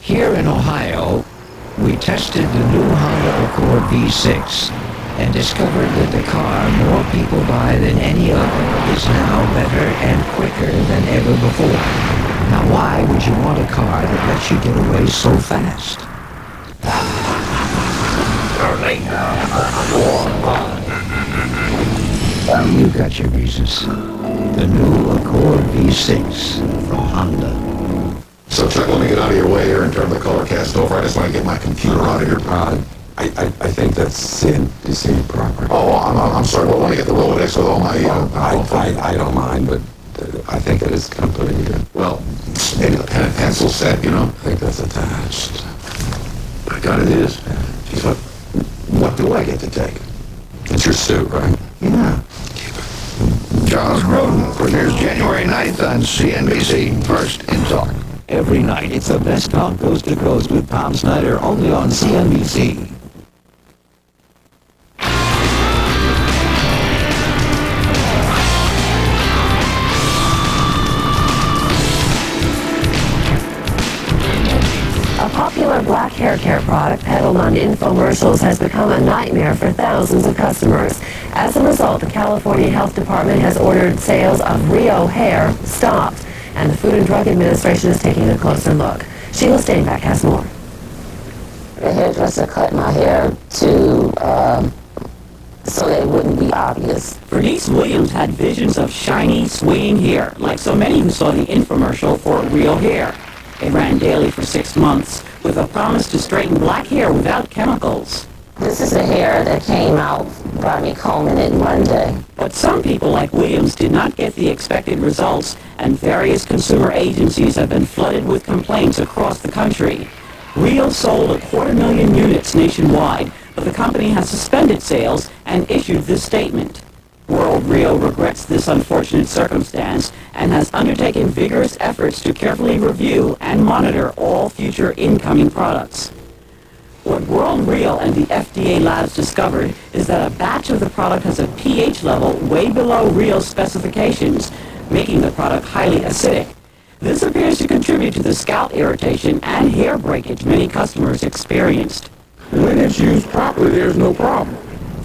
Here in Ohio, we tested the new Honda Accord V6 and discovered that the car more people buy than any other is now better and quicker than ever before. Now why would you want a car that lets you get away so fast? You got your reasons. The new Accord V6 from Honda. So Chuck, let me get out of your way here and turn the color cast over. I just want to get my computer out of here. I think that's CNBC proper. Oh, I'm sorry. Well, let me get the Rolodex with all my... I don't mind, but I think it is company. Well, maybe the pen and pencil set, you know. I think that's attached. By God, it is. Geez, what do I get to take? It's your suit, right? Yeah. Charles Grodin premieres January 9th on CNBC. First in talk. Every night, it's the best talk coast to coast with Tom Snyder, only on CNBC. A popular black hair care product peddled on infomercials has become a nightmare for thousands of customers. As a result, the California Health Department has ordered sales of Rio hair stopped, and the Food and Drug Administration is taking a closer look. Sheila Steinbeck has more. The hairdresser cut my hair so that it wouldn't be obvious. Bernice Williams had visions of shiny, swaying hair, like so many who saw the infomercial for Real Hair. It ran daily for 6 months, with a promise to straighten black hair without chemicals. This is the hair that came out by me combing it one day. But some people like Williams did not get the expected results, and various consumer agencies have been flooded with complaints across the country. Real sold 250,000 units nationwide, but the company has suspended sales and issued this statement. World Rio regrets this unfortunate circumstance and has undertaken vigorous efforts to carefully review and monitor all future incoming products. What World Rio and the FDA labs discovered is that a batch of the product has a pH level way below Rio specifications, making the product highly acidic. This appears to contribute to the scalp irritation and hair breakage many customers experienced. When it's used properly, there's no problem.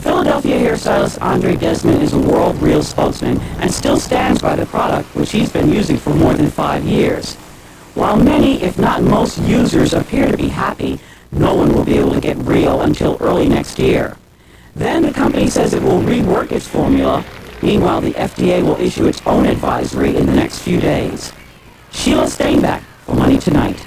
Philadelphia hairstylist Andre Desmond is a World Rio spokesman and still stands by the product, which he's been using for more than 5 years. While many, if not most, users appear to be happy, no one will be able to get Rio until early next year. Then the company says it will rework its formula. Meanwhile, the FDA will issue its own advisory in the next few days. Sheila Steinbeck for Money Tonight.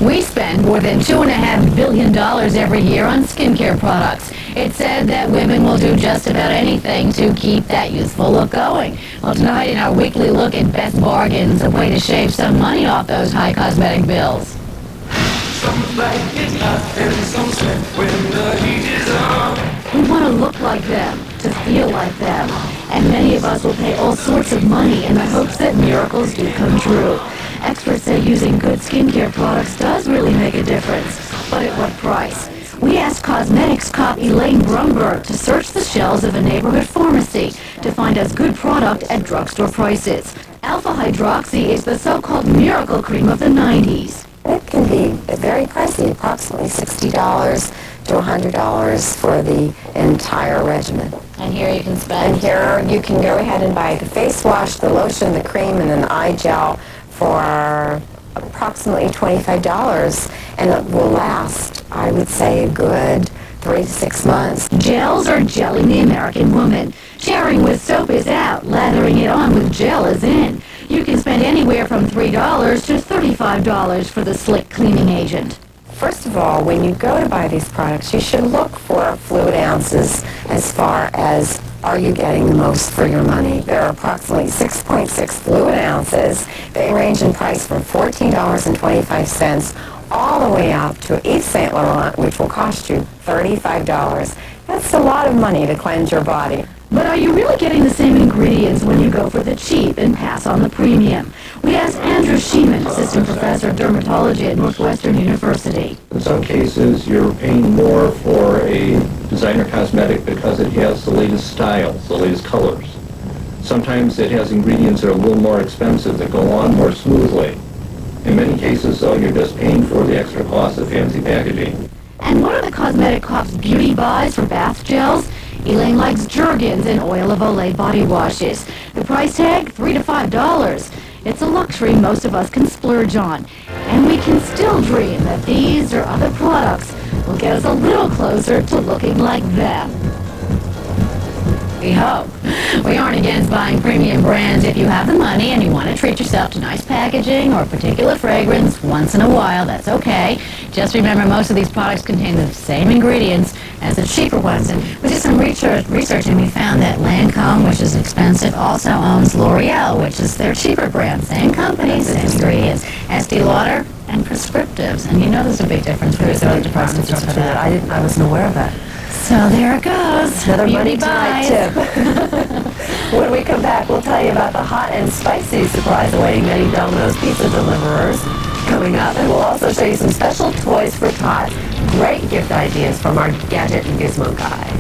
We spend more than $2.5 billion every year on skincare products. It's said that women will do just about anything to keep that youthful look going. Well, tonight in our weekly look at best bargains, a way to shave some money off those high cosmetic bills. We want to look like them, to feel like them, and many of us will pay all sorts of money in the hopes that miracles do come true. Experts say using good skincare products does really make a difference, but at what price? We asked cosmetics cop Elaine Brumberg to search the shelves of a neighborhood pharmacy to find us good product at drugstore prices. Alpha hydroxy is the so-called miracle cream of the 90s. It can be very pricey, approximately $60 to $100 for the entire regimen. And here you can spend. And here you can go ahead and buy the face wash, the lotion, the cream, and an eye gel for approximately $25, and it will last, I would say, a good 3 to 6 months. Gels are gelling the American woman. Showering with soap is out. Lathering it on with gel is in. You can spend anywhere from $3 to $35 for the slick cleaning agent. First of all, when you go to buy these products, you should look for fluid ounces as far as are you getting the most for your money. There are approximately 6.6 fluid ounces. They range in price from $14.25 all the way up to Yves Saint Laurent, which will cost you $35. That's a lot of money to cleanse your body. But are you really getting the same ingredients when you go for the cheap and pass on the premium? We asked Andrew Sheeman, assistant professor of dermatology at Northwestern University. In some cases, you're paying more for a designer cosmetic because it has the latest styles, the latest colors. Sometimes it has ingredients that are a little more expensive that go on more smoothly. In many cases, though, you're just paying for the extra cost of fancy packaging. And what are the cosmetic cop's beauty buys for bath gels? Elaine likes Jergens and Oil of Olay body washes. The price tag, $3 to $5. It's a luxury most of us can splurge on. And we can still dream that these or other products will get us a little closer to looking like them. We hope. We aren't against buying premium brands if you have the money and you want to treat yourself to nice packaging or a particular fragrance once in a while. That's okay. Just remember, most of these products contain the same ingredients as the cheaper ones. And we did some research and we found that Lancome, which is expensive, also owns L'Oreal, which is their cheaper brand. Same company, same ingredients. Estee Lauder and prescriptives. And you know there's a big difference with antidepressants for that. I wasn't aware of that. So there it goes. Another Beauty money tonight buys. tip. When we come back, we'll tell you about the hot and spicy surprise awaiting many Domino's pizza deliverers coming up. And we'll also show you some special toys for tots. Great gift ideas from our gadget and gizmo guy.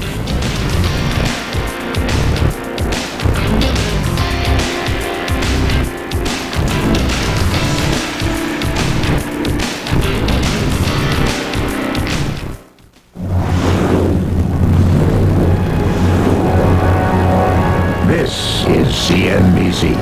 This is CNBC.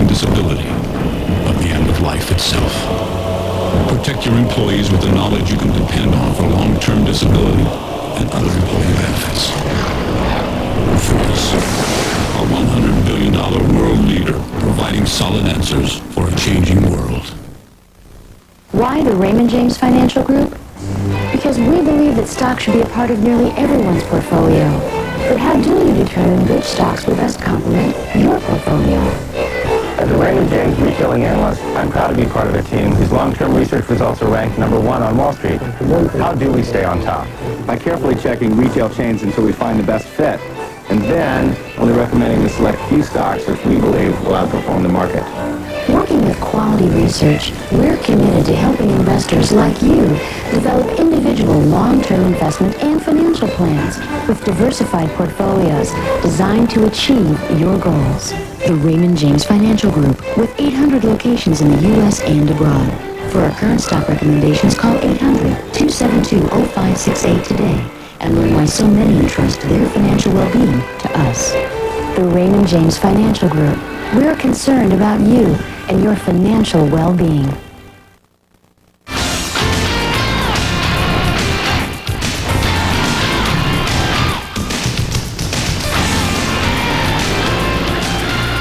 Disability of the end of life itself. Protect your employees with the knowledge you can depend on for long-term disability and other employee benefits. Force, a $100 billion world leader providing solid answers for a changing world. Why the Raymond James Financial Group? Because we believe that stocks should be a part of nearly everyone's portfolio. But how do you determine which stocks will best complement your portfolio? As a Raymond James retailing analyst, I'm proud to be part of a team whose long-term research results are ranked #1 on Wall Street. How do we stay on top? By carefully checking retail chains until we find the best fit, and then only recommending the select few stocks which we believe will outperform the market. Working with quality research, we're committed to helping investors like you develop individual long-term investment and financial plans with diversified portfolios designed to achieve your goals. The Raymond James Financial Group, with 800 locations in the U.S. and abroad. For our current stock recommendations, call 800-272-0568 today and learn why so many entrust their financial well-being to us. The Raymond James Financial Group. We're concerned about you and your financial well-being.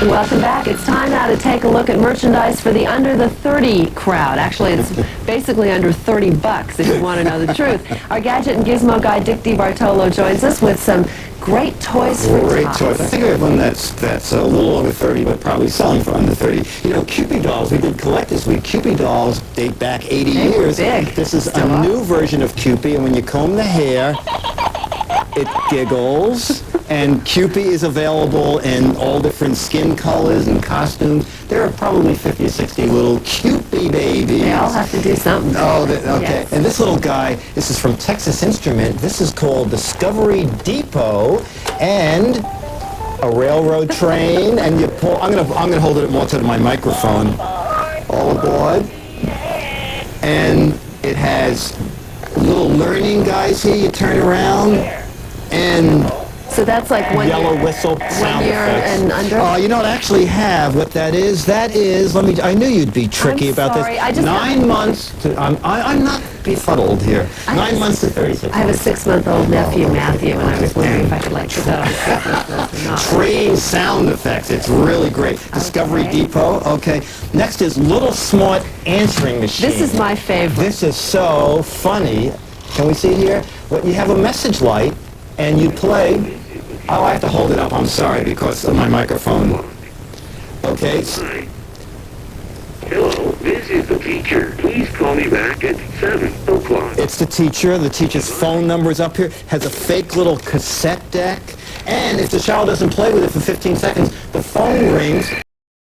Welcome back. It's time now to take a look at merchandise for the under the 30 crowd. Actually, it's basically under $30 if you want to know the truth. Our gadget and gizmo guy, Dick DiBartolo, joins us with some great toys for Great tots. toys. I think I have one that's a little over 30, but probably selling for under 30. You know, Cupid dolls, we did Collectors Week. Cupid dolls date back 80 years. Big. This is a new version of Cupid, and when you comb the hair, it giggles. And Cupid is available in all different skin colors and costumes. There are probably 50 or 60 little Cupid babies. They all have to do something. Oh, okay. Yes. And this little guy, this is from Texas Instrument. This is called Discovery Depot, and a railroad train. And you pull. I'm gonna hold it more to my microphone. All aboard. And it has little learning guys here. You turn around, and So that's like one yellow year, whistle sound year effects. and under? You don't actually have what that is. That is, I knew you'd be tricky about sorry, this. I just 9 months to, I'm not befuddled here. 9 months to 36. I have a 6-month-old nephew, Matthew, and I was wondering if I could like put that on the 6-month or not. Train sound effects. It's really great. Discovery Depot. Okay. Next is Little Smart Answering Machine. This is my favorite. This is so funny. Can we see here? Well, you have a message light, and you play. Oh, I have to hold it up. I'm sorry because of my microphone. Okay. Hello, this is the teacher. Please call me back at 7 o'clock. It's the teacher. The teacher's phone number is up here. Has a fake little cassette deck. And if the child doesn't play with it for 15 seconds, the phone rings